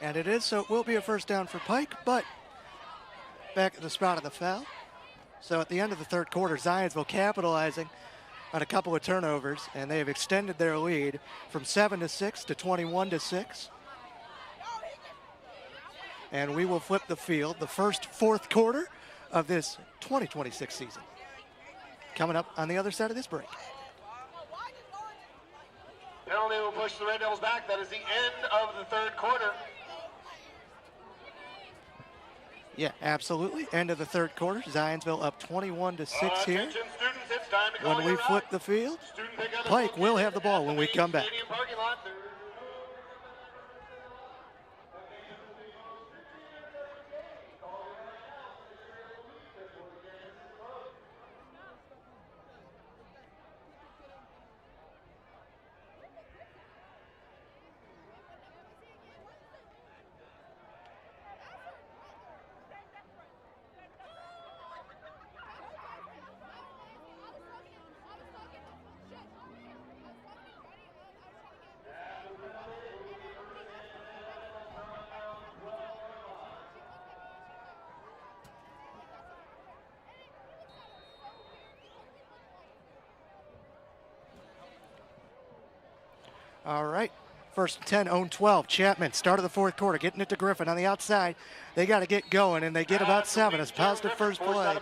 And it is, so it will be a first down for Pike, but back at the spot of the foul. So at the end of the third quarter, Zionsville capitalizing on a couple of turnovers, and they have extended their lead from 7-6 to 21-6. And we will flip the field, the first fourth quarter of this 2026 season. Coming up on the other side of this break. Penalty will push the Red Devils back. That is the end of the third quarter. Yeah, absolutely. End of the third quarter. Zionsville up 21-6 here. Students, it's time to call When we your flip route. the field, Pike will have the ball when we come back. Stadium parking lot. All right, first and 10, own 12. Chapman, start of the fourth quarter, getting it to Griffin on the outside. They got to get going, and they get about 7. It's positive first play.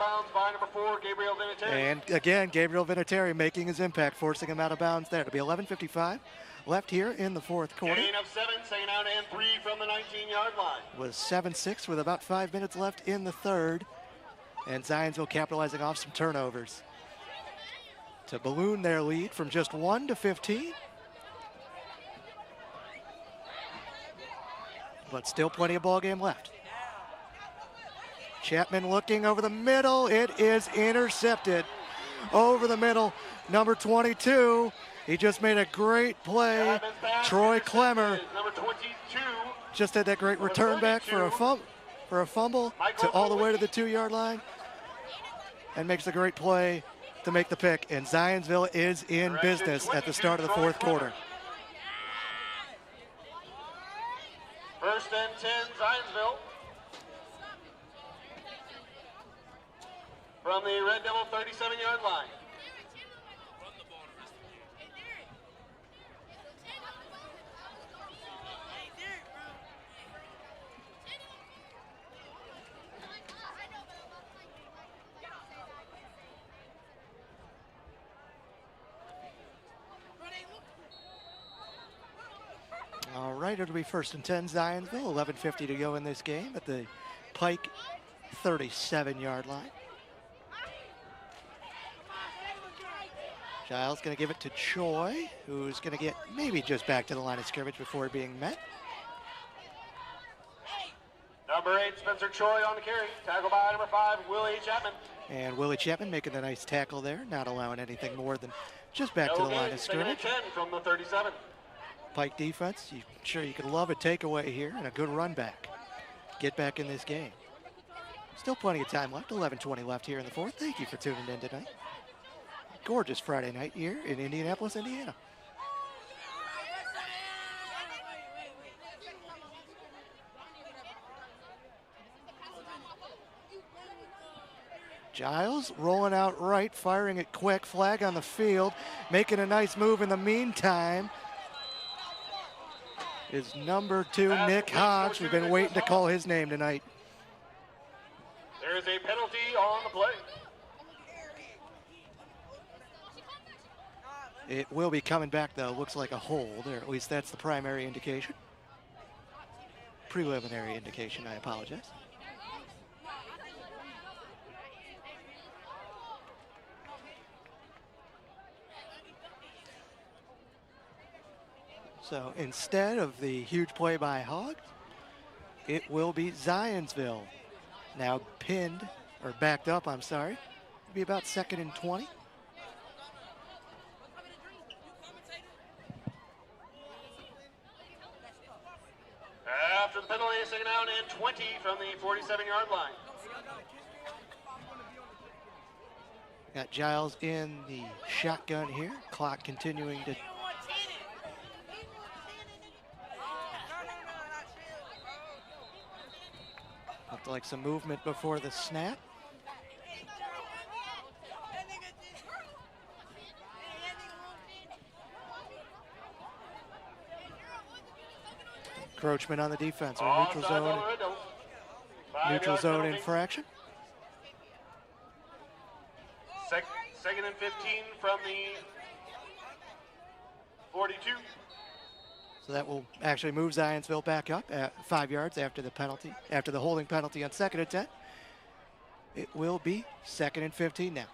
And again, Gabriel Vinatieri making his impact, forcing him out of bounds there. It'll be 11:55 left here in the fourth quarter. Gain of 7, second out and 3 from the 19-yard line. Was 7-6 with about 5 minutes left in the third. And Zionsville capitalizing off some turnovers to balloon their lead from just 1 to 15. But still plenty of ball game left. Chapman looking over the middle. It is intercepted over the middle. Number 22. He just made a great play. Troy Clemmer Number 22. just had that great return back for a fumble to all the way to the 2-yard line, and makes a great play to make the pick. And Zionsville is in business at the start of the fourth quarter. First and 10, Zionsville. From the Red Devil 37-yard line. All right, it'll be first and 10, Zionsville. 11:50 to go in this game at the Pike 37-yard line. Giles going to give it to Choi, who's going to get maybe just back to the line of scrimmage before being met. Number 8, Spencer Choi on the carry. Tackled by number 5, Willie Chapman. And Willie Chapman making a nice tackle there, not allowing anything more than just back to the line of scrimmage. 10 from the 37. Pike defense, sure you could love a takeaway here and a good run back. Get back in this game. Still plenty of time left, 11:20 left here in the fourth. Thank you for tuning in tonight. Gorgeous Friday night here in Indianapolis, Indiana. Giles rolling out right, firing it quick, flag on the field, making a nice move in the meantime is number 2, Nick Hodge. We've been waiting to call his name tonight. There is a penalty on the play. It will be coming back, though. Looks like a hold, or at least that's the primary indication. preliminary indication. I apologize. So instead of the huge play by Hogs, it will be Zionsville. Now pinned, or backed up, I'm sorry. It'll be about 2nd and 20. After the penalty, 2nd down and 20 from the 47-yard line. Got Giles in the shotgun here. Clock continuing to looked like some movement before the snap. Encroachment on the defense, or neutral zone infraction. 2nd and 15 from the 42. So that will actually move Zionsville back up at 5 yards after the penalty, after the holding penalty on 2nd and 10. It will be 2nd and 15 now.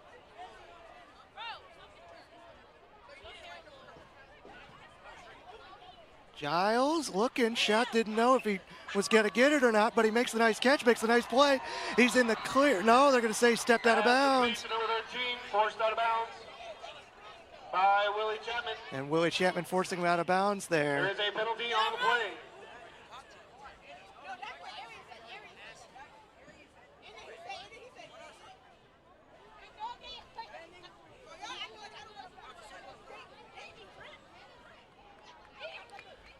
Giles looking, shot, didn't know if he was going to get it or not, but he makes a nice catch, makes a nice play. He's in the clear. No, they're going to say stepped out of bounds. Number 13, forced out of bounds by Willie Chapman. And Willie Chapman forcing him out of bounds there. There is a penalty on the play.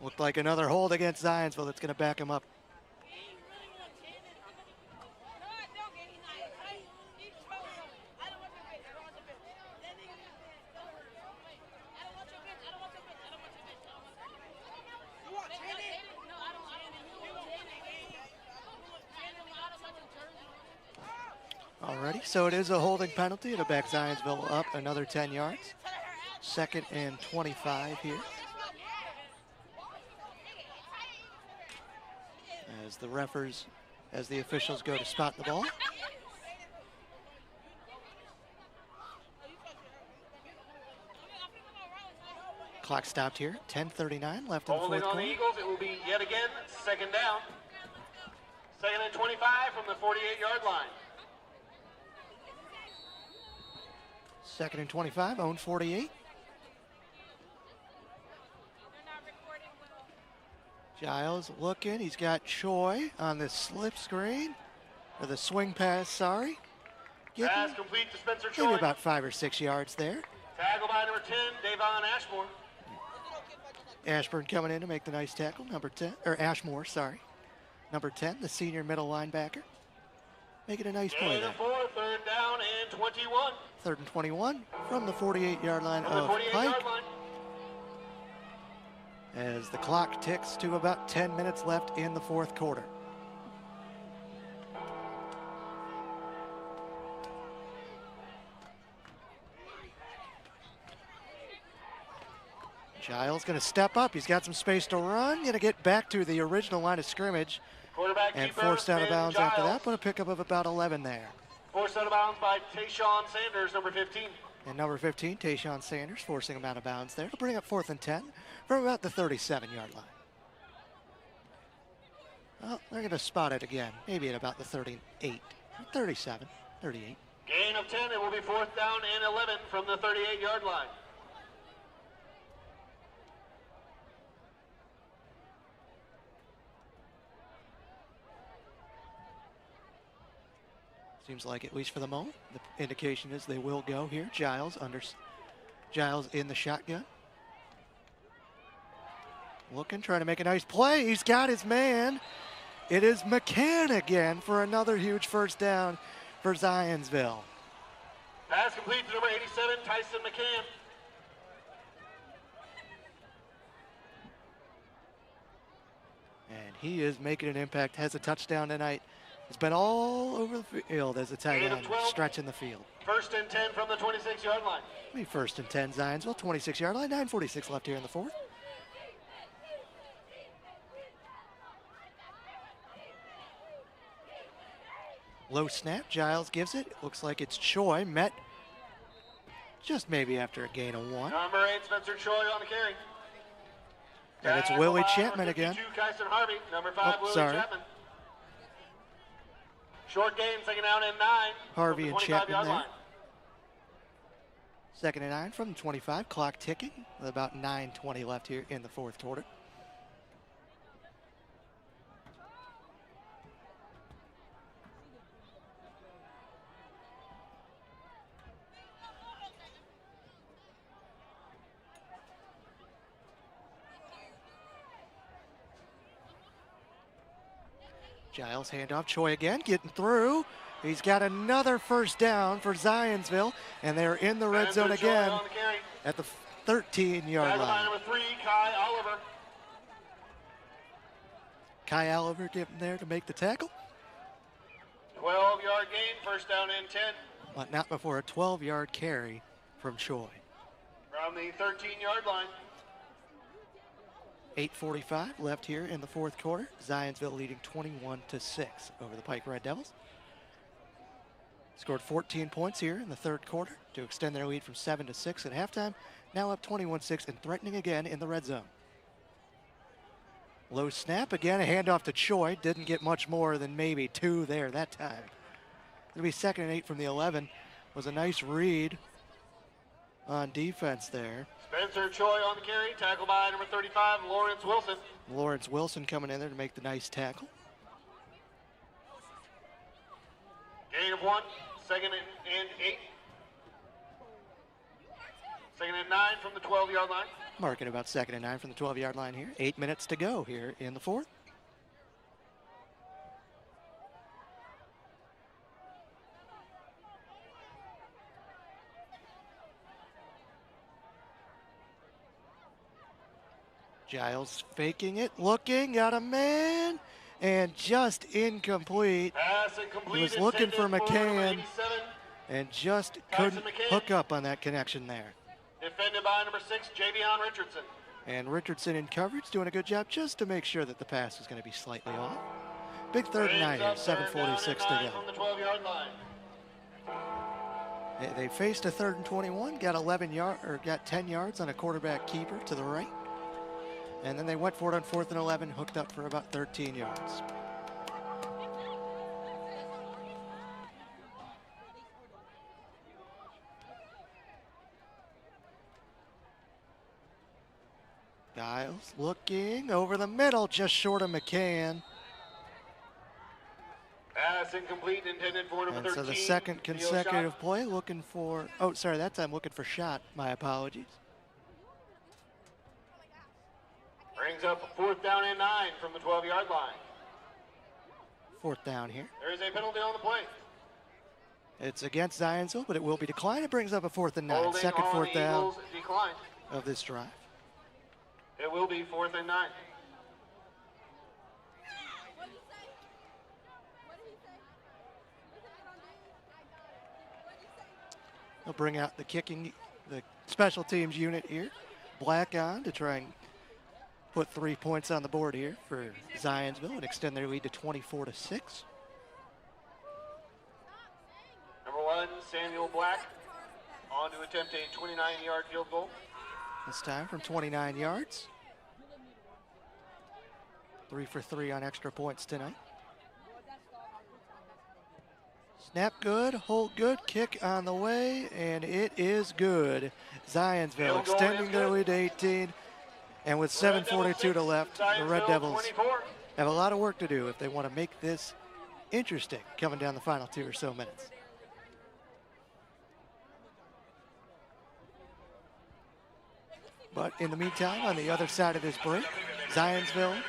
Looked like another hold against Zionsville that's going to back him up. Alrighty, so it is a holding penalty. It'll back Zionsville up another 10 yards. 2nd and 25 here. As the officials go to spot the ball. Clock stopped here, 10:39 left in the fourth quarter. Holding on the Eagles, it will be yet again 2nd down. 2nd and 25 from the 48-yard line. 2nd and 25, own 48. Giles looking, he's got Choi on the slip screen, or the swing pass, sorry. Pass complete to Spencer Choi. Maybe about 5 or 6 yards there. Tackle by number 10, Davon Ashmore. Ashburn coming in to make the nice tackle, number 10, or Ashmore, sorry. Number 10, the senior middle linebacker. Making a nice play there. 3rd down and 21. 3rd and 21 from the 48-yard line of Pike. As the clock ticks to about 10 minutes left in the fourth quarter. Giles going to step up. He's got some space to run. Going to get back to the original line of scrimmage. And forced out of bounds after that, but a pickup of about 11 there. Forced out of bounds by Tayshawn Sanders, number 15. And number 15, Tayshawn Sanders, forcing him out of bounds there. He'll bring up 4th and 10 from about the 37-yard line. Well, they're going to spot it again, maybe at about the 38, 37, 38. Gain of 10, it will be 4th down and 11 from the 38-yard line. Seems like, at least for the moment, the indication is they will go here. Giles in the shotgun. Looking, trying to make a nice play. He's got his man. It is McCann again for another huge 1st down for Zionsville. Pass complete to number 87, Tyson McCann. And he is making an impact, has a touchdown tonight. It's been all over the field as a tight end, stretching the field. 1st and 10 from the 26-yard line. Be 1st and 10, Zionsville, 26-yard line, 9:46 left here in the fourth. Low snap, Giles gives it. Looks like it's Choi, met just maybe after a gain of 1. Number 8, Spencer Choi on the carry. And it's Willie Chapman again. Kyson Harvey. Number 5, Willie Chapman. Short gain, second down and 9. Harvey and Chapman there. Line. Second and 9 from the 25, clock ticking with about 9:20 left here in the fourth quarter. Giles handoff, Choi again, getting through. He's got another first down for Zionsville, and they're in the red zone again at the 13-yard line. Number 3, Kai Oliver. Kai Oliver getting there to make the tackle. 12-yard gain, first down and 10. But not before a 12-yard carry from Choi. From the 13-yard line. 8:45 left here in the fourth quarter. Zionsville leading 21-6 over the Pike Red Devils. Scored 14 points here in the third quarter to extend their lead from 7-6 at halftime. Now up 21-6 and threatening again in the red zone. Low snap again, a handoff to Choi. Didn't get much more than maybe 2 there that time. It'll be 2nd and 8 from the 11. Was a nice read on defense there. Spencer Choi on the carry, tackled by number 35, Lawrence Wilson. Lawrence Wilson coming in there to make the nice tackle. Gain of 1, second and 8. Second and 9 from the 12-yard line. Marking about 2nd and 9 from the 12-yard line here. 8 minutes to go here in the fourth. Giles faking it, looking, got a man, and just incomplete. Pass incomplete. He was looking for McCann and just couldn't hook up on that connection there. Defended by number 6, Javion Richardson. And Richardson in coverage doing a good job just to make sure that the pass is going to be slightly off. Big 3rd and 9 here, 7:46 to go. From the 12-yard line. They faced a 3rd and 21, got 10 yards on a quarterback keeper to the right. And then they went for it on 4th and 11, hooked up for about 13 yards. Giles looking over the middle, just short of McCann. Pass incomplete, intended for number 13. And so the second consecutive play looking for, that time looking for shot. My apologies. Brings up 4th down and 9 from the 12-yard line. 4th down here. There is a penalty on the play. It's against Zionsville, but it will be declined. It brings up a 4th and 9. Holding Second on 4th the down Eagles, declined. of this drive. It will be 4th and 9. They'll bring out the special teams unit here. Black on to try and put 3 points on the board here for Zionsville and extend their lead to 24-6. Number 1, Samuel Black, on to attempt a 29-yard field goal. This time from 29 yards. 3 for 3 on extra points tonight. Snap good, hold good, kick on the way, and it is good. Zionsville extending their lead to 18. And with 7:42 to left, the Red Devils have a lot of work to do if they want to make this interesting coming down the final 2 or so minutes. But in the meantime, on the other side of this break, Zionsville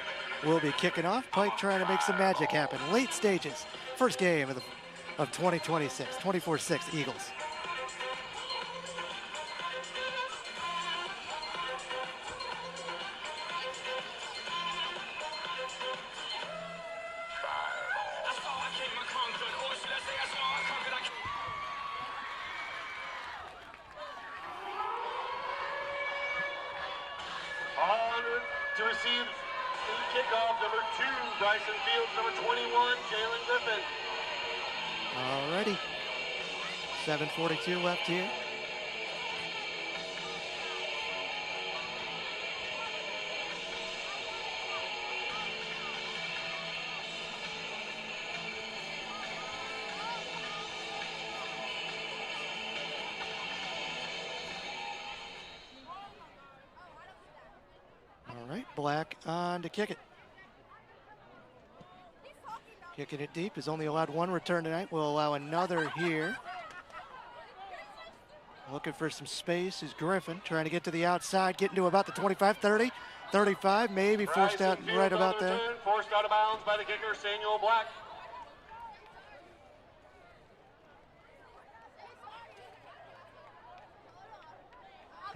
will be kicking off. Pike trying to make some magic happen. Late stages, first game of 2026, 24-6 Eagles. To receive the kickoff, number 2, Bryson Fields, number 21, Jalen Griffin. Alrighty. 7:42 left here. All right, Black on to kick it. Kicking it deep. Is only allowed one return tonight. We'll allow another here. Looking for some space is Griffin. Trying to get to the outside. Getting to about the 25, 30, 35. Maybe forced out right about there. Forced out of bounds by the kicker, Samuel Black.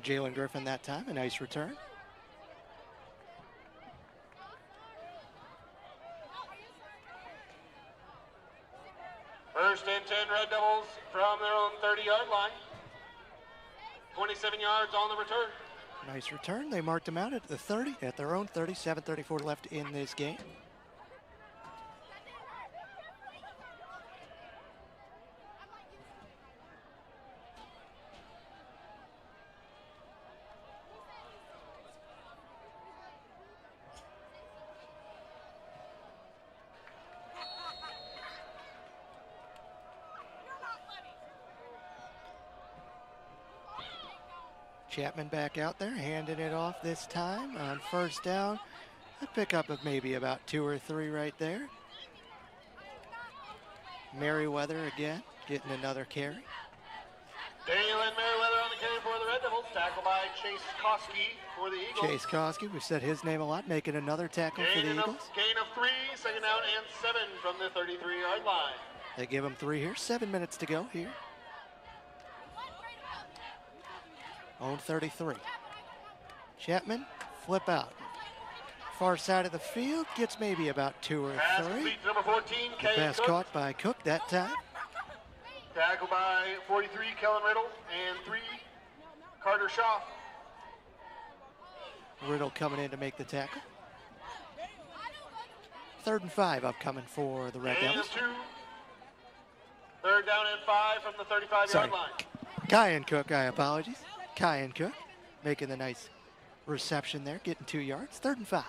Jalen Griffin that time. A nice return. First and 10 Red Devils from their own 30-yard line. 27 yards on the return. Nice return. They marked him out at the 30, at their own 30. 7:34 left in this game. Chapman back out there, handing it off this time on first down. A pickup of maybe about 2 or 3 right there. Merriweather again, getting another carry. Dalen Merriweather on the carry for the Red Devils. Tackled by Chase Koski for the Eagles. Chase Koski, we've said his name a lot, making another tackle for the Eagles. Gain of 3, second down and 7 from the 33-yard line. They give him 3 here, 7 minutes to go here. Own 33. Chapman, flip out. Far side of the field, gets maybe about 2 or 3. Pass complete to number 14, The pass caught by Cook that time. Tackle by 43, Kellen Riddle, and 3, Carter Shaw. Riddle coming in to make the tackle. 3rd and 5 upcoming for the Red Devils. 2. 3rd down and 5 from the 35-yard line. Kai and Cook, apologies. Kai and Cook making the nice reception there, getting 2 yards. 3rd and 5.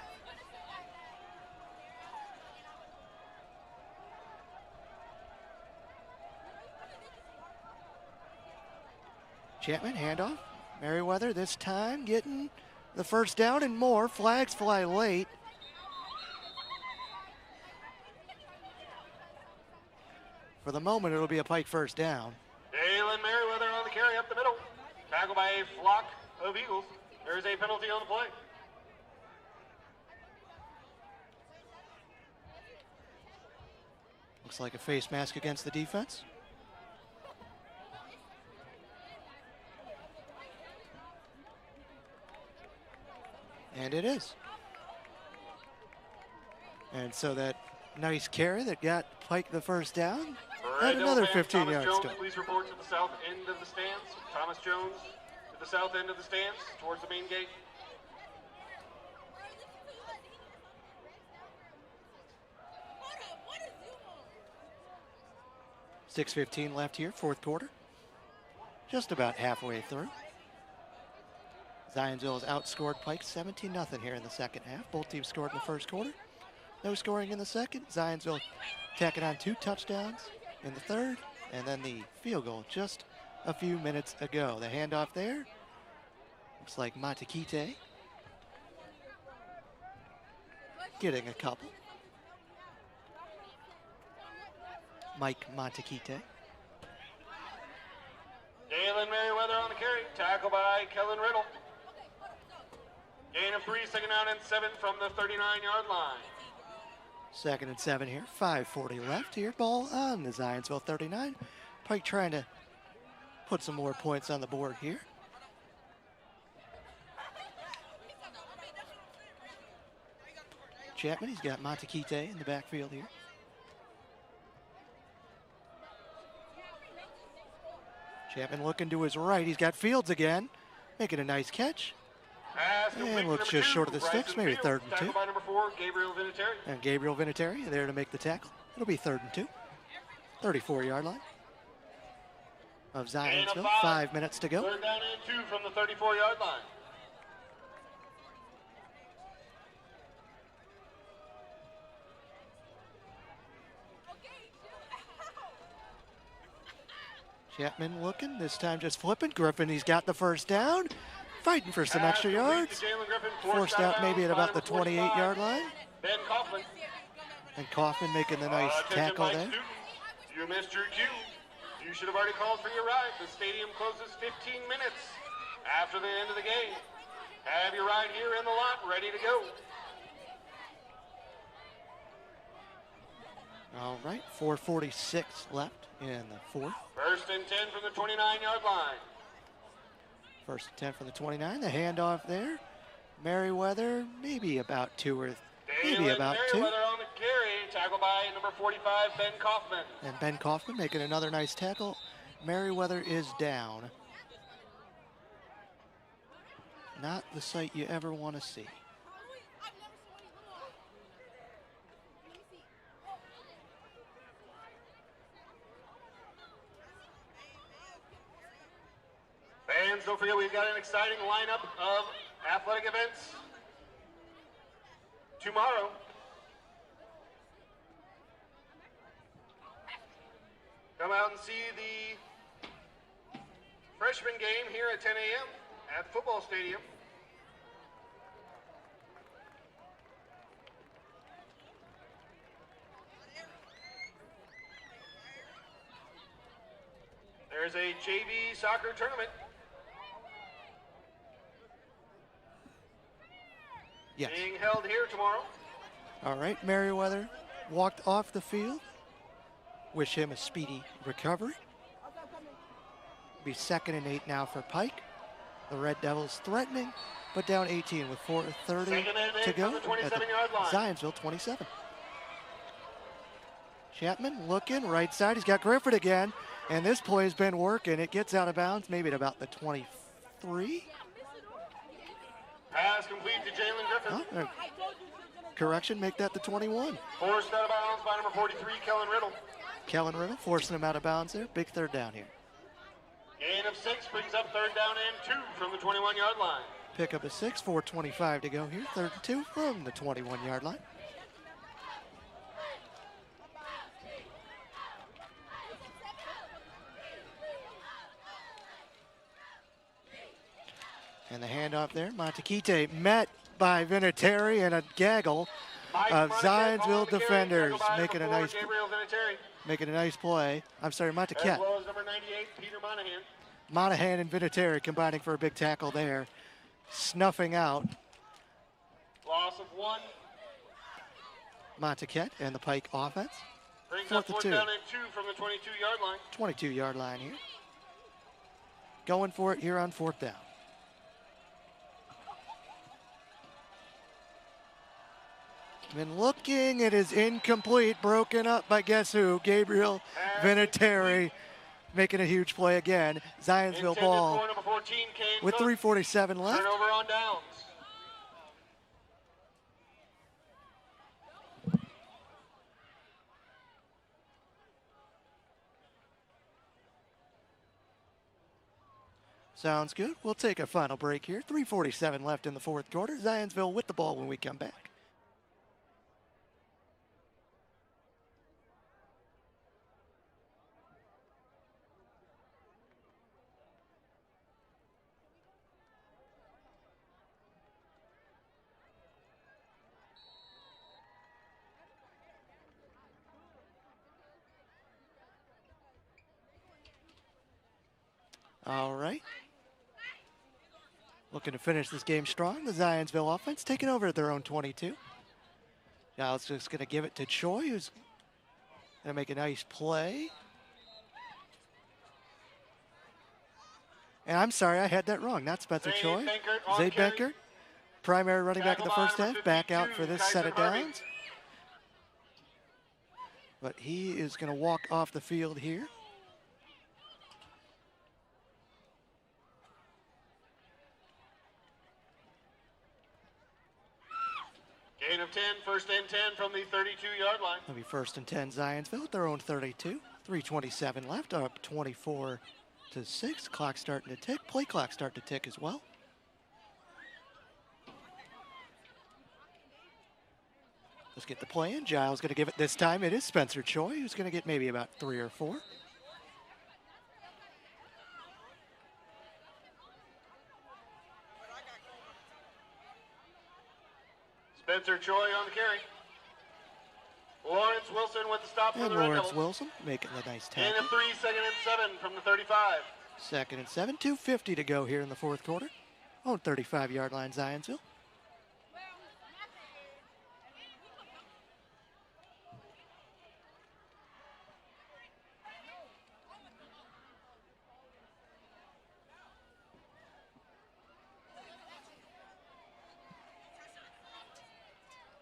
Chapman, handoff. Merriweather this time getting the first down and more. Flags fly late. For the moment, it'll be a Pike first down. Dalen Merriweather on the carry up the middle. Tackled by a flock of Eagles. There is a penalty on the play. Looks like a face mask against the defense. And it is. And so that nice carry that got Pike the first down, and another 15 yards Jones, to please report to the south end of the stands. Thomas Jones to the south end of the stands towards the main gate. $6:15 left here, 4th quarter. Just about halfway through. Zionsville has outscored Pike 17-0 here in the second half. Both teams scored in the first quarter. No scoring in the second. Zionsville tacking on 2 touchdowns in the third, and then the field goal just a few minutes ago. The handoff there. Looks like Montequite getting a couple. Mike Montequite. Dalen Merriweather on the carry. Tackle by Kellen Riddle. Gain of 3, second down and 7 from the 39-yard line. 2nd and 7 here. 5:40 left here. Ball on the Zionsville 39. Pike trying to put some more points on the board here. Chapman, he's got Montequite in the backfield here. Chapman looking to his right. He's got Fields again, making a nice catch. And looks just short of the sticks, maybe 3rd and 2. By number 4, Gabriel Vinatieri. And Gabriel Vinatieri there to make the tackle. It'll be 3rd and 2. 34-yard line of Gain of Zionsville. 5 minutes to go. Third down and 2 from the 34-yard line. Chapman looking, this time just flipping. Griffin, he's got the first down. Fighting for some extra yards. Forced out maybe at about the 28-yard line. Ben Kaufman. And Kaufman making the nice tackle there. You missed your cue. You should have already called for your ride. The stadium closes 15 minutes after the end of the game. Have your ride here in the lot, ready to go. All right, 4:46 left in the fourth. First and 10 from the 29-yard line. First and 10 from the 29. The handoff there. Merriweather, maybe about two. Merriweather on the carry, tackled by number 45, Ben Kaufman. And Ben Kaufman making another nice tackle. Merriweather is down. Not the sight you ever want to see. Fans, don't forget we've got an exciting lineup of athletic events tomorrow. Come out and see the freshman game here at 10 a.m. at football stadium. There's a JV soccer tournament. Yes. Being held here tomorrow. All right, Merriweather walked off the field. Wish him a speedy recovery. Be 2nd and 8 now for Pike. The Red Devils threatening, but down 18 with 4:30 to go at the Zionsville 27. Chapman looking right side. He's got Griffin again, and this play has been working. It gets out of bounds, maybe at about the 23. Pass complete to Jalen Griffin. Correction, make that the 21. Forced out of bounds by number 43, Kellen Riddle. Kellen Riddle forcing him out of bounds there. Big third down here. Gain of 6 brings up third down and 2 from the 21-yard line. Pick up a 6, 4:25 to go here. 3rd and 2 from the 21-yard line. And the handoff there, Montequite met by Vinatieri and a gaggle of Zionsville defenders making a nice play. I'm sorry, Montequite. As well as number 98, Peter Monahan. Monahan and Vinatieri combining for a big tackle there, snuffing out Loss of 1. Montequite and the Pike offense. Brings up 4th down and 2 from the 22-yard line. 22-yard line here. Going for it here on 4th down. Been looking, it is incomplete, broken up by guess who? Gabriel Vinatieri making a huge play again. Zionsville ball with 3:47 left. Turnover on downs. Sounds good. We'll take a final break here. 3:47 left in the 4th quarter. Zionsville with the ball when we come back. All right. Looking to finish this game strong. The Zionsville offense taking over at their own 22. Now it's just going to give it to Choi, who's going to make a nice play. And I'm sorry, I had that wrong. Not Spencer Choi. Zay Benkert, primary running back in the first half, back out for this set of downs. But he is going to walk off the field here. Gain of 10, 1st and 10 from the 32-yard line. It'll be 1st and 10 Zionsville at their own 32. 3:27 left, up 24-6. Clock starting to tick. Play clock starting to tick as well. Let's get the play in. Giles going to give it this time. It is Spencer Choi, who's going to get maybe about 3 or 4. Spencer Choi on the carry. Lawrence Wilson with the stop for And the Red Lawrence Devils. Wilson making the nice Gain tackle. of 3, 2nd and 7 from the 35. 2nd and 7, 2:50 to go here in the fourth quarter. On 35-yard line, Zionsville.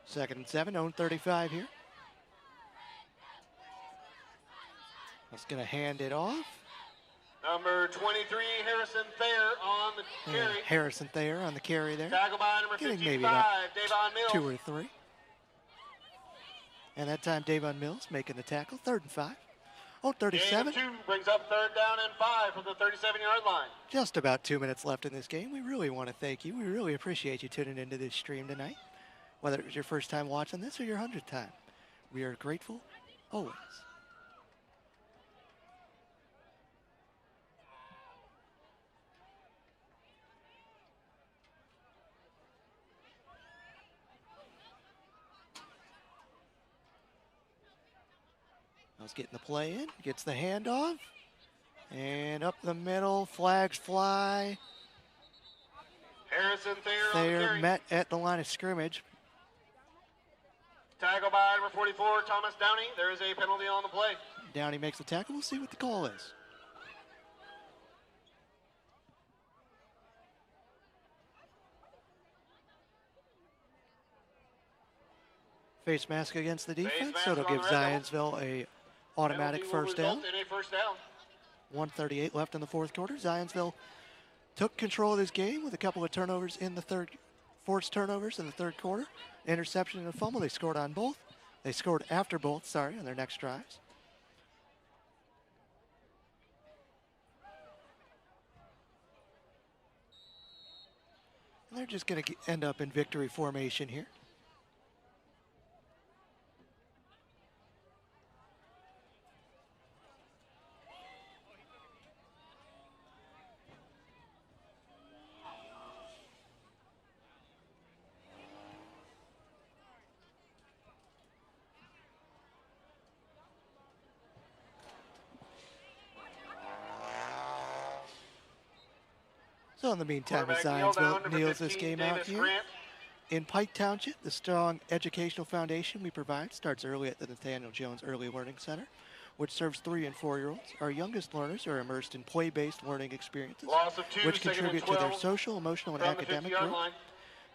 Second and 7, own 35 here. That's going to hand it off. Number 23, Harrison Thayer on the carry. And Harrison Thayer on the carry there. Tackle by number Getting 55, maybe about Davon Mills. 2 or 3. And that time Davon Mills making the tackle. 3rd and 5. On 37. Gain of 2 brings up 3rd down and 5 from the 37-yard line. Just about 2 minutes left in this game. We really want to thank you. We really appreciate you tuning into this stream tonight. Whether it was your first time watching this or your 100th time. We are grateful always. Let's get the play in. Gets the handoff. And up the middle. Flags fly. Harrison Thayer on the Thayer carry. met at the line of scrimmage. Tackle by number 44, Thomas Downey. There is a penalty on the play. Downey makes the tackle. We'll see what the call is. Face mask against the defense, so it'll give Zionsville a automatic Penalty will first down. result in a first down. 1:38 left in the fourth quarter. Zionsville took control of this game with a couple of turnovers in the forced turnovers in the third quarter. Interception and a fumble. They scored on both. They scored after both, on their next drives. And they're just going to end up in victory formation here. So in the meantime, as Zionsville kneels this game out here, in Pike Township, the strong educational foundation we provide starts early at the Nathaniel Jones Early Learning Center, which serves 3- and 4-year-olds. Our youngest learners are immersed in play-based learning experiences, which contribute to their social, emotional, and academic growth.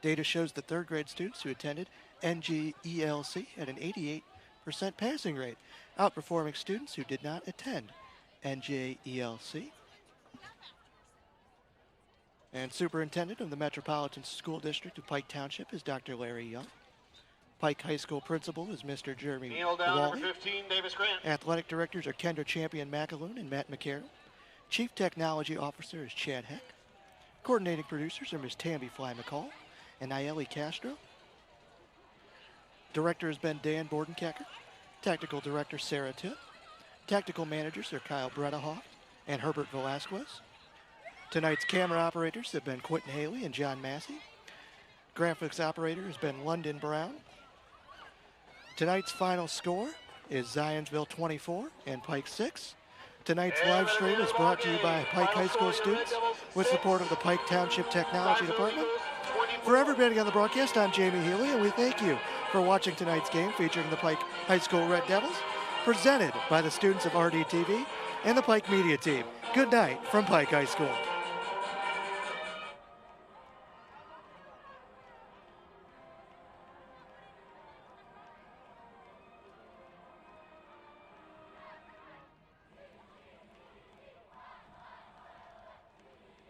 Data shows that third-grade students who attended NGELC had an 88% passing rate, outperforming students who did not attend NGELC. And Superintendent of the Metropolitan School District of Pike Township is Dr. Larry Young. Pike High School Principal is Mr. Jeremy Kneel down, Wally. number 15, Davis Grant. Athletic Directors are Kendra Champion McAloon and Matt McCarroll. Chief Technology Officer is Chad Heck. Coordinating producers are Ms. Tamby Fly McCall and Nayeli Castro. Director has been Dan Bordenkecker. Tactical Director Sarah Tipp. Tactical Managers are Kyle Brettahoff and Herbert Velasquez. Tonight's camera operators have been Quentin Haley and John Massey. Graphics operator has been London Brown. Tonight's final score is Zionsville 24 and Pike 6. Tonight's live stream is brought to you by Pike High School students with support of the Pike Township Technology Department. For everybody on the broadcast, I'm Jamie Healy, and we thank you for watching tonight's game featuring the Pike High School Red Devils, presented by the students of RDTV and the Pike Media Team. Good night from Pike High School.